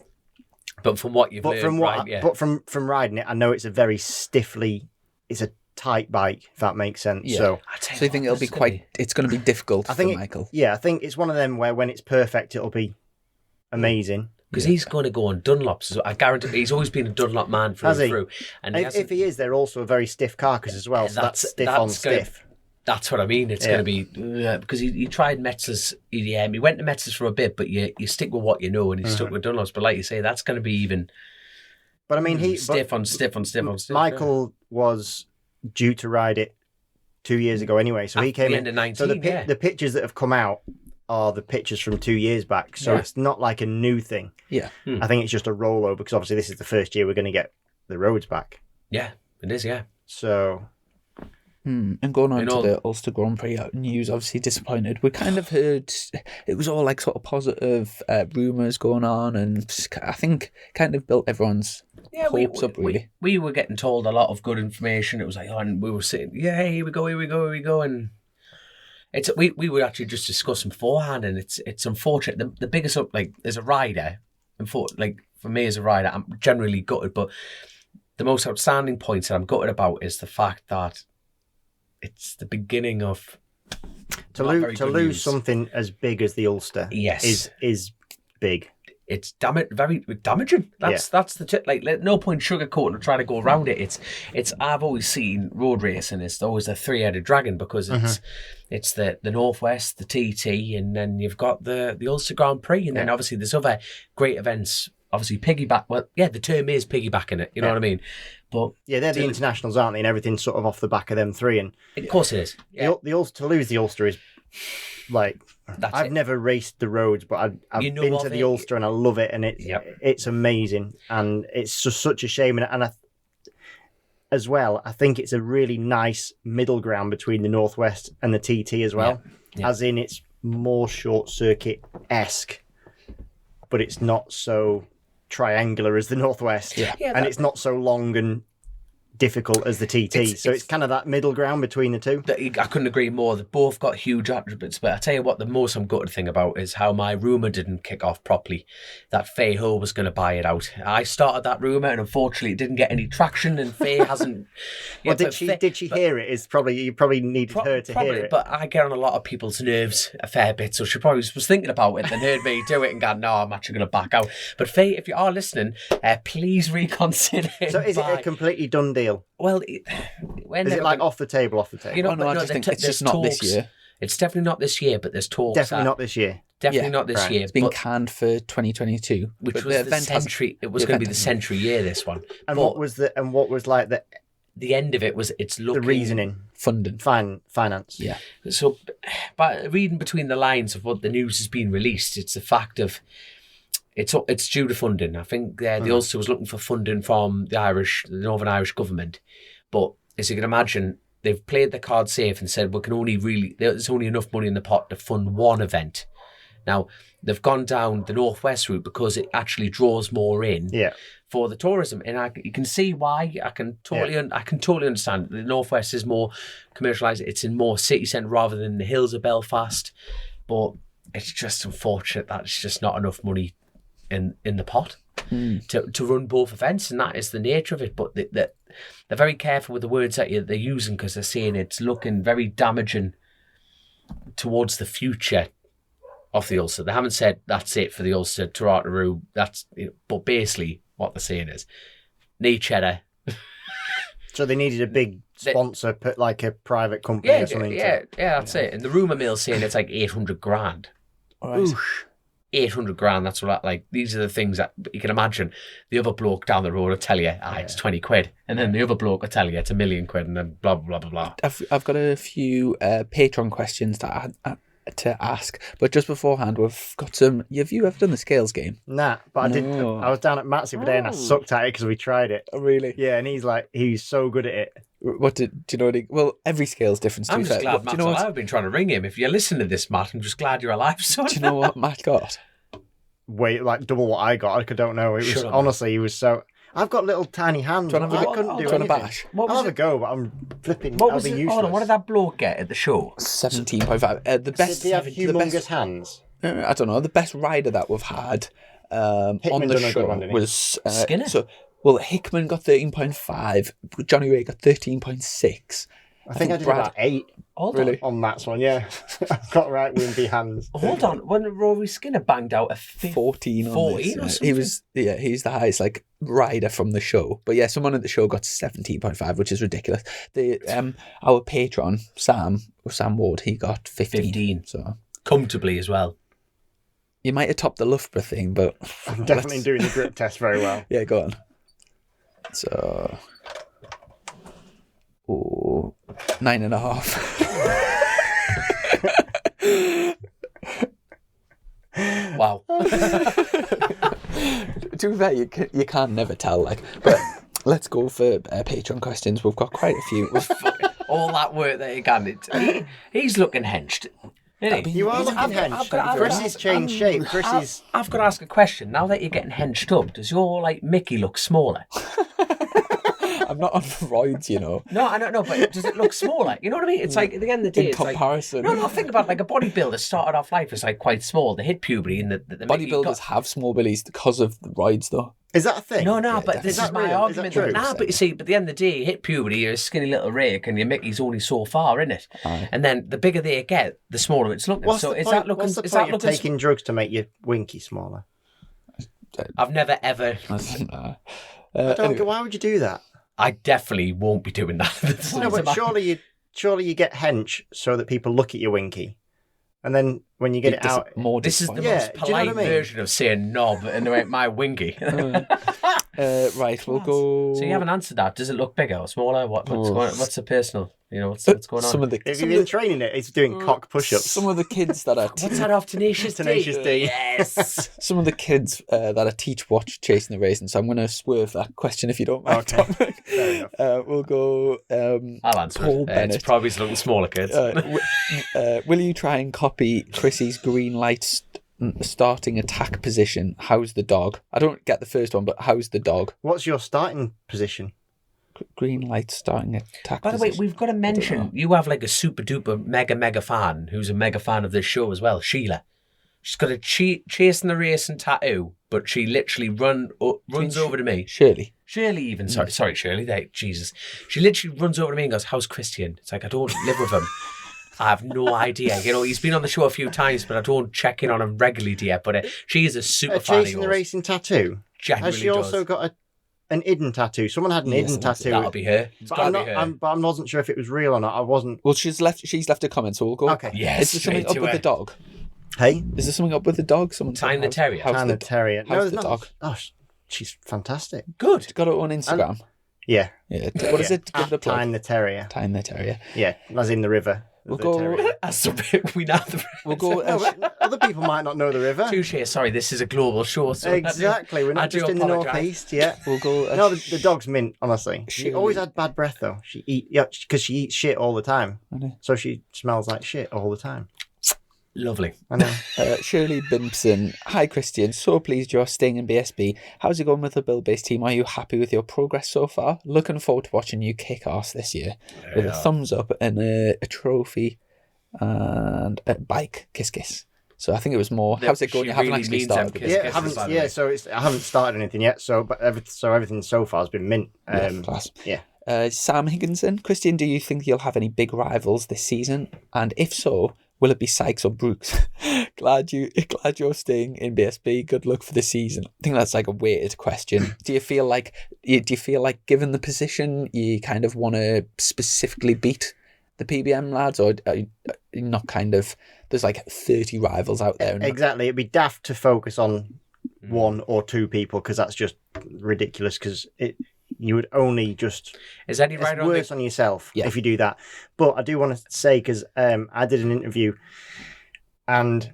But from what you've But learned, from riding it, I know it's a very it's a tight bike, if that makes sense. Yeah. So So you think it's going to be difficult for Michael? Yeah, I think it's one of them where when it's perfect, it'll be amazing. because he's going to go on Dunlops. So I guarantee he's always been a Dunlop man through and through. And if he is, they're also a very stiff carcass as well. So that's stiff on stiff. That's what I mean. It's going to be because he tried Metzler's EDM. He went to Metzler's for a bit, but you stick with what you know, and he stuck with Dunlops. But like you say, that's going to be even. But I mean, stiff on stiff. Michael was due to ride it 2 years ago anyway, so he came in. 19, so the pictures that have come out are the pictures from 2 years back. So it's not like a new thing. Yeah, I think it's just a rollover because obviously this is the first year we're going to get the roads back. Yeah, it is. Yeah. So. And going on to the Ulster Grand Prix news, obviously disappointed. We kind of heard it was all like sort of positive rumours going on, and I think kind of built everyone's hopes up really. We were getting told a lot of good information. It was like, and we were saying, yeah, here we go, and it's we were actually just discussing beforehand, and it's unfortunate. The biggest as a rider, for me as a rider, I'm generally gutted, but the most outstanding points that I'm gutted about is the fact that it's the beginning of to lose something as big as the Ulster. Yes, is big. It's very damaging. That's the tip. No point sugarcoating or trying to go around it. It's I've always seen road racing as always a three-headed dragon because it's the Northwest, the TT, and then you've got the Ulster Grand Prix, and then obviously there's other great events. Obviously piggyback. Well, yeah, the term is piggybacking it. You know what I mean? But yeah, they're the internationals, aren't they? And everything's sort of off the back of them three. And of course it is. Yeah. To lose the Ulster is like I've never raced the roads, but I've been to the Ulster and I love it, and it's amazing, and it's just such a shame. And as well, I think it's a really nice middle ground between the Northwest and the TT as well. Yeah. As in, it's more short circuit-esque, but it's not so triangular as the Northwest. And it's not so long and difficult as the TT. So it's kind of that middle ground between the two. I couldn't agree more. They've both got huge attributes, but I tell you what, the most I'm gutted thing about is how my rumour didn't kick off properly, that Faye Hull was going to buy it out. I started that rumour, and unfortunately it didn't get any traction, and Faye hasn't... Did she hear it? You probably needed her to hear it. But I get on a lot of people's nerves a fair bit, so she probably was thinking about it and heard me do it and gone, no, I'm actually going to back out. But Faye, if you are listening, please reconsider. So is it a completely done deal? Well, is it like off the table? You know, I just think it's just not this year. It's definitely not this year, but there's talks. Definitely not this year. Definitely not this year. It's been canned for 2022, which was the century. It was going to be the century year. This one. And what was like the end of it was it's looking the reasoning, funding, finance. Yeah. So, by reading between the lines of what the news has been released, it's the fact of. It's due to funding. I think the Ulster was looking for funding from the Northern Irish government, but as you can imagine, they've played the card safe and said there's only enough money in the pot to fund one event. Now they've gone down the Northwest route because it actually draws more in for the tourism, and you can see why. I can totally understand. The Northwest is more commercialised. It's in more city centre rather than the hills of Belfast, but it's just unfortunate that it's just not enough money in the pot to run both events, and that is the nature of it. But they're very careful with the words that they're using, because they're saying it's looking very damaging towards the future of the Ulster. They haven't said that's it for the Ulster, Tararoo, but basically what they're saying is need cheddar. So they needed a big sponsor, put like a private company or something. Yeah, that's it. And the rumour mill's saying it's like 800 grand. All right. 800 grand, that's what these are the things that you can imagine. The other bloke down the road will tell you, it's 20 quid. And then the other bloke will tell you it's £1 million, and then blah, blah, blah, blah. I've got a few Patreon questions to ask, but just beforehand, we've got some. Have you ever done the scales game? Nah, but I was down at Matt's the other day and I sucked at it because we tried it. Oh, really? Yeah, and he's so good at it. Do you know? Well, every scale's different. I'm just glad Matt's alive. I've been trying to ring him. If you're listening to this, Matt, I'm just glad you're alive. Son. Do you know what Matt got? Wait, like double what I got. I don't know. It was honestly, he was so. I've got little tiny hands. I couldn't do anything. I'll have a go, but I'm flipping. What was it? Hold on, what did that bloke get at the show? 17.5. The best. Did he have humongous hands? I don't know. The best rider that we've had on the show was Skinner. Hickman got 13.5. Johnny Ray got 13.6. I think I did about 8 on that one, yeah. I've got right wimpy hands. Hold on, when Rory Skinner banged out a 14 or something? He's the highest rider from the show. But yeah, someone at the show got 17.5, which is ridiculous. Our patron, Sam Ward, he got 15. So comfortably as well. You might have topped the Loughborough thing, but... I'm definitely doing the grip test very well. Yeah, go on. So... 9.5. Wow. To be fair, you can never tell, but let's go for Patreon questions. We've got quite a few. All that work that he can. He's looking henched. You are looking henched. Chris has changed shape. I've got to ask a question. Now that you're getting henched up, does your Mickey look smaller? I'm not on roids, you know. No, I don't know, but does it look smaller? You know what I mean? It's like at the end of the day, in comparison. No, think about a bodybuilder started off life as quite small. They hit puberty and the bodybuilders have small bellies because of the roids, though. Is that a thing? No, but this is my argument. But you see, but at the end of the day, you hit puberty, you're a skinny little rake, and your Mickey's only so far, in it. And then the bigger they get, the smaller it's looking. What's the point of taking drugs to make your winky smaller? I've never ever. Why would you do that? I definitely won't be doing that. No, but surely you get hench so that people look at your winky, and then when you get it out, this is the most polite version of saying knob and my winky. Right, we'll go. So you haven't answered that. Does it look bigger or smaller? What's the personal? What's going on? Some of the Have you been training it? It's doing cock push-ups. some of the kids that are What's that off Tenacious D? Tenacious D. Yes. some of the kids that I teach watch Chasin the Racin, so I'm going to swerve that question if you don't mind. Okay. Dominic. Fair enough. We'll go. I'll answer Paul it. Bennett. It's probably some smaller kids. Will you try and copy Chrissy's green light starting attack position? How's the dog? I don't get the first one, but how's the dog? What's your starting position? Green light starting attack. By the way, position. we've got to mention, you have like a super duper mega fan who's a mega fan of this show as well, Sheila. She's got a Chasin the Racin tattoo, but she literally runs over to me. Shirley. Shirley even, sorry Shirley, Jesus. She literally runs over to me and goes, how's Christian? It's like, I don't live with him. I have no idea. He's been on the show a few times, but I don't check in on him regularly yet. But she is a super fan of Chasin the yours. Racin tattoo? Genuinely Has she also got an Iddon tattoo? Someone had an Iddon tattoo. That'll be her. It's But got I'm to be her. but I wasn't sure if it was real or not. I wasn't. Well, she's left a comment, so we'll go. Okay. Yes, Is there something straight up to with her. the dog? Hey? Is there something up with the dog? Someone said, Time the terrier. how's Tan the the terrier. how's there's the not. dog? Oh, she's fantastic. Good. She's got her own Instagram. Yeah. Yeah. What is it? Give the plug. Tan the terrier. Time the terrier. Yeah, as in the river. We'll The go. terrier. That's the bit we know. We'll go. No, but other people might not know the river. Touche. Sorry, this is a global show. So Exactly. We're I not do just in the apologise. northeast. Yeah. We'll go. No, the dog's mint. Honestly, she Shirley. always had bad breath though. Because she eats shit all the time, I know. so she smells like shit all the time. Lovely. I know. Shirley Bimpson. Hi, Christian. So pleased you're staying in BSB. How's it going with the Bill-based team? Are you happy with your progress so far? Looking forward to watching you kick ass this year with a thumbs up and a trophy and a bike. Kiss, kiss. So I think it was more. How's it going? She You haven't really actually means them started. kiss, with it. Yeah, kisses, by the way. so I haven't started anything yet. So everything so far has been mint. Yeah, class. Yeah. Sam Higginson. Christian, do you think you'll have any big rivals this season? And if so, will it be Sykes or Brooks? glad you're staying in BSB. Good luck for the season. I think that's like a weighted question. Do you feel like given the position, you kind of want to specifically beat the PBM lads, or are you not kind of? There's like 30 rivals out there. Exactly. It'd be daft to focus on one or two people because that's just ridiculous. Because you would only just. Is any It's rider on worse the... on yourself Yeah. if you do that. But I do want to say, because I did an interview, and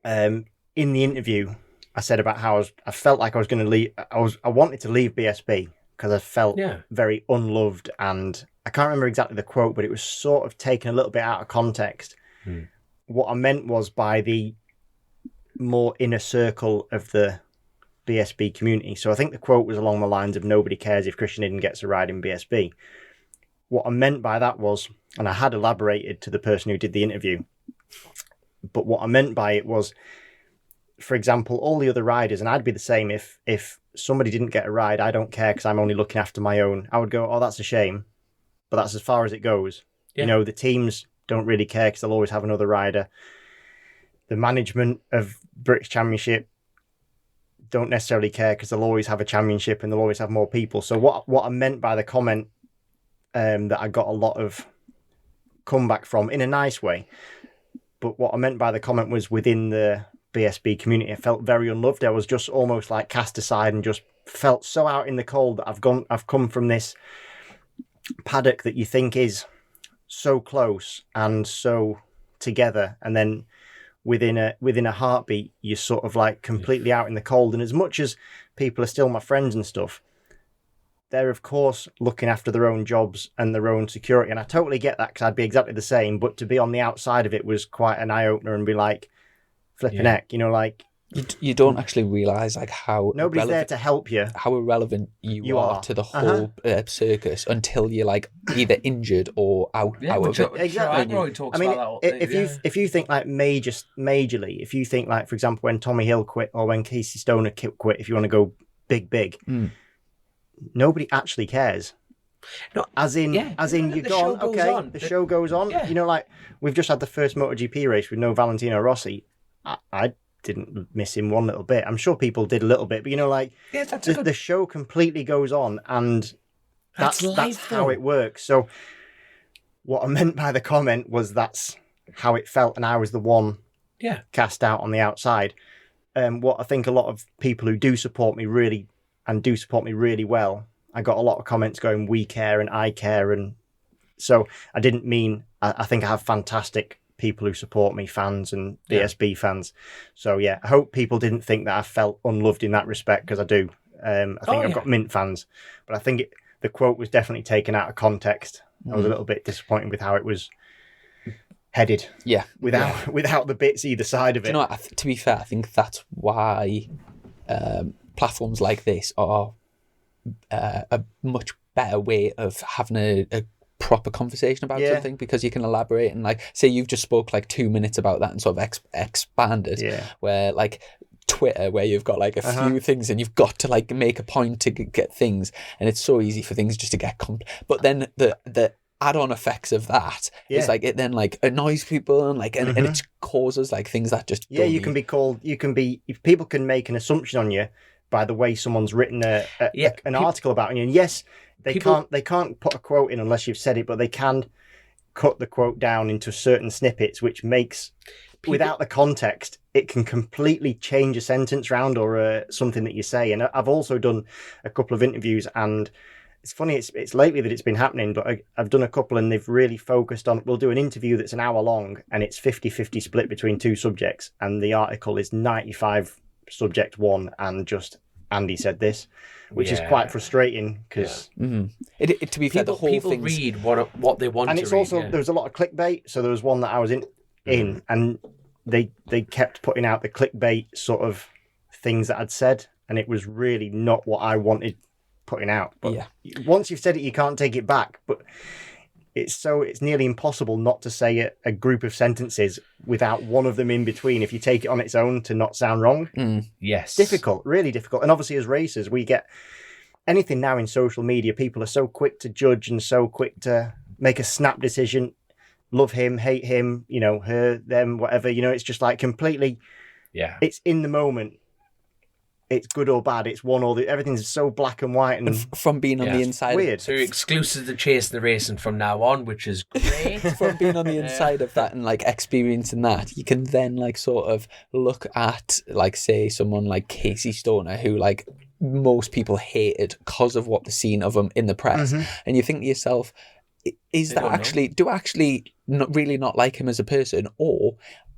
in the interview, I said about how I felt like I was going to leave. I wanted to leave BSB because I felt very unloved, and I can't remember exactly the quote, but it was sort of taken a little bit out of context. What I meant was by the more inner circle of the BSB community. So I think the quote was along the lines of nobody cares if Christian Iddon gets a ride in BSB. What I meant by that was, and I had elaborated to the person who did the interview, but what I meant by it was, for example, all the other riders, and I'd be the same if somebody didn't get a ride, I don't care because I'm only looking after my own. I would go, oh, that's a shame, but that's as far as it goes. Yeah. You know, the teams don't really care because they'll always have another rider. The management of British Championship don't necessarily care because they'll always have a championship and they'll always have more people. So what I meant by the comment that I got a lot of comeback from in a nice way, but what I meant by the comment was within the BSB community, I felt very unloved. I was just almost like cast aside and just felt so out in the cold that I've come from this paddock that you think is so close and so together, and then within a heartbeat you're sort of like completely out in the cold. And as much as people are still my friends and stuff, they're of course looking after their own jobs and their own security, and I totally get that because I'd be exactly the same. But to be on the outside of it was quite an eye-opener and be like, flipping heck, you know, like You don't actually realise like how nobody's there to help you. how irrelevant you are are. to the whole circus until you're like either injured or out of it. Exactly. Talks I mean, about that. if you think like majorly, if you think like, for example, when Tommy Hill quit or when Casey Stoner quit, if you want to go big, nobody actually cares. No, as in you the go show on, goes okay, on. the show goes on. Yeah. You know, like we've just had the first MotoGP race with no Valentino Rossi. I didn't miss him one little bit. I'm sure people did a little bit, but you know, like the show completely goes on, and that's how it works. So what I meant by the comment was that's how it felt, and I was the one cast out on the outside. What I think a lot of people who do support me really and do support me really well, I got a lot of comments going, we care and I care. And so I didn't mean, I think I have fantastic people who support me, fans and BSB fans. So yeah, I hope people didn't think that I felt unloved in that respect, because I do. I think I've got mint fans, but I think the quote was definitely taken out of context. I was a little bit disappointed with how it was headed. Yeah. Without the bits either side of it. Do you know what? To be fair, I think that's why platforms like this are a much better way of having a proper conversation about something, because you can elaborate and like say you've just spoke like 2 minutes about that and sort of expanded, where like Twitter, where you've got like a few things and you've got to like make a point to get things, and it's so easy for things just to get but then the add-on effects of that is like it then like annoys people and like and it causes like things that just people can make an assumption on you by the way someone's written an article about you. And yes, they can't put a quote in unless you've said it, but they can cut the quote down into certain snippets, which makes without the context, it can completely change a sentence round or something that you say. And I've also done a couple of interviews, and it's funny, it's lately that it's been happening, but I've done a couple and they've really focused on, we'll do an interview that's an hour long and it's 50-50 split between two subjects. And the article is 95 subject one and just Andy said this, which is quite frustrating because to be fair, the whole people thing's... read what they want, and to it's read, also there was a lot of clickbait. So there was one that I was in and they kept putting out the clickbait sort of things that I'd said, and it was really not what I wanted putting out. But once you've said it, you can't take it back. But it's nearly impossible not to say a group of sentences without one of them in between if you take it on its own to not sound wrong. Yes. Difficult, really difficult. And obviously as racers, we get anything now in social media, people are so quick to judge and so quick to make a snap decision. Love him, hate him, her, them, whatever. It's just like completely, it's in the moment. It's good or bad. It's one or the everything's so black and white and from being on the inside. Weird. So you're exclusive to Chasin the Racin from now on, which is great. From being on the inside of that and like experiencing that, you can then like sort of look at like say someone like Casey Stoner, who like most people hated because of what they've seen of him in the press, and you think to yourself, is that actually do I actually not like him as a person, or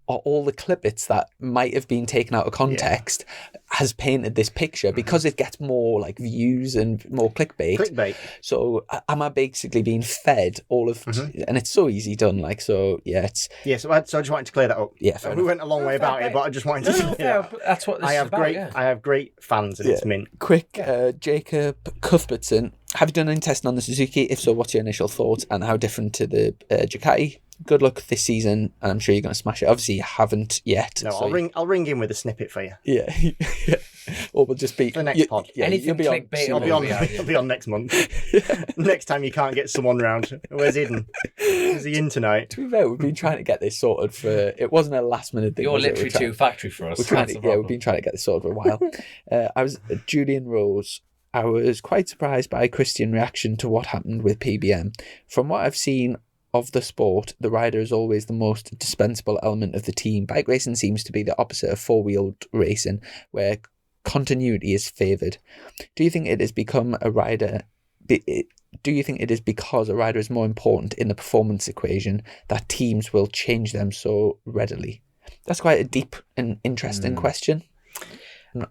are all the clippets that might have been taken out of context has painted this picture because it gets more like views and more clickbait. So am I basically being fed all of and it's so easy done, like, so it's so I just wanted to clear that up. We went a long way about it, but I just wanted to that's what this is about. I have great fans and it's mint. Quick, Jacob Cuthbertson, have you done any testing on the Suzuki? If so, what's your initial thoughts and how different to the Ducati? Good luck this season, and I'm sure you're going to smash it. Obviously, you haven't yet. No, so I'll ring in with a snippet for you. Yeah. Or we'll just be the next pod. Yeah, anything clickbait. I'll be on next month. Next time you can't get someone round. Where's Iddon? Is he in tonight? To be fair, we've been trying to get this sorted for. It wasn't a last minute thing. You're literally too factory for us. We've been trying to get this sorted for a while. I was Julian Rose. I was quite surprised by Christian's reaction to what happened with PBM. From what I've seen of the sport, the rider is always the most dispensable element of the team. Bike racing seems to be the opposite of four-wheeled racing, where continuity is favoured. Do you think it has become a rider? Do you think it is because a rider is more important in the performance equation that teams will change them so readily? That's quite a deep and interesting question.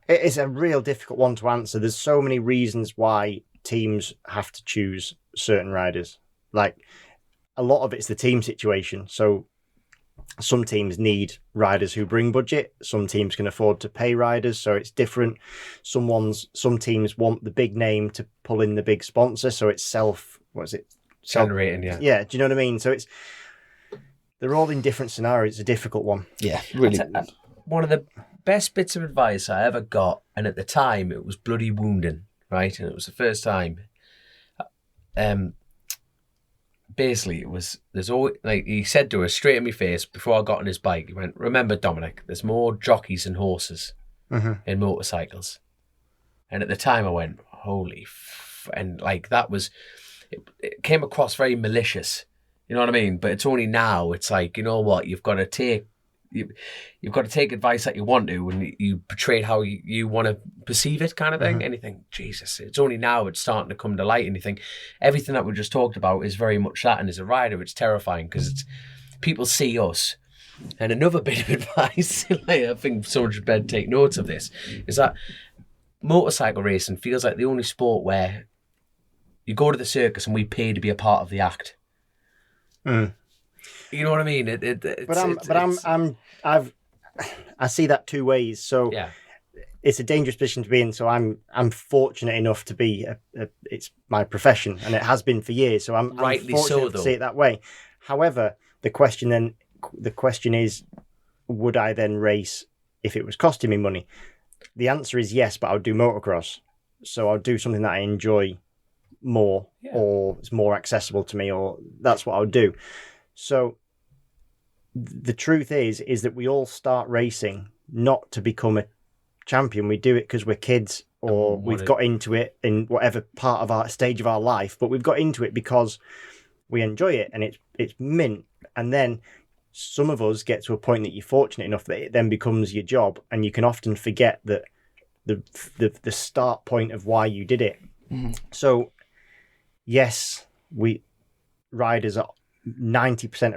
It is a real difficult one to answer. There's so many reasons why teams have to choose certain riders. Like, a lot of it's the team situation. So some teams need riders who bring budget. Some teams can afford to pay riders, so it's different. Some teams want the big name to pull in the big sponsor, so it's generating. Yeah, do you know what I mean? So they're all in different scenarios. It's a difficult one. Yeah, really. One of the best bits of advice I ever got, and at the time it was bloody wounding, right? And it was the first time. Basically, there's always, like he said to us straight in my face before I got on his bike, he went, "Remember, Dominic, there's more jockeys than horses in motorcycles." And at the time I went, holy and like that was, it came across very malicious, you know what I mean? But it's only now, it's like, you know what, you've got to take you've got to take advice that you want to, and you portray it how you want to perceive it, kind of thing. And you think, Jesus, it's only now it's starting to come to light, and you think everything that we just talked about is very much that. And as a rider, it's terrifying because it's people see us. And another bit of advice, like, I think someone should better take notes of this, is that motorcycle racing feels like the only sport where you go to the circus and we pay to be a part of the act. You know what I mean? I see that two ways. So yeah. It's a dangerous position to be in. So I'm fortunate enough to be it's my profession, and it has been for years. So I'm Rightly fortunate so, to though. see it that way. However, the question is, would I then race if it was costing me money? The answer is yes, but I would do motocross. So I'll do something that I enjoy more, or it's more accessible to me, or that's what I would do. So the truth is that we all start racing not to become a champion. We do it because we're kids, or we've got into it in whatever part of our stage of our life, but we've got into it because we enjoy it, and it's mint. And then some of us get to a point that you're fortunate enough that it then becomes your job, and you can often forget that the start point of why you did it. So yes, 90%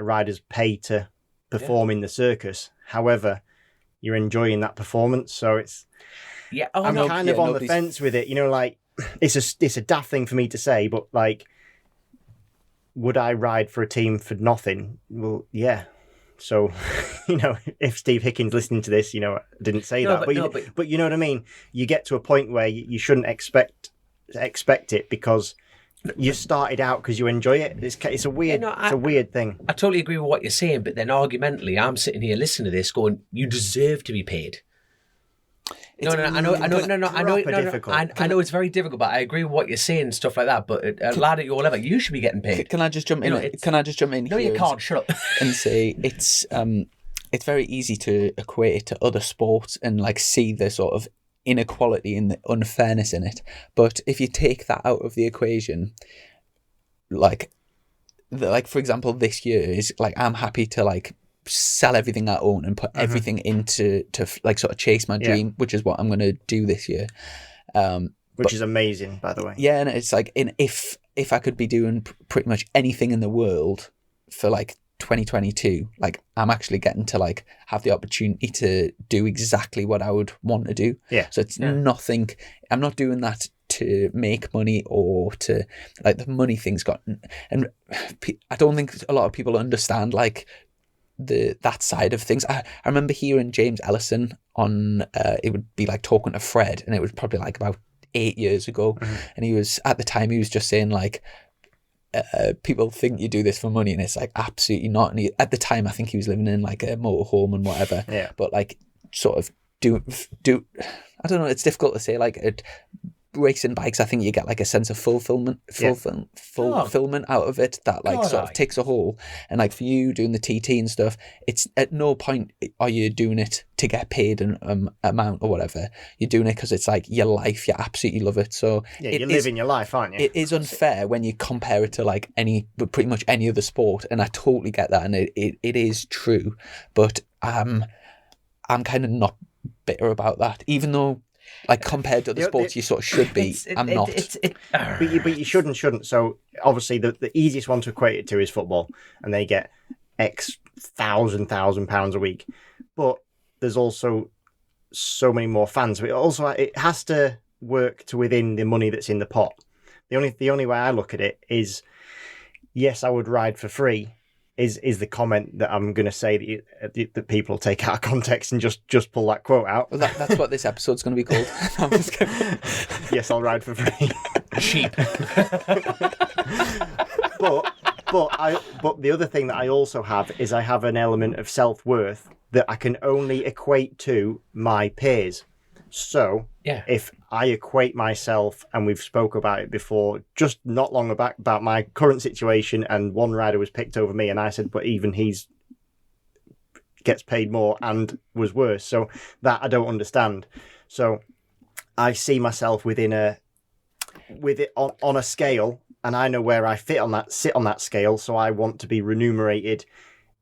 of riders pay to perform in the circus. However, you're enjoying that performance, so it's I'm kind of on the fence with it. You know, like it's a daft thing for me to say, but like, would I ride for a team for nothing? Well, yeah. So, you know, if Steve Hickens listening to this, you know, didn't say that, but you know what I mean. You get to a point where you shouldn't expect it because you started out because you enjoy it. It's a weird, it's a weird thing. I totally agree with what you're saying, but then argumentally, I'm sitting here listening to this, going, "You deserve to be paid." I know it's very difficult, but I agree with what you're saying and stuff like that. But a lad at your level, you should be getting paid. Can I just jump in? No, you can't. Shut up. And say it's very easy to equate it to other sports and like see the sort of inequality and the unfairness in it. But if you take that out of the equation, like for example, this year is like I'm happy to like sell everything I own and put everything into like sort of chase my dream, which is what I'm going to do this year. Which is amazing, by the way. Yeah, and it's like if I could be doing pretty much anything in the world for like 2022, like I'm actually getting to like have the opportunity to do exactly what I would want to do. Yeah. So it's nothing. I'm not doing that to make money or to like the money thing's got. And I don't think a lot of people understand like that side of things. I remember hearing James Ellison on it would be like talking to Fred, and it was probably like about 8 years ago, and he was just saying like people think you do this for money, and it's like absolutely not. And at the time I think he was living in like a motorhome and whatever, but like sort of do I don't know, it's difficult to say. Like at racing bikes, I think you get like a sense of fulfillment out of it that like sort of takes a hole. And like for you doing the TT and stuff, it's at no point are you doing it to get paid an amount or whatever. You're doing it because it's like your life, you absolutely love it. So you're living your life, aren't you? It is unfair when you compare it to like pretty much any other sport, and I totally get that, and it is true. But I'm kind of not bitter about that, even though like compared to other sports you sort of should be. I'm not. But you should and shouldn't. So obviously the easiest one to equate it to is football, and they get X thousand pounds a week. But there's also so many more fans. But it has to work to within the money that's in the pot. The only way I look at it is, yes, I would ride for free. Is the comment that I'm going to say that people take out of context and just pull that quote out. Well, that's what this episode's going to be called. Yes, I'll ride for free. Cheap. But the other thing that I also have is I have an element of self-worth that I can only equate to my peers. So if I equate myself, and we've spoke about it before, just not long about my current situation, and one rider was picked over me, and I said, but even he's gets paid more and was worse. So that I don't understand. So I see myself with it on a scale, and I know where I sit on that scale. So I want to be remunerated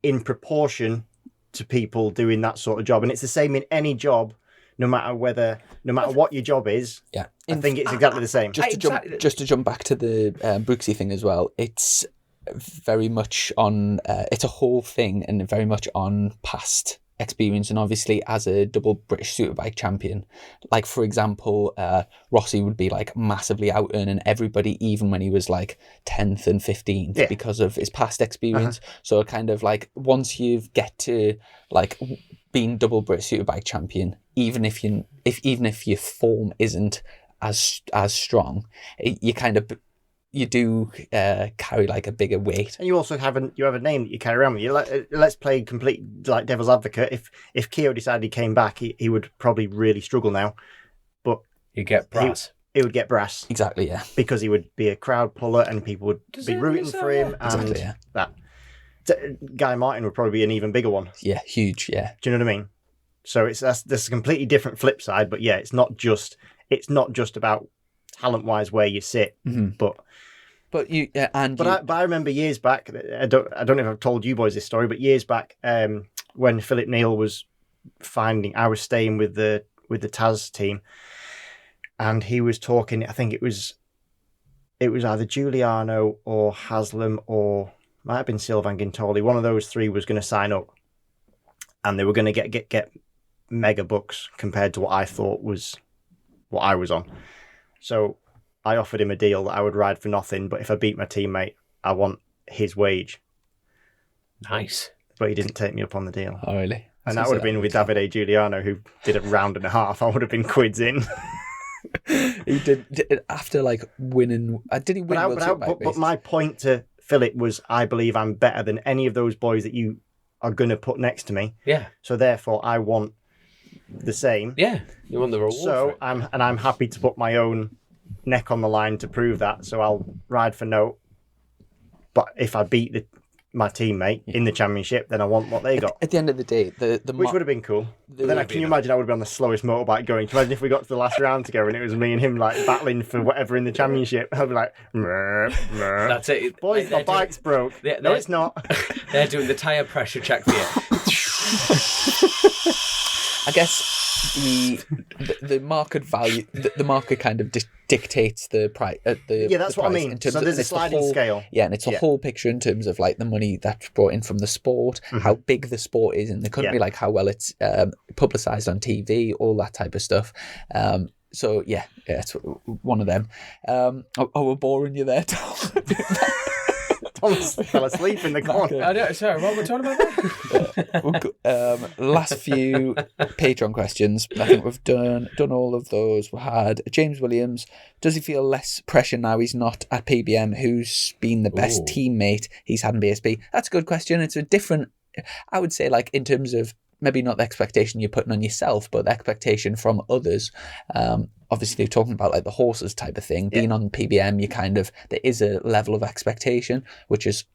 in proportion to people doing that sort of job, and it's the same in any job, no matter what your job is. Yeah, I think it's exactly the same. Just to jump back to the Brooksy thing as well, it's very much on. It's a whole thing, and very much on past experience, and obviously as a double British Superbike champion, like for example, Rossi would be like massively out earning everybody, even when he was like 10th and 15th, because of his past experience. So kind of like once you get to like being double British Superbike champion, even if your form isn't as strong, you do carry like a bigger weight, and you also have a name that you carry around with you. Let's play complete like devil's advocate. If Keogh decided he came back, he would probably really struggle now, but you get brass. He would get brass, exactly, yeah, because he would be a crowd puller and people would be rooting for him, exactly, and that Guy Martin would probably be an even bigger one. Yeah, huge, yeah. Do you know what I mean? So that's a completely different flip side, but yeah, it's not just about talent wise where you sit, but I remember years back. I don't know if I've told you boys this story, but years back, when Philip Neal was I was staying with the Taz team, and he was talking. I think it was either Giuliano or Haslam, or might have been Sylvain Gintoli. One of those three was going to sign up, and they were going to get mega bucks compared to what I thought was what I was on. So I offered him a deal that I would ride for nothing, but if I beat my teammate, I want his wage. Nice. But he didn't take me up on the deal. Oh, really? And that would have been with Davide Giuliano, who did a round and a half. I would have been quids in. He did after like winning. Did he win? But my point to Philip was, I believe I'm better than any of those boys that you are going to put next to me. Yeah. So therefore, I want the same. Yeah. You want the reward. So I'm happy to put my own neck on the line to prove that. So I'll ride for no. But if I beat my teammate in the championship, then I want what they got. At the end of the day, which would have been cool. But then can you imagine I would have been on the slowest motorbike going? Can you imagine if we got to the last round together and it was me and him like battling for whatever in the championship? I'd be like, meh. That's it. Boys, my bike's broke. No, it's not. They're doing the tyre pressure check for you. I guess the market value, the market kind of dictates the price. That's what I mean. So there's a sliding scale. Yeah, and it's a whole picture in terms of like the money that's brought in from the sport, how big the sport is in the country, like how well it's publicised on TV, all that type of stuff. So yeah, it's one of them. We're boring you there, Tom. Thomas fell asleep in the corner. Sorry, what were we talking about? Last few Patreon questions. I think we've done all of those. We had James Williams. Does he feel less pressure now he's not at PBM? Who's been the best teammate he's had in BSB? That's a good question. It's a different, I would say, like in terms of maybe not the expectation you're putting on yourself, but the expectation from others. Obviously, talking about like the horses type of thing, being on PBM, there is a level of expectation, which is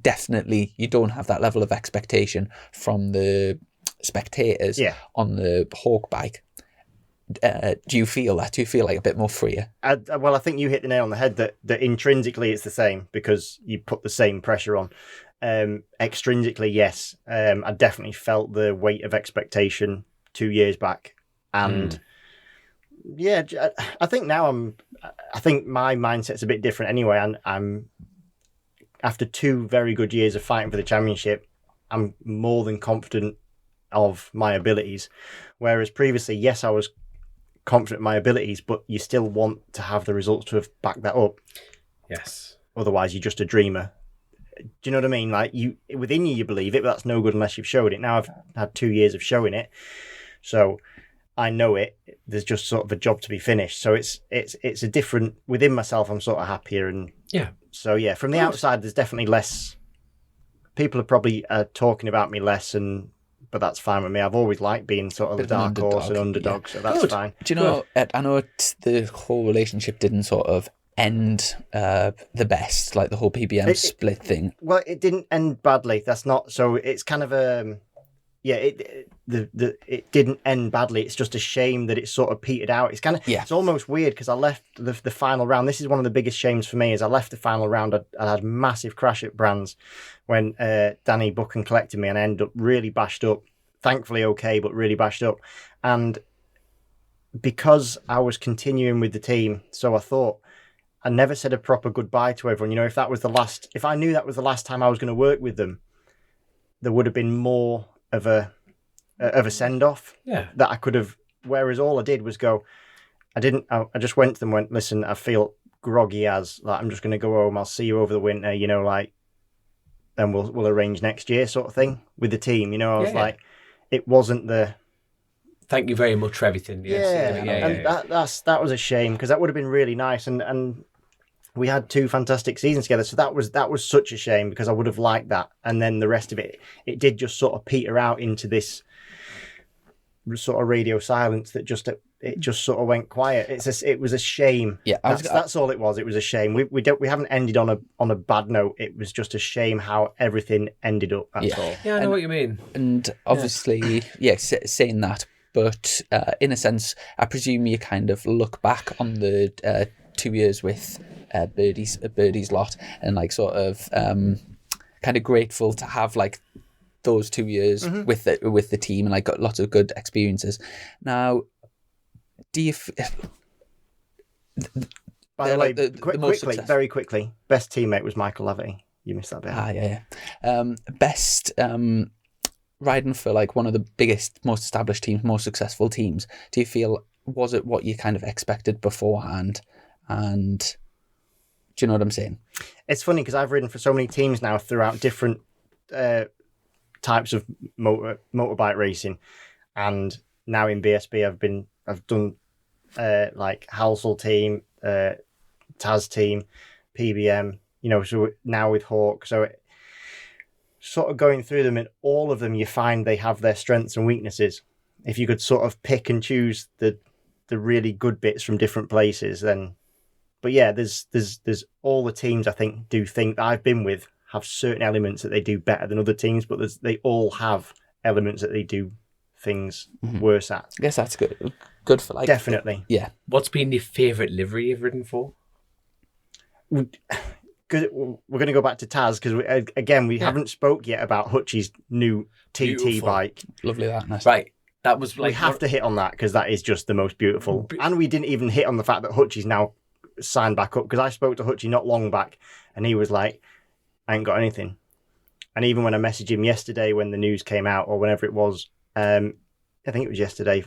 definitely, you don't have that level of expectation from the spectators on the Hawk bike. Do you feel that? Do you feel like a bit more freer? Well, I think you hit the nail on the head that intrinsically it's the same because you put the same pressure on. Extrinsically, yes. I definitely felt the weight of expectation 2 years back. And I think now I think my mindset's a bit different anyway. And I'm after 2 very good years of fighting for the championship, I'm more than confident of my abilities. Whereas previously, yes, I was confident in my abilities, but you still want to have the results to have backed that up. Yes. Otherwise, you're just a dreamer. Do you know what I mean? Like within you believe it, but that's no good unless you've showed it. Now I've had 2 years of showing it, so I know it. There's just sort of a job to be finished. So it's a different within myself. I'm sort of happier, and So from the outside, there's definitely less. People are probably talking about me less, but that's fine with me. I've always liked being sort of the dark horse and underdog, so that's fine. Do you know? I know the whole relationship didn't sort of end the best, like the whole PBM split thing. Well, it didn't end badly. That's not so. It's kind of it didn't end badly. It's just a shame that it sort of petered out. It's kind of it's almost weird because I left the final round. This is one of the biggest shames for me. Is I left the final round. I had a massive crash at Brands when Danny Buchan collected me, and I ended up really bashed up. Thankfully, okay, but really bashed up. And because I was continuing with the team, so I thought I never said a proper goodbye to everyone. You know, if I knew that was the last time I was going to work with them, there would have been more of a send off that I could have. Whereas all I did was go. I just went to them. Went, listen. I feel groggy as like I'm just going to go home. I'll see you over the winter. You know, like, and we'll arrange next year, sort of thing with the team. You know, I was like, it wasn't the. Thank you very much for everything. That was a shame because that would have been really nice, and we had 2 fantastic seasons together. So that was such a shame because I would have liked that, and then the rest of it did just sort of peter out into this sort of radio silence that just sort of went quiet. It was a shame. Yeah, that's all it was. It was a shame. We haven't ended on a bad note. It was just a shame how everything ended up. That's all. Yeah, I know what you mean. And obviously, saying that. But in a sense, I presume you kind of look back on the 2 years with Birdie's lot and like sort of kind of grateful to have like those 2 years with the team and like got lots of good experiences. Now, do you? By the way, very quickly, best teammate was Michael Laverty. You missed that bit. Best. Riding for like one of the biggest, most established teams, most successful teams, do you feel was it what you kind of expected beforehand? And do you know what I'm saying? It's funny because I've ridden for so many teams now throughout different types of motorbike racing, and now in BSB I've done like Halsell team, Taz team, PBM. You know, so now with Hawk, so. Sort of going through them, and all of them you find they have their strengths and weaknesses. If you could sort of pick and choose the really good bits from different places, then. But yeah, there's all the teams I think that I've been with have certain elements that they do better than other teams, but they all have elements that they do things worse at. I guess that's good. Good for like definitely. Yeah. What's been your favourite livery you've ridden for? We're going to go back to Taz because we haven't spoke yet about Hutchie's new TT bike. Lovely that, nice. Right, that was like we have to hit on that because that is just the most beautiful. And we didn't even hit on the fact that Hutchie's now signed back up because I spoke to Hutchie not long back and he was like, "I ain't got anything." And even when I messaged him yesterday when the news came out or whenever it was, I think it was yesterday,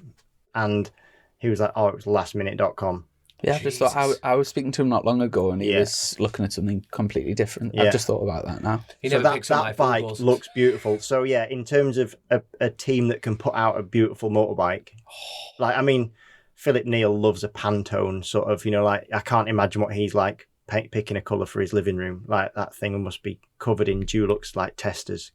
and he was like, "Oh, it was lastminute.com." Yeah, I just thought I was speaking to him not long ago and he was looking at something completely different. I've just thought about that now. That bike looks beautiful. So yeah, in terms of a team that can put out a beautiful motorbike, like I mean, Philip Neal loves a Pantone sort of. You know, like I can't imagine what he's like picking a colour for his living room. Like that thing must be covered in Dulux like testers.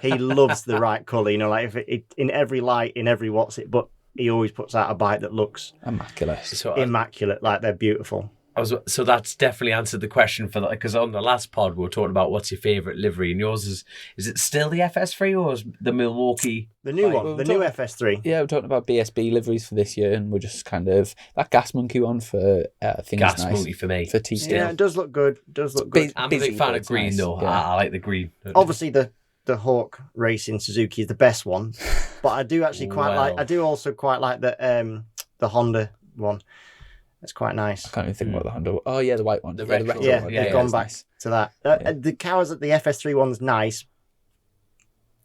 He loves the right colour. You know, like if it in every light, in every what's it, but. He always puts out a bike that looks immaculate, like they're beautiful. So that's definitely answered the question for that, because on the last pod we were talking about what's your favourite livery, and yours is it still the FS3 or is the Milwaukee? The new one, the new FS3. Yeah, we're talking about BSB liveries for this year, and we're just kind of that Gas Monkey one for things Gas nice Monkey for me for T. Yeah, it does look good. I'm a big fan of green nice. though. Yeah. I like the green. Obviously the Hawk Racing Suzuki is the best one, but I do actually I do also quite like the Honda one. It's quite nice. I can't even think about the Honda. Oh yeah, the white one. The retro retro one. They've gone back to that. The Cows at the FS3 one's nice.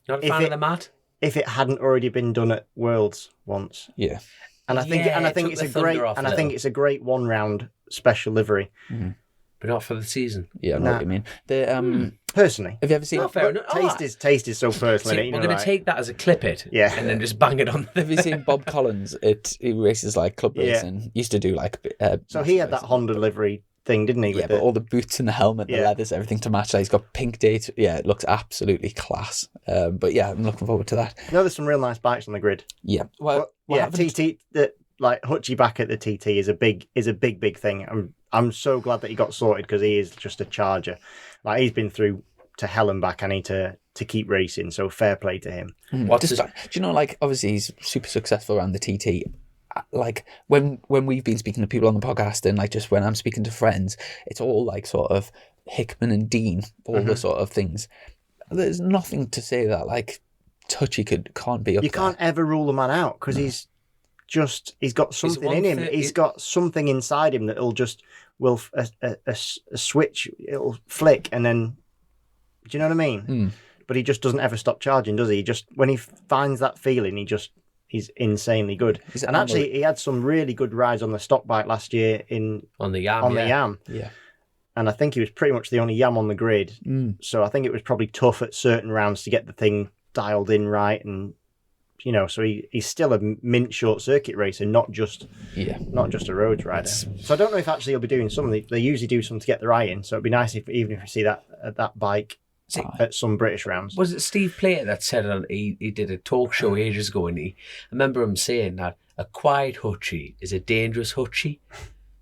Not a fan of the mat? If it hadn't already been done at Worlds once. Yeah. And I think it's a great one round special livery. Mm-hmm. But not for the season. Yeah, I know what you mean. The personally. Have you ever seen Taste is so personal. We're going to take that as a clip it and then just bang it on. Have you seen Bob Collins? He races like club racing. Used to do like so he had that Honda livery thing, didn't he? Yeah, but all the boots and the helmet, the leathers, everything to match that. He's got pink date. Yeah, it looks absolutely class. But yeah, I'm looking forward to that. You know, there's some real nice bikes on the grid. Yeah. TT like Hutchie back at the TT is a big thing. I'm so glad that he got sorted because he is just a charger. Like he's been through to hell and back. I need to keep racing. So fair play to him. Do you know, like, obviously he's super successful around the TT. Like, when we've been speaking to people on the podcast, and like just when I'm speaking to friends, it's all like sort of Hickman and Dean, all the sort of things. There's nothing to say that like Touchy can't be up there. You can't ever rule the man out because he's got something in him. He's got something inside him that'll a switch, it'll flick, and then, do you know what I mean? But he just doesn't ever stop charging, does he? He just, when he finds that feeling, he's insanely good. And actually, he had some really good rides on the stock bike last year on the Yam. Yeah. And I think he was pretty much the only Yam on the grid. So I think it was probably tough at certain rounds to get the thing dialed in right, and so he's still a mint short circuit racer, not just a roads rider. So I don't know if actually he'll be doing something. They usually do something to get their eye in, so it'd be nice if even if you see that bike at some British rounds. Was it Steve Plater that said he did a talk show ages ago, and I remember him saying that a quiet hutchie is a dangerous hutchie.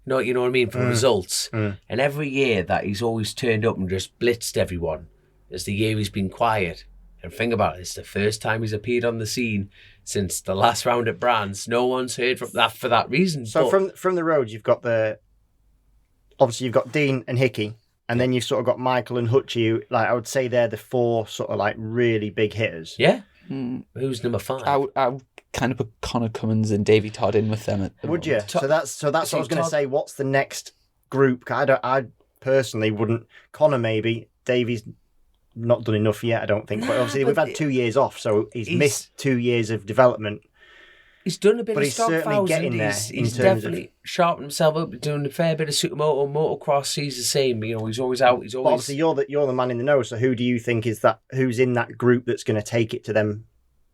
You know what I mean, for results. And every year that he's always turned up and just blitzed everyone is the year he's been quiet. And think about it, it's the first time he's appeared on the scene since the last round at Brands. No one's heard from that for that reason. So from the road, you've got obviously you've got Dean and Hickey, and then you've sort of got Michael and Hutchie. Like, I would say they're the four sort of like really big hitters. Yeah. Who's number 5? I would kind of put Connor Cummins and Davey Todd in with them. Would you? So that's what I was going to say. What's the next group? I personally wouldn't. Connor maybe. Davey's not done enough yet, I don't think. But obviously we've had 2 years off, so he's missed 2 years of development. He's done a bit but of he's stock certainly fouls, getting there. He's definitely sharpened himself up, doing a fair bit of supermoto, motocross. He's the same. He's always out. He's always. But obviously, you're the man in the know. So who do you think is that? Who's in that group that's going to take it to them?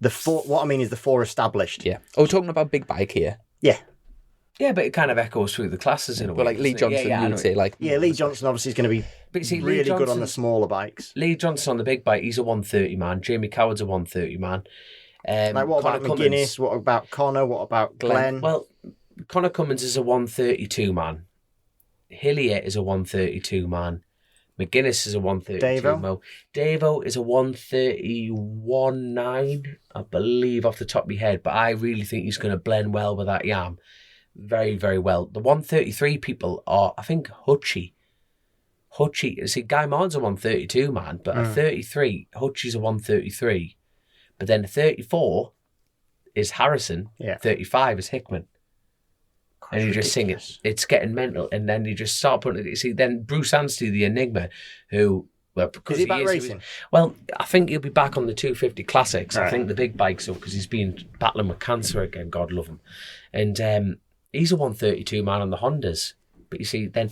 The 4. What I mean is the 4 established. Yeah. Oh, we're talking about big bike here. Yeah. Yeah, but it kind of echoes through the classes in a way. Well, like Lee Johnson, you would say, like... Yeah, Lee Johnson obviously is going to be really good on the smaller bikes. Lee Johnson on the big bike, he's a 130 man. Jamie Coward's a 130 man. Like, what about McGuinness? What about Connor? What about Glenn? Well, Connor Cummins is a 132 man. Hillier is a 132 man. McGuinness is a 132 man. Davo is a 131.9, I believe, off the top of my head. But I really think he's going to blend well with that Yam. Very, very well. The 133 people are, I think, Hutchie. See, Guy Martin's a 132 man, but a 33, Hutchie's a 133. But then a 34 is Harrison, 35 is Hickman. And you just sing it. It's getting mental. And then you just start putting it. See, then Bruce Anstey, the Enigma, who... Well, because is he back racing? Well, I think he'll be back on the 250 Classics. Right. I think the big bike's up because he's been battling with cancer again, God love him. And he's a 132 man on the Hondas. But you see, then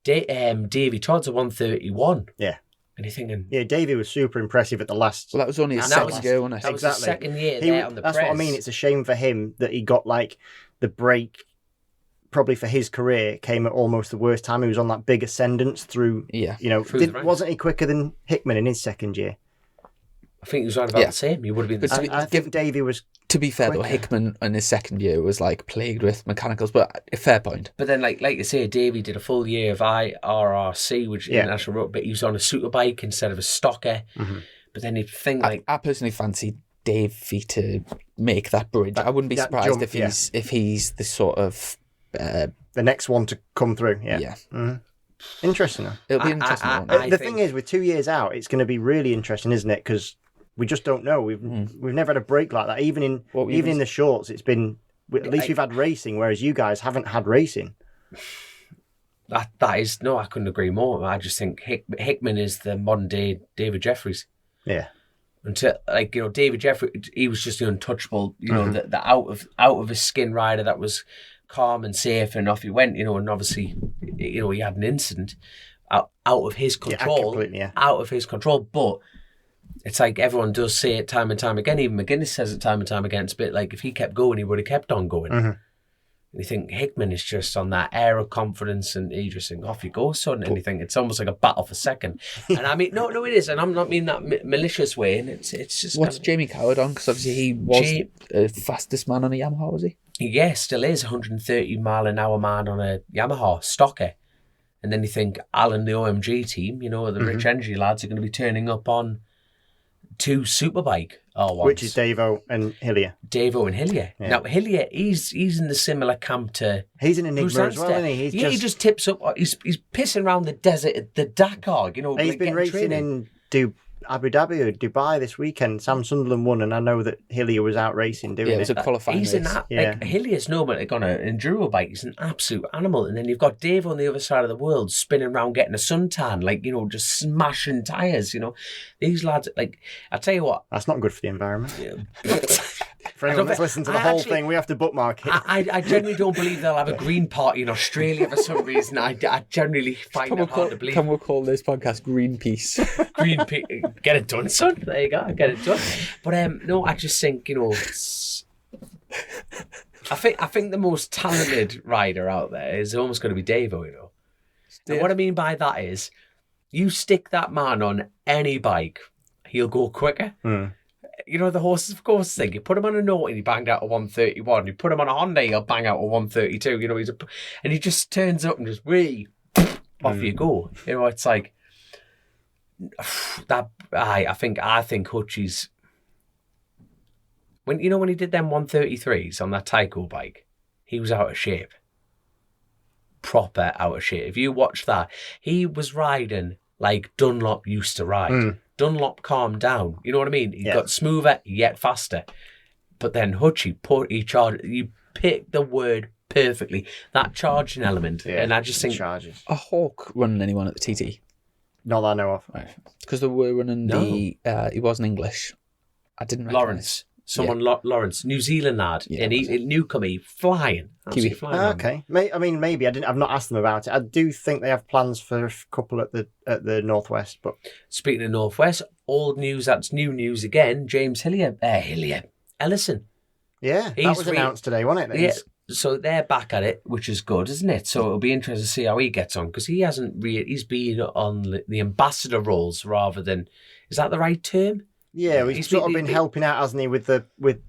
Davey Todd's a 131. Yeah. And you're thinking... Yeah, Davey was super impressive at the last... Well, that was only his second year, wasn't it? That was his second year there on the press. That's what I mean. It's a shame for him that he got, like, the break, probably for his career, came at almost the worst time. He was on that big ascendance through... Yeah. Wasn't he quicker than Hickman in his second year? I think he was right about the same. He would have been... I think Davey was... To be fair, though, Hickman in his second year was like plagued with mechanicals, but a fair point. But then, like you say, Davey did a full year of IRRC, which is International Road, but he was on a super bike instead of a stocker. Mm-hmm. But then you'd think I personally fancy Davey to make that bridge. I wouldn't be surprised if he's the sort of the next one to come through. Yeah. Mm-hmm. Interesting. It'll be interesting. The thing is, with 2 years out, it's going to be really interesting, isn't it? Because we just don't know. We've never had a break like that. Even in the shorts, it's been at least we've had racing, whereas you guys haven't had racing. That is I couldn't agree more. I just think Hickman is the modern day David Jeffries. Yeah. Until David Jeffries, he was just the untouchable. The out of his skin rider that was calm and safe, and off he went. And obviously, he had an incident out of his control. Out of his control, but. It's like everyone does say it time and time again. Even McGuinness says it time and time again. It's a bit like if he kept going, he would have kept on going. Mm-hmm. And you think Hickman is just on that air of confidence, and he just think, off you go, son. And you think it's almost like a battle for second. And I mean, no, it is. And I'm not meaning that malicious way. And it's just. What's Jamie Coward on? Because obviously he was the fastest man on a Yamaha, was he? Yeah, still is 130 mile an hour man on a Yamaha stocker. And then you think Alan, the OMG team, the Rich Energy lads are going to be turning up on 2 Superbike R1s. Which is Davo and Hillier. Davo and Hillier. Yeah. Now, Hillier, he's in the similar camp to... He's an enigma as well, Bruce isn't he? He just tips up. He's pissing around the desert at the Dakar, He's like been racing training. in Abu Dhabi or Dubai this weekend. Sam Sunderland won, and I know that Hillier was out racing doing Yeah, it was a qualifying He's race. Hillier's normal like on an enduro bike. He's an absolute animal. And then you've got Dave on the other side of the world spinning around getting a suntan, just smashing tyres, These lads, I tell you what. That's not good for the environment. For anyone that's listened to the whole thing, we have to bookmark it. I genuinely don't believe they'll have a green party in Australia for some reason. I generally find it hard to believe. Can we call this podcast Greenpeace? Greenpeace, get it done, son. There you go, get it done. But no, I just think I think the most talented rider out there is almost going to be Davo. And what I mean by that is, you stick that man on any bike, he'll go quicker. The horses of course thing. You put him on a naughty, he banged out a 131. You put him on a Honda, he'll bang out a 132. And he just turns up and just off you go. It's like that. I think Hutchie's when he did them 133s on that Tyco bike, he was out of shape. Proper out of shape. If you watch that, he was riding like Dunlop used to ride. Dunlop calmed down. You know what I mean? He got smoother yet faster. But then Hutchie you picked the word perfectly. That charging element. Yeah, and I just think charges. A Hawk running anyone at the TT? Not that I know of. Right. Because they were running he wasn't English. I didn't recognise. Lawrence. Lawrence, New Zealand lad, Yeah, and Newcomer flying, absolutely flying. Okay, maybe I've not asked them about it. I do think they have plans for a couple at the Northwest. But speaking of Northwest, old news. That's new news again. James Ellison. Yeah, that was announced today, wasn't it? Yeah. So they're back at it, which is good, isn't it? So it'll be interesting to see how he gets on because he hasn't he's been on the ambassador roles rather than, is that the right term? Yeah, he's sort of been helping out, hasn't he, with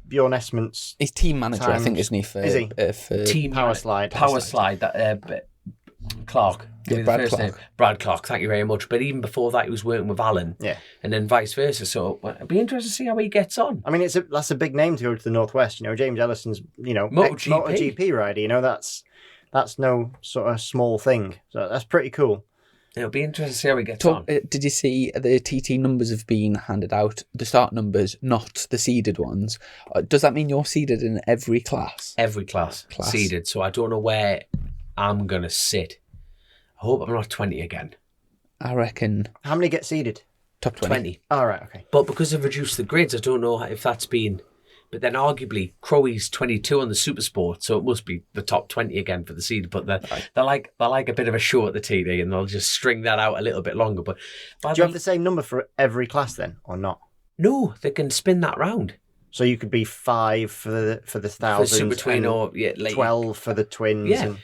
Bjorn Esment's. He's team manager, I think, isn't he? Is he? For team Power Slide. That Clark. Yeah, Brad Clark. Brad Clark, thank you very much. But even before that, he was working with Alan. Yeah. And then vice versa. So it'll be interesting to see how he gets on. I mean, that's a big name to go to the Northwest. James Ellison's, MotoGP rider. That's no sort of small thing. So that's pretty cool. It'll be interesting to see how he gets on. Did you see the TT numbers have been handed out? The start numbers, not the seeded ones. Does that mean you're seeded in every class? Every class. Seeded. So I don't know where I'm going to sit. I hope I'm not 20 again. I reckon. How many get seeded? Top 20. Oh, right, okay. But because they've reduced the grids, I don't know if that's been... But then arguably, Crowie's 22 on the Supersport, so it must be the top 20 again for the seed. But they're like a bit of a show at the TD, and they'll just string that out a little bit longer. But do you have the same number for every class then, or not? No, they can spin that round. So you could be 5 for the thousands, for Super Twin, or 12 for the twins. Yeah.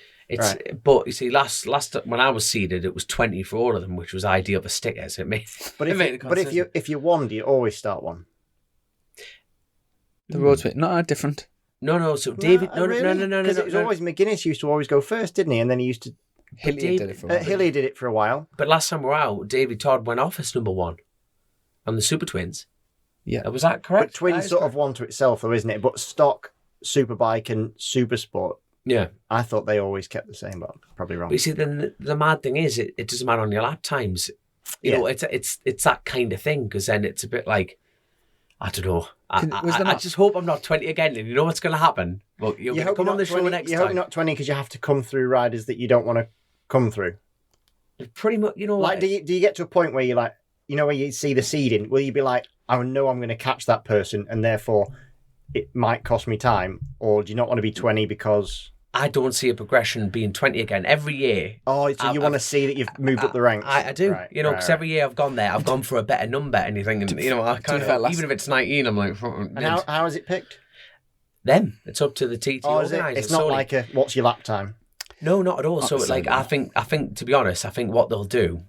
But you see, last when I was seeded, it was 20 for all of them, which was ideal for stickers. If you won, do you always start one? The roads were not different. No. So David, no. Because it was always McGuinness used to always go first, didn't he? And then he used to. Hillier did it for a while. Hillier did it for a while. But last time we were out, David Todd went off as number 1 on the Super Twins. Yeah, was that correct? But Twins sort of one to itself, though, isn't it? But stock, Superbike, and Supersport. Yeah, I thought they always kept the same, but probably wrong. But you see, then the mad thing is, it doesn't matter on your lap times. You know, it's that kind of thing because then it's a bit like, I don't know. I just hope I'm not 20 again, and you know what's going to happen. Well, you're going to come on the show next time. You hope you're not 20 because you have to come through riders that you don't want to come through. Pretty much, you know. Like, do you get to a point where you're like, where you see the seeding? Will you be like, I know I'm going to catch that person, and therefore it might cost me time, or do you not want to be 20 because? I don't see a progression being 20 again every year. Oh, so you want to see that you've moved up the ranks? I do. Right, because every year I've gone there, I've gone for a better number. And you think, I kind of, even if it's 19, I'm like. And how is it picked? Them. It's up to the TT organisers. It's not like what's your lap time? No, not at all. So I think to be honest, I think what they'll do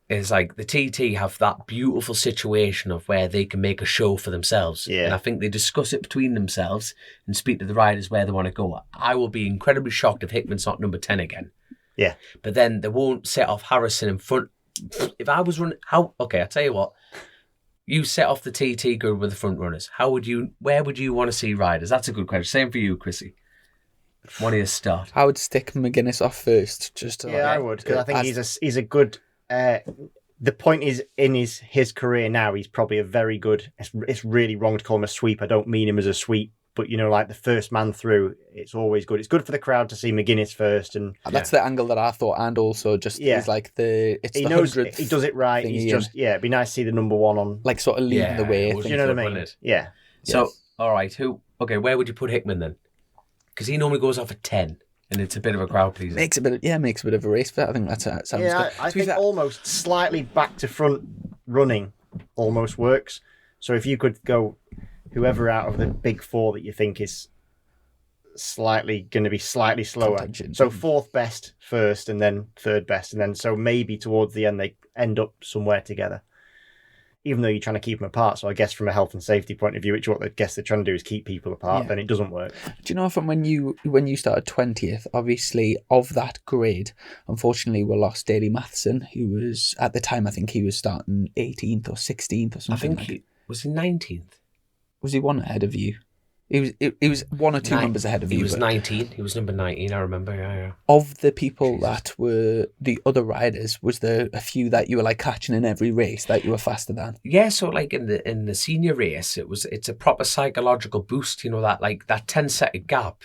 is like the TT have that beautiful situation of where they can make a show for themselves. Yeah. And I think they discuss it between themselves and speak to the riders where they want to go. I will be incredibly shocked if Hickman's not number 10 again. Yeah. But then they won't set off Harrison in front. If I was running, okay, I'll tell you what. You set off the TT grid with the front runners. Where would you want to see riders? That's a good question. Same for you, Chrissy. What do you start? I would stick McGuinness off first, just to I would, because I think he's a good. The point is, in his career now, he's probably a very good. It's really wrong to call him a sweep. I don't mean him as a sweep, but like the first man through, it's always good. It's good for the crowd to see McGuinness first, and that's the angle that I thought. And also, just he's like he knows he does it right. He's just it'd be nice to see the number one on, like sort of leading the way. Do you know what I mean? Yeah. So all right, where would you put Hickman then? Because he normally goes off at 10. And it's a bit of a crowd pleaser. Makes a bit of a race for it. I think that sounds good. I think almost slightly back to front running almost works. So if you could go whoever out of the big four that you think is going to be slightly slower. Contention. So fourth best first and then third best. And then so maybe towards the end they end up somewhere together. Even though you're trying to keep them apart. So I guess from a health and safety point of view, which what I guess they're trying to do is keep people apart, then it doesn't work. Do you know from when you started 20th, obviously of that grid, unfortunately we lost Daley Matheson, who was, at the time, I think he was starting 18th or 16th or something. I think was he 19th? Was he one ahead of you? He was one or two numbers ahead of you. He was 19. He was number 19, I remember. Yeah. Of the people that were the other riders, was there a few that you were like catching in every race that you were faster than? Yeah, so like in the senior race, it's a proper psychological boost, that like that 10-second gap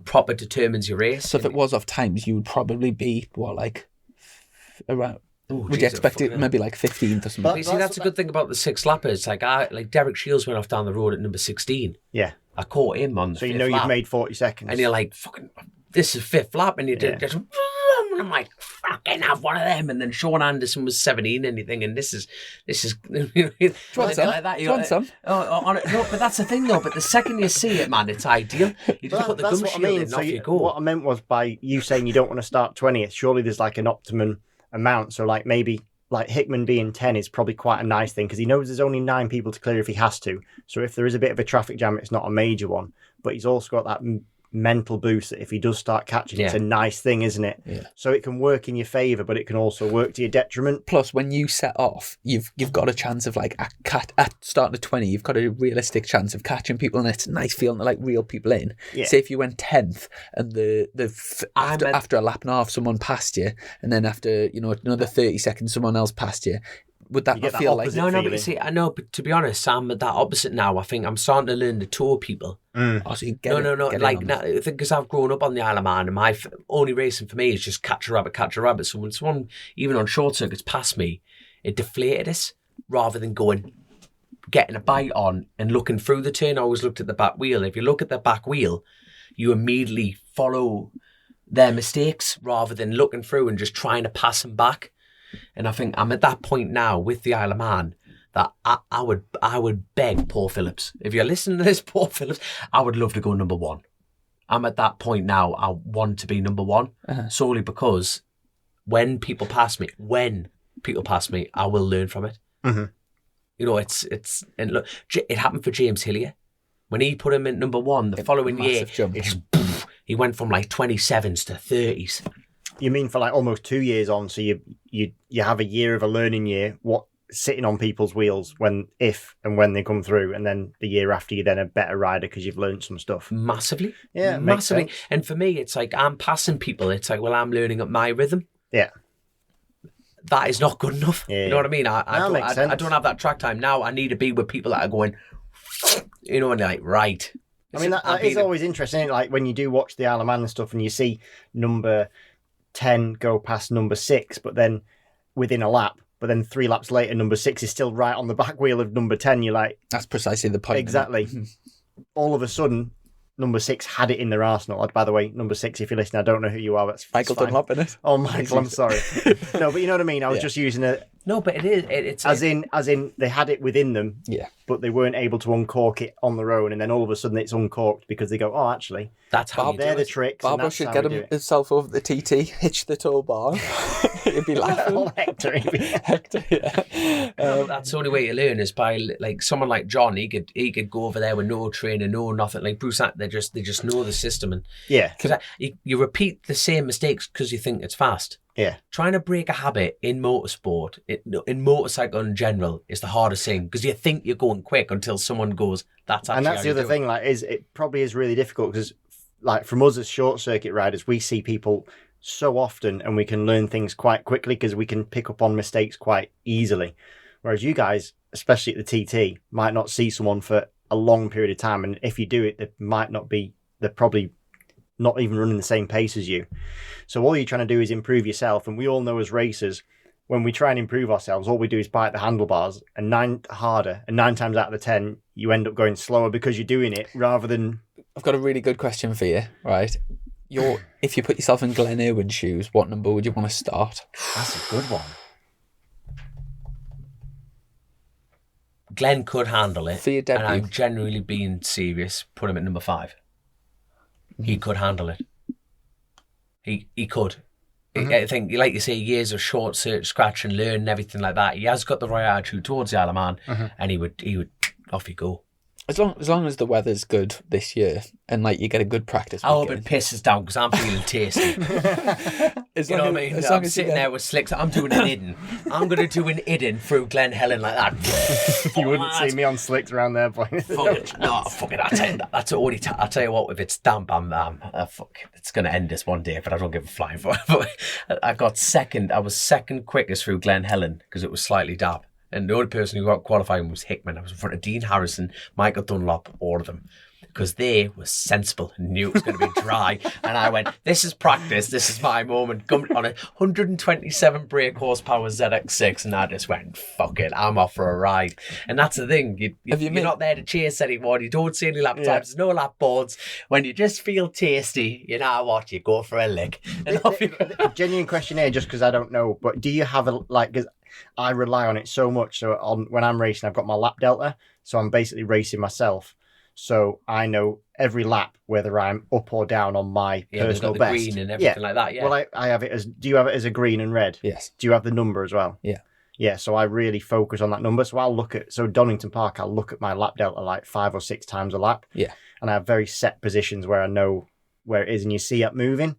proper determines your race. So if it was off times, you would probably be around. Would you expect it maybe like 15th or something? But you see, that's a good thing about the 6 lappers. Like Derek Shields went off down the road at number 16. Yeah. I caught him on the So fifth lap. you've made 40 seconds. And you're like, fucking, this is 5th lap. And you did just, and I'm like, fucking have one of them. And then Sean Anderson was 17 anything. And this is Do you want some? like that. Do you want some? No, but that's the thing though. But the second you see it, man, it's ideal. You just put the gum shield in and off you go. What I meant was by you saying you don't want to start 20th, surely there's like an optimum amount. So like maybe like Hickman being 10 is probably quite a nice thing because he knows there's only 9 people to clear if he has to. So if there is a bit of a traffic jam, it's not a major one. But he's also got that mental boost that if he does start catching, it's a nice thing, isn't it? Yeah. So it can work in your favour, but it can also work to your detriment. Plus, when you set off, you've got a chance of like at starting at 20, you've got a realistic chance of catching people, and it's nice feeling like real people in. Yeah. Say if you went 10th and after a lap and a half, someone passed you, and then after another 30 seconds, someone else passed you. Would that not feel like No, but you see, I know, but to be honest, I'm at that opposite now. I think I'm starting to learn to tour people. Oh, so you get No. Like, I think because I've grown up on the Isle of Man, and my only racing for me is just catch a rabbit. So when someone, even on short circuits, passed me, it deflated us rather than getting a bite on and looking through the turn. I always looked at the back wheel. If you look at the back wheel, you immediately follow their mistakes rather than looking through and just trying to pass them back. And I think I'm at that point now with the Isle of Man that I would beg Paul Phillips. If you're listening to this, Paul Phillips, I would love to go number 1. I'm at that point now. I want to be number 1 solely because when people pass me, I will learn from it. Mm-hmm. It's and look, it happened for James Hillier when he put him in number 1 the following year. He went from like 27s to 30s. You mean for like almost 2 years on, so you have a year of a learning year, sitting on people's wheels when they come through, and then the year after you're then a better rider because you've learned some stuff. Massively. Yeah, massively. And for me, it's like I'm passing people. It's like, well, I'm learning at my rhythm. Yeah. That is not good enough. Yeah. You know what I mean? I don't have that track time now. I need to be with people that are going, and they're like, right. I mean, that is always interesting. Like when you do watch the Isle of Man and stuff, and you see number 10 go past number 6, but then within a lap, but then 3 laps later, number 6 is still right on the back wheel of number 10. You're like, that's precisely the point. Exactly. All of a sudden, number 6 had it in their arsenal. And by the way, number 6, if you're listening, I don't know who you are. That's Michael fine. Dunlop, innit? Oh, Michael, I'm sorry. No, but you know what I mean? I was just using No, but it is. It's As in, they had it within them, Yeah. but they weren't able to uncork it on their own, and then all of a sudden it's uncorked because they go, oh, actually, that's how you do they're the it. tricks. and Barbara that's should how get we do it. himself over the TT, hitch the tow bar. He'd be laughing. Oh, Hector, Hector, yeah. That's the only way to learn is by like someone like John. He could go over there with no training, no nothing. Like Bruce, they just know the system, and yeah, because you repeat the same mistakes because you think it's fast. yeah. Trying to break a habit in motorsport, in motorcycle in general, is the hardest thing because you think you're going quick until someone goes, "That's actually." And that's how the you other do thing. Like, it probably is really difficult because, like, from us as short circuit riders, we see people so often, and we can learn things quite quickly because we can pick up on mistakes quite easily. Whereas you guys, especially at the TT, might not see someone for a long period of time, and if you do it, they're probably not even running the same pace as you. So all you're trying to do is improve yourself, and we all know as racers, when we try and improve ourselves, all we do is bite the handlebars, and 9 times out of the 10, you end up going slower because you're doing it rather than... I've got a really good question for you, right? If you put yourself in Glenn Irwin's shoes, what number would you want to start? That's a good one. Glenn could handle it, For your and debut. I'm genuinely being serious. Put him at number 5. He could handle it. He could. I think, like you say, years of short search, scratch and learn and everything like that. He has got the right attitude towards the Isle of Man, and he would off you go. As long as the weather's good this year and like you get a good practice I hope weekend. it pisses down because I'm feeling tasty. As You know long what I as- mean? as long I'm as you sitting get- there with slicks. I'm doing an Iddon. I'm going to do an Iddon through Glen Helen like that. You wouldn't see me on slicks around there, boy. Fuck it. No, fuck it. I'll tell you that. That's already. I'll tell you what. If it's damp, fuck. It's going to end this one day, but I don't give a flying for it. I got second. I was second quickest through Glen Helen because it was slightly damp. And the only person who got qualifying was Hickman. I was in front of Dean Harrison, Michael Dunlop, all of them. Because they were sensible and knew it was going to be dry. And I went, this is practice. This is my moment. Come on a 127 brake horsepower ZX6. And I just went, fuck it. I'm off for a ride. And that's the thing. You're not there to chase anyone. You don't see any lap times. There's no lap boards. When you just feel tasty, you know what? You go for a lick. And off you go. Genuine question here, just because I don't know, but do you have because I rely on it so much. So when I'm racing, I've got my lap delta. So I'm basically racing myself. So I know every lap whether I'm up or down on my personal the best. green and everything like that. Yeah. Well, I have it as. Do you have it as a green and red? Yes. Do you have the number as well? Yeah. Yeah. So I really focus on that number. So I'll look at Donington Park. I'll look at my lap delta like 5 or 6 times a lap. Yeah. And I have very set positions where I know where it is, and you see it moving.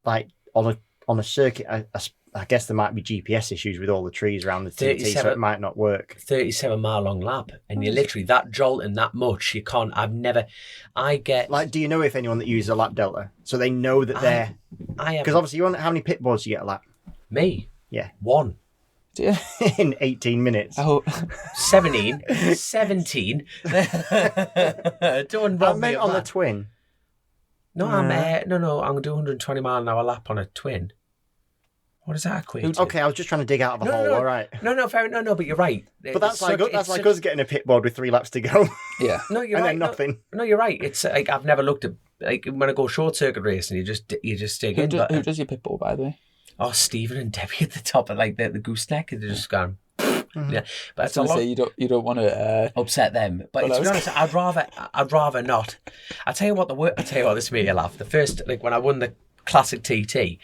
Like on a circuit, I guess there might be GPS issues with all the trees around the TT, so it might not work. 37-mile long lap, and you're literally that jolting that much. You can't. I get like. Do you know if anyone that uses a lap delta, so they know that they're? Because obviously, how many pit boards do you get a lap? Me. Yeah. 1. Yeah. In 18 minutes. Oh, 17. Don't rob I me meant of on the that. twin. No, I'm I'm gonna do 120 mile an hour lap on a twin. What does that equate to? Okay, I was just trying to dig out of a hole. All right. No, fair. No, but you're right. But that's like us getting a pit board with 3 laps to go. yeah. No, you're and right. then nothing. No, you're right. It's like I've never looked at like when I go short circuit racing, you just dig in. Who does your pit bull, by the way? Oh, Stephen and Debbie at the top of like the gooseneck, and they're just going. Yeah, but it's I a was lot. say you don't want to Upset them, but to be honest, I'd rather not. I tell you what, this made you laugh. The first, like when I won the classic TT,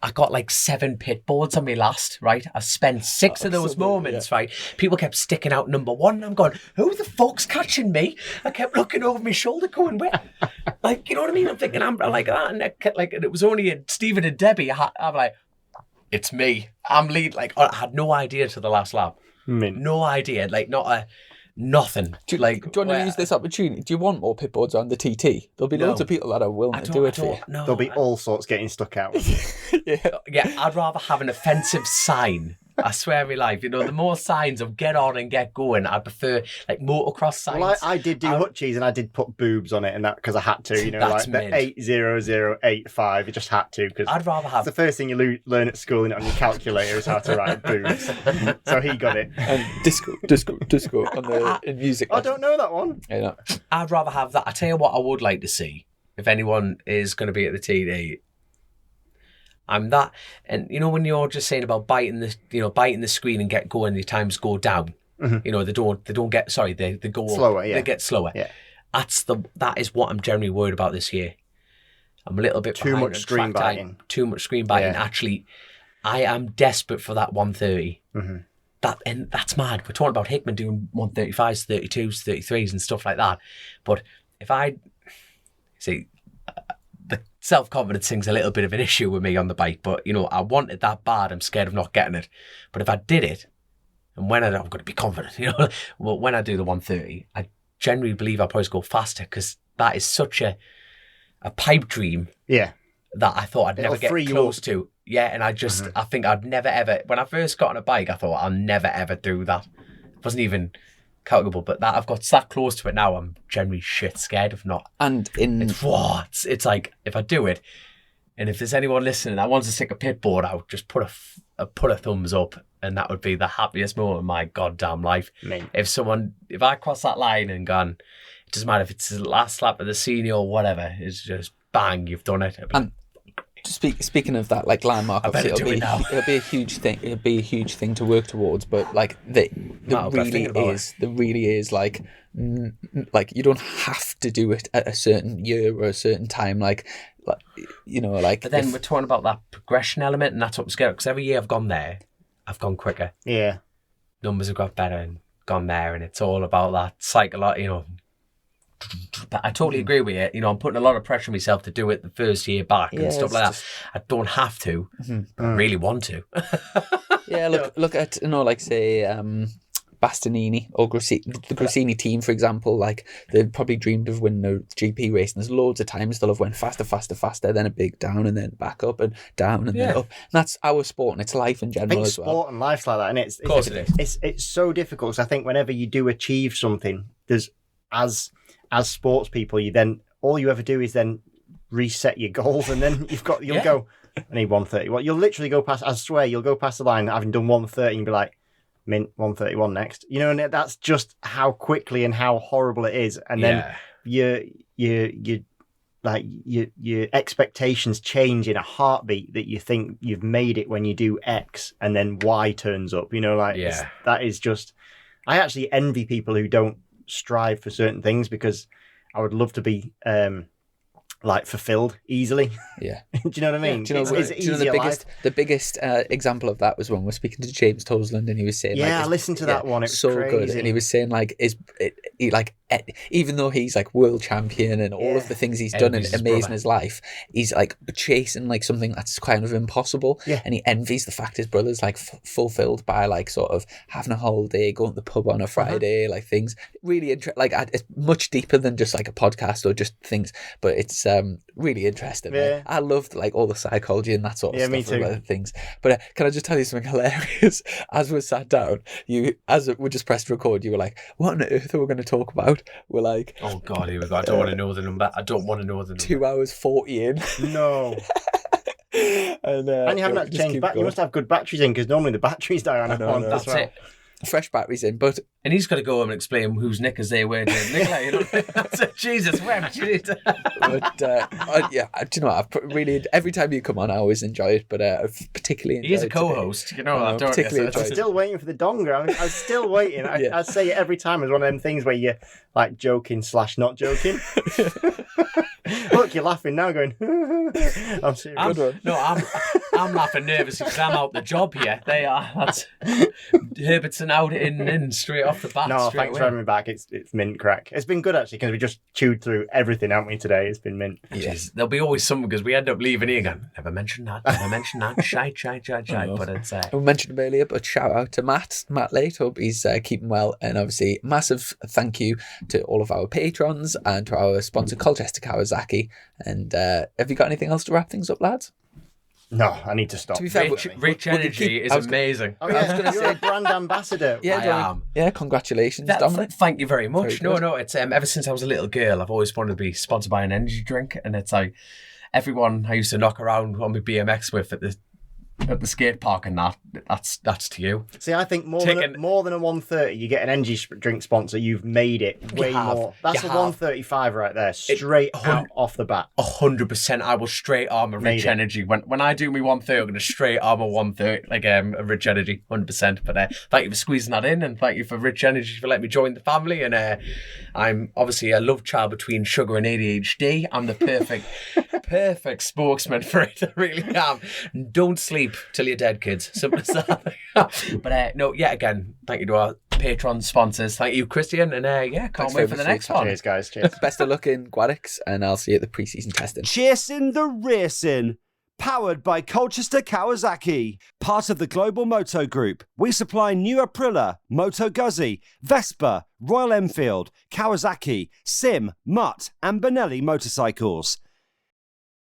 I got like 7 pit boards on me last, right? I spent 6 of those moments, right? People kept sticking out number 1, and I'm going, who the fuck's catching me? I kept looking over my shoulder, going, where? Like, you know what I mean? I'm thinking, I'm like that, and it was only Stephen and Debbie. I'm like, it's me. I'm lead. Like, I had no idea to the last lap. No idea. Like, nothing. do you want to use this opportunity? Do you want more pit boards on the TT? There'll be loads of people that are willing to do it for you. No, There'll be all sorts getting stuck out. Yeah, I'd rather have an offensive sign. I swear on my life, the more signs of get on and get going, I prefer like motocross signs. Well, I did do hutchies, and I did put boobs on it, and that because I had to, That's like the 80085. You just had to because I'd rather have the first thing you learn at school on your calculator is how to write boobs. So he got it. And disco on in music. I don't know that one. I know. I'd rather have that. I tell you what, I would like to see if anyone is going to be at the TD. I'm that, and you know when you're just saying about biting the screen and get going, the times go down. You know, they don't get, sorry, they go Slower, up, yeah. they get slower. Yeah. That is what I'm generally worried about this year. I'm a little bit Too behind much on screen track time, biting. Too much screen biting. Yeah. Actually, I am desperate for that 130. And that's mad. We're talking about Hickman doing 135s, 32s, 33s and stuff like that. But if I see, the self-confidence thing's a little bit of an issue with me on the bike, but you know, I want it that bad. I'm scared of not getting it. But if I did it, and when I'm going to be confident, you know, well, when I do the 130, I generally believe I'll probably go faster, because that is such a pipe dream. Yeah. That I thought I'd It'll never get free you close up. to. Yeah, and I think I'd never ever, when I first got on a bike, I thought I'll never ever do that. It wasn't even calculable, but that I've got that close to it now, I'm generally shit scared of not. And It's like, if I do it, and if there's anyone listening that wants to stick a pit board out, just put a thumbs up, and that would be the happiest moment of my goddamn life. Mint. If I cross that line and gone, it doesn't matter if it's the last lap of the senior or whatever, it's just bang, you've done it. And speaking of that, like landmark, obviously it'll be a huge thing. It'll be a huge thing to work towards. But like there really is like you don't have to do it at a certain year or a certain time. Like you know, like. But then we're talking about that progression element, and that's what I'm scared of, because every year I've gone there, I've gone quicker. Yeah. Numbers have got better and gone there, and it's all about that psychological, you know. But I totally agree with you. You know, I'm putting a lot of pressure on myself to do it the first year back and stuff like that. I don't have to, but I really want to. Yeah, look at, you know, like say Bastianini or the Grassini team, for example. Like they've probably dreamed of winning a GP race, and there's loads of times they'll have went faster, then a big down, and then back up and down, and then up. And that's our sport, and it's life in general I think as well. sport and life's like that, and Of course it is. It's so difficult. So I think whenever you do achieve something, there's as sports people, you then all you ever do is then reset your goals, and then you'll go, I need 130. Well, you'll literally go past. I swear, you'll go past the line having done 130, and be like, mint 131 next. You know, and that's just how quickly and how horrible it is. And then your expectations change in a heartbeat, that you think you've made it when you do X, and then Y turns up. You know, like that is just. I actually envy people who don't strive for certain things, because I would love to be like fulfilled easily. Yeah. Do you know what I mean? Do you know the biggest example of that was when we're speaking to James Tosland, and he was saying, I listened to that one. It was so crazy. Good, and he was saying even though he's like world champion and all of the things he's done and amazing in his life, he's like chasing like something that's kind of impossible. Yeah. And he envies the fact his brother's like fulfilled by like sort of having a holiday, going to the pub on a Friday, like things really it's much deeper than just like a podcast or just things, but it's really interesting. Yeah. Like, I loved like all the psychology and that sort of stuff. Me too. And things. But can I just tell you something hilarious? As we sat down, as we just pressed record, you were like, "What on earth are we going to talk about?" We're like, "Oh God, here we go. I don't want to know the number. I don't want to know the number." 2 hours 40 in. No. And you haven't had to change back. You must have good batteries in, because normally the batteries die on a one. That's it. Fresh batteries in, but he's got to go home and explain whose knickers they wear. Nicola, you know, Jesus, where did you need to? But do you know what? I've really, every time you come on, I always enjoy it. But I've particularly enjoyed he's a co-host, today. you know. I don't. I'm still waiting for the donger. I'm still waiting. I say it every time as one of them things where you're like joking / not joking. Look, you're laughing now, going. I'm serious. I'm laughing nervously because I'm out the job here. They are. That's Herbertson out in straight off the bat. No, thanks for having me back. It's mint crack. It's been good actually, because we just chewed through everything, haven't we, today? It's been mint. Yes. There'll be always something, because we end up leaving here going, never mention that. Shite. But it's we mentioned him earlier, but shout out to Matt Late. Hope he's keeping well, and obviously massive thank you to all of our patrons and to our sponsor Colchester Kawasaki. And have you got anything else to wrap things up, lads? No, I need to stop. To be fair, Rich Energy is amazing. Oh, yeah. I was going to say brand ambassador. Yeah, I am. Yeah, congratulations, Dominic. Thank you very much. No, it's ever since I was a little girl, I've always wanted to be sponsored by an energy drink, and it's like everyone I used to knock around on my BMX with at the at the skate park and that's to you. See, I think more than a 130, you get an energy drink sponsor, you've made it way more. That's a 135 right there, straight out off the bat. 100%. I will straight arm a Rich Energy. When I do my 130, I'm going to straight arm a 130, like a Rich Energy, 100%. But thank you for squeezing that in, and thank you for Rich Energy for letting me join the family. And I'm obviously a love child between sugar and ADHD. I'm the perfect spokesman for it. I really am. Don't sleep till you're dead, kids. Simple as that. But no, yet again, thank you to our Patreon sponsors. Thank you, Christian, and can't wait for the next one. Cheers, guys. Cheers. Best of luck in Guadix, and I'll see you at the pre-season testing. Chasin the Racin, powered by Colchester Kawasaki, part of the Global Moto Group. We supply new Aprilia, Moto Guzzi, Vespa, Royal Enfield, Kawasaki, Sim, Mutt, and Benelli motorcycles.